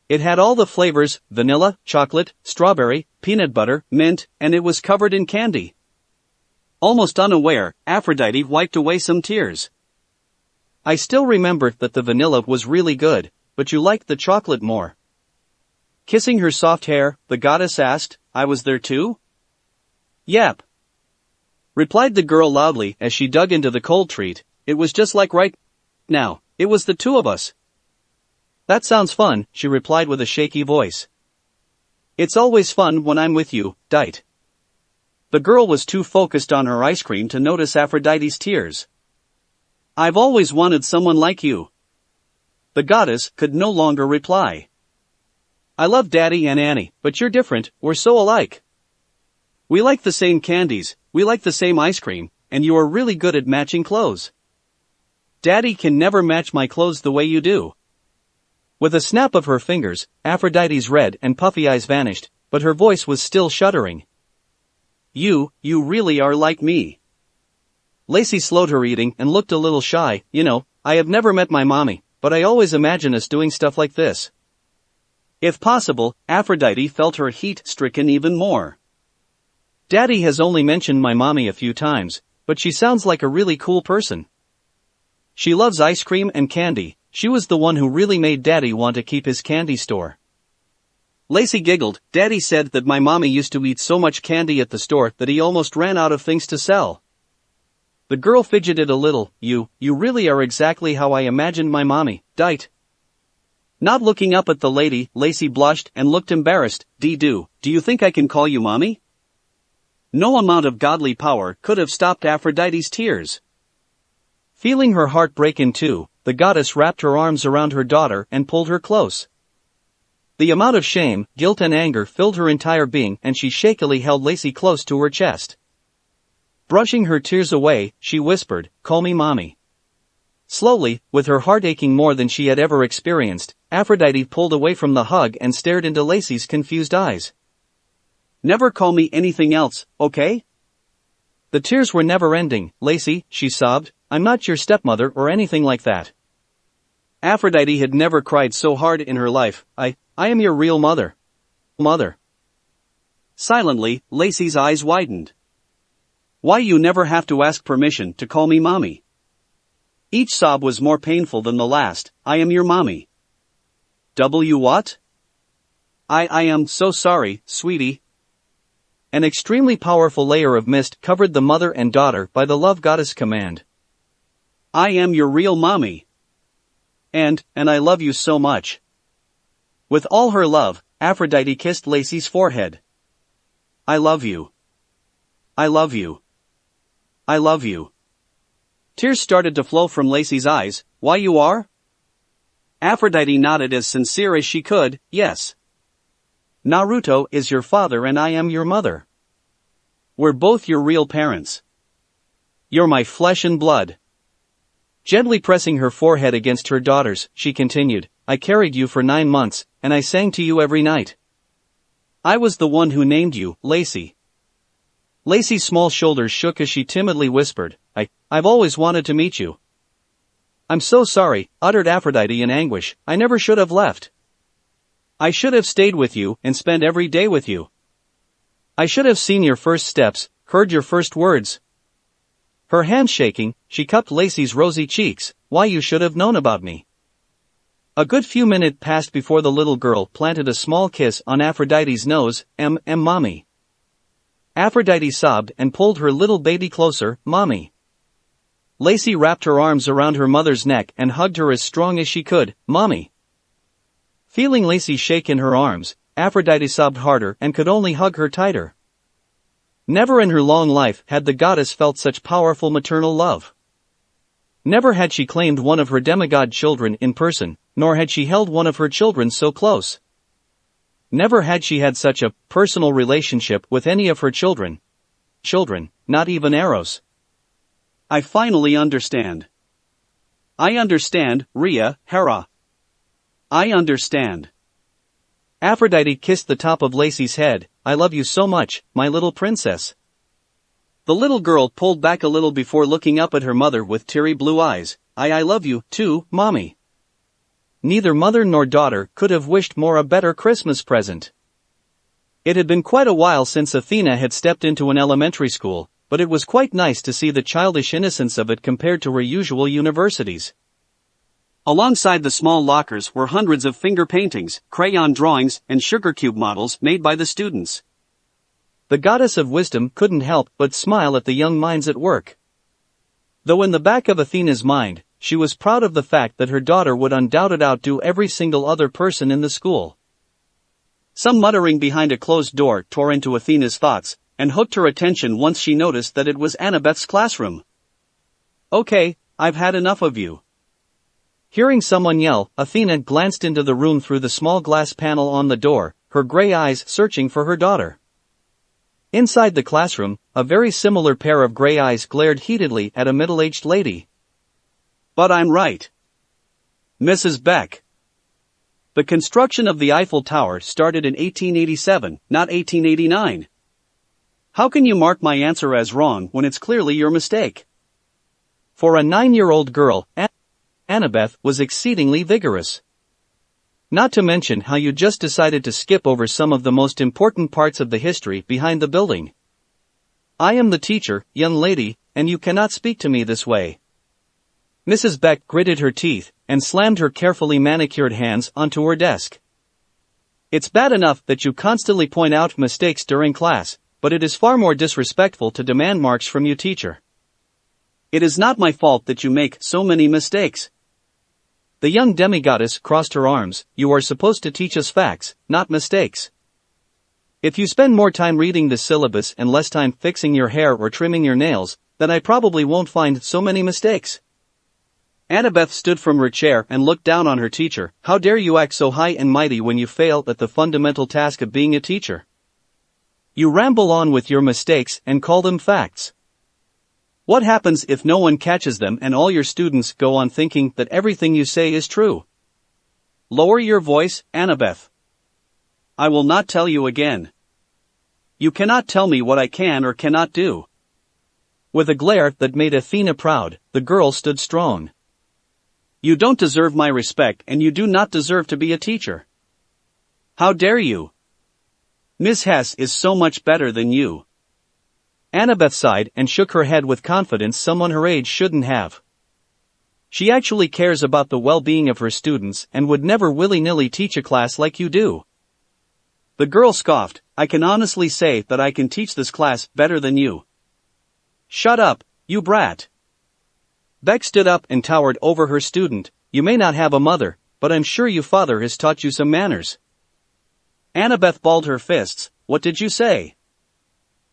It had all the flavors, vanilla, chocolate, strawberry, peanut butter, mint, and it was covered in candy. Almost unaware, Aphrodite wiped away some tears. I still remember that the vanilla was really good, but you liked the chocolate more. Kissing her soft hair, the goddess asked, I was there too? Yep, replied the girl loudly as she dug into the cold treat. It was just like right now, it was the two of us. That sounds fun, she replied with a shaky voice. It's always fun when I'm with you, Dite. The girl was too focused on her ice cream to notice Aphrodite's tears. I've always wanted someone like you. The goddess could no longer reply. I love Daddy and Annie, but you're different, we're so alike. We like the same candies, we like the same ice cream, and you are really good at matching clothes. Daddy can never match my clothes the way you do. With a snap of her fingers, Aphrodite's red and puffy eyes vanished, but her voice was still shuddering. You really are like me. Lacey slowed her eating and looked a little shy. You know, I have never met my mommy, but I always imagine us doing stuff like this. If possible, Aphrodite felt her heat stricken even more. Daddy has only mentioned my mommy a few times, but she sounds like a really cool person. She loves ice cream and candy. She was the one who really made Daddy want to keep his candy store. Lacey giggled. Daddy said that my mommy used to eat so much candy at the store that he almost ran out of things to sell. The girl fidgeted a little. You really are exactly how I imagined my mommy, Dite. Not looking up at the lady, Lacey blushed and looked embarrassed. Do you think I can call you mommy? No amount of godly power could have stopped Aphrodite's tears. Feeling her heart break in two, the goddess wrapped her arms around her daughter and pulled her close. The amount of shame, guilt and anger filled her entire being and she shakily held Lacey close to her chest. Brushing her tears away, she whispered, call me mommy. Slowly, with her heart aching more than she had ever experienced, Aphrodite pulled away from the hug and stared into Lacey's confused eyes. Never call me anything else, okay? The tears were never ending. Lacey, she sobbed, I'm not your stepmother or anything like that. Aphrodite had never cried so hard in her life. I am your real mother. Mother. Silently, Lacey's eyes widened. Why you never have to ask permission to call me mommy? Each sob was more painful than the last. I am your mommy. What? I am so sorry, sweetie. An extremely powerful layer of mist covered the mother and daughter by the love goddess command. I am your real mommy. And I love you so much. With all her love, Aphrodite kissed Lacey's forehead. I love you. I love you. I love you. Tears started to flow from Lacey's eyes. Why you are? Aphrodite nodded as sincere as she could, yes. Naruto is your father and I am your mother. We're both your real parents. You're my flesh and blood. Gently pressing her forehead against her daughter's, she continued, I carried you for 9 months, and I sang to you every night. I was the one who named you, Lacey. Lacey's small shoulders shook as she timidly whispered, I've always wanted to meet you. I'm so sorry, uttered Aphrodite in anguish, I never should have left. I should have stayed with you and spent every day with you. I should have seen your first steps, heard your first words. Her hands shaking, she cupped Lacey's rosy cheeks, why you should have known about me. A good few minutes passed before the little girl planted a small kiss on Aphrodite's nose, mommy. Aphrodite sobbed and pulled her little baby closer, mommy. Lacey wrapped her arms around her mother's neck and hugged her as strong as she could, mommy. Feeling Lacey shake in her arms, Aphrodite sobbed harder and could only hug her tighter. Never in her long life had the goddess felt such powerful maternal love. Never had she claimed one of her demigod children in person, nor had she held one of her children so close. Never had she had such a personal relationship with any of her children. Not even Eros. I finally understand. I understand, Hera. I understand. Aphrodite kissed the top of Lacey's head, I love you so much, my little princess. The little girl pulled back a little before looking up at her mother with teary blue eyes, I love you, too, mommy. Neither mother nor daughter could have wished more a better Christmas present. It had been quite a while since Athena had stepped into an elementary school, but it was quite nice to see the childish innocence of it compared to her usual universities. Alongside the small lockers were hundreds of finger paintings, crayon drawings, and sugar cube models made by the students. The goddess of wisdom couldn't help but smile at the young minds at work. Though in the back of Athena's mind, she was proud of the fact that her daughter would undoubtedly outdo every single other person in the school. Some muttering behind a closed door tore into Athena's thoughts, and hooked her attention once she noticed that it was Annabeth's classroom. Okay, I've had enough of you. Hearing someone yell, Athena glanced into the room through the small glass panel on the door, her gray eyes searching for her daughter. Inside the classroom, a very similar pair of gray eyes glared heatedly at a middle-aged lady. But I'm right. Mrs. Beck. The construction of the Eiffel Tower started in 1887, not 1889. How can you mark my answer as wrong when it's clearly your mistake? For a 9-year-old girl, Annabeth was exceedingly vigorous. Not to mention how you just decided to skip over some of the most important parts of the history behind the building. I am the teacher, young lady, and you cannot speak to me this way. Mrs. Beck gritted her teeth and slammed her carefully manicured hands onto her desk. It's bad enough that you constantly point out mistakes during class, but it is far more disrespectful to demand marks from you, teacher. It is not my fault that you make so many mistakes. The young demigoddess crossed her arms, you are supposed to teach us facts, not mistakes. If you spend more time reading the syllabus and less time fixing your hair or trimming your nails, then I probably won't find so many mistakes. Annabeth stood from her chair and looked down on her teacher. How dare you act so high and mighty when you fail at the fundamental task of being a teacher? You ramble on with your mistakes and call them facts. What happens if no one catches them and all your students go on thinking that everything you say is true? Lower your voice, Annabeth. I will not tell you again. You cannot tell me what I can or cannot do. With a glare that made Athena proud, the girl stood strong. You don't deserve my respect and you do not deserve to be a teacher. How dare you? Miss Hess is so much better than you. Annabeth sighed and shook her head with confidence someone her age shouldn't have. She actually cares about the well-being of her students and would never willy-nilly teach a class like you do. The girl scoffed, I can honestly say that I can teach this class better than you. Shut up, you brat. Beck stood up and towered over her student, you may not have a mother, but I'm sure your father has taught you some manners. Annabeth balled her fists, what did you say?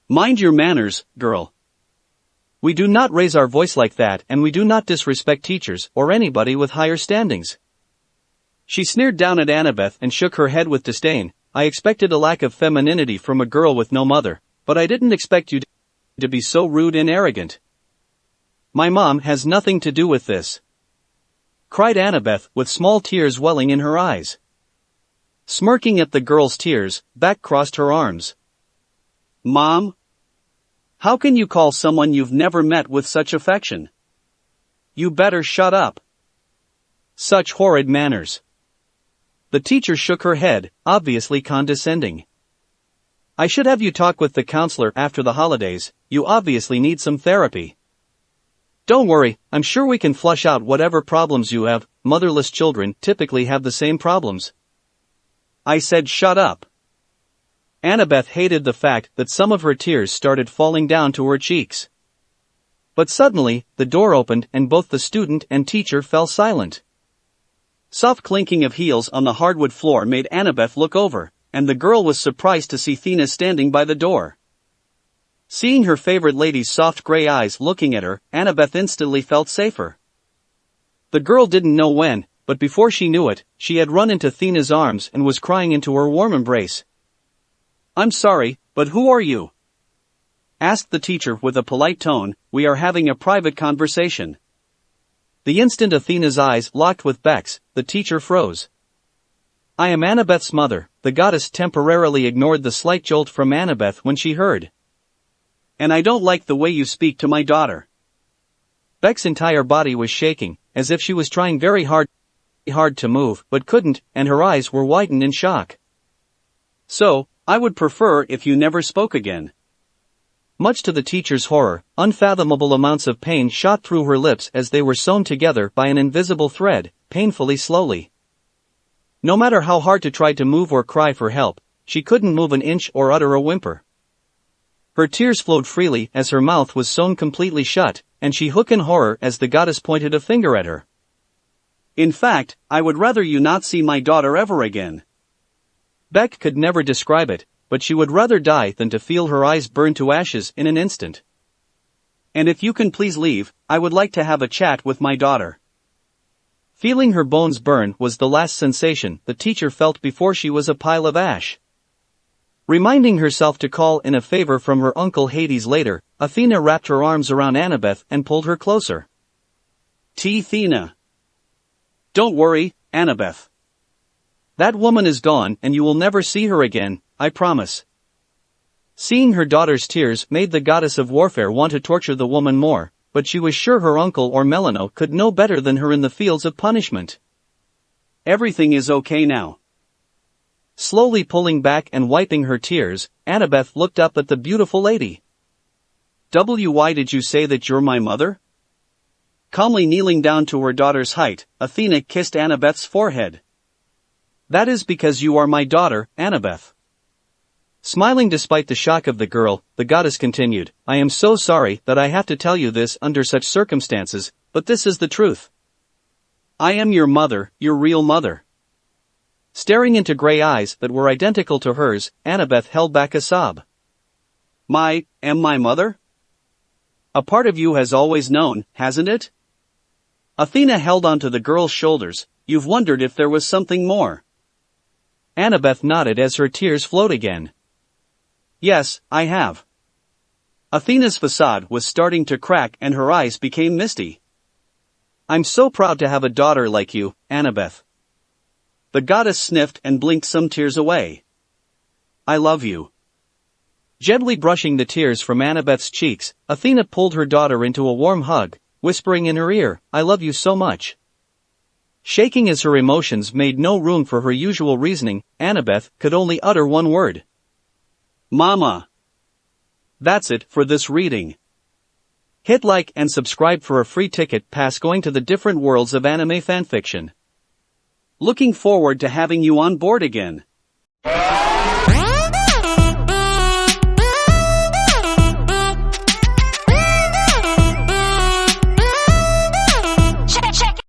Mind your manners, girl. We do not raise our voice like that, and we do not disrespect teachers or anybody with higher standings. She sneered down at Annabeth and shook her head with disdain. I expected a lack of femininity from a girl with no mother, but I didn't expect you to be so rude and arrogant. My mom has nothing to do with this, cried Annabeth with small tears welling in her eyes. Smirking at the girl's tears, Beck crossed her arms. Mom? How can you call someone you've never met with such affection? You better shut up. Such horrid manners. The teacher shook her head, obviously condescending. I should have you talk with the counselor after the holidays. You obviously need some therapy. Don't worry, I'm sure we can flush out whatever problems you have. Motherless children typically have the same problems. I said shut up. Annabeth hated the fact that some of her tears started falling down to her cheeks. But suddenly, the door opened and both the student and teacher fell silent. Soft clinking of heels on the hardwood floor made Annabeth look over, and the girl was surprised to see Thena standing by the door. Seeing her favorite lady's soft gray eyes looking at her, Annabeth instantly felt safer. The girl didn't know when, but before she knew it, she had run into Thena's arms and was crying into her warm embrace. I'm sorry, but who are you? Asked the teacher with a polite tone. We are having a private conversation. The instant Athena's eyes locked with Beck's, the teacher froze. I am Annabeth's mother. The goddess temporarily ignored the slight jolt from Annabeth when she heard. And I don't like the way you speak to my daughter. Beck's entire body was shaking, as if she was trying very hard to move, but couldn't, and her eyes were widened in shock. So, I would prefer if you never spoke again. Much to the teacher's horror, unfathomable amounts of pain shot through her lips as they were sewn together by an invisible thread, painfully slowly. No matter how hard to try to move or cry for help, she couldn't move an inch or utter a whimper. Her tears flowed freely as her mouth was sewn completely shut, and she shook in horror as the goddess pointed a finger at her. In fact, I would rather you not see my daughter ever again. Beck could never describe it, but she would rather die than to feel her eyes burn to ashes in an instant. And if you can please leave, I would like to have a chat with my daughter. Feeling her bones burn was the last sensation the teacher felt before she was a pile of ash. Reminding herself to call in a favor from her uncle Hades later, Athena wrapped her arms around Annabeth and pulled her closer. Thena. Don't worry, Annabeth. That woman is gone and you will never see her again, I promise. Seeing her daughter's tears made the goddess of warfare want to torture the woman more, but she was sure her uncle or Melano could know better than her in the fields of punishment. Everything is okay now. Slowly pulling back and wiping her tears, Annabeth looked up at the beautiful lady. Why did you say that you're my mother? Calmly kneeling down to her daughter's height, Athena kissed Annabeth's forehead. That is because you are my daughter, Annabeth. Smiling despite the shock of the girl, the goddess continued, I am so sorry that I have to tell you this under such circumstances, but this is the truth. I am your mother, your real mother. Staring into gray eyes that were identical to hers, Annabeth held back a sob. Am my mother? A part of you has always known, hasn't it? Athena held onto the girl's shoulders. You've wondered if there was something more. Annabeth nodded as her tears flowed again. Yes, I have. Athena's facade was starting to crack and her eyes became misty. I'm so proud to have a daughter like you, Annabeth. The goddess sniffed and blinked some tears away. I love you. Gently brushing the tears from Annabeth's cheeks, Athena pulled her daughter into a warm hug, whispering in her ear, I love you so much. Shaking as her emotions made no room for her usual reasoning, Annabeth could only utter one word. Mama. That's it for this reading. Hit like and subscribe for a free ticket pass going to the different worlds of anime fanfiction. Looking forward to having you on board again.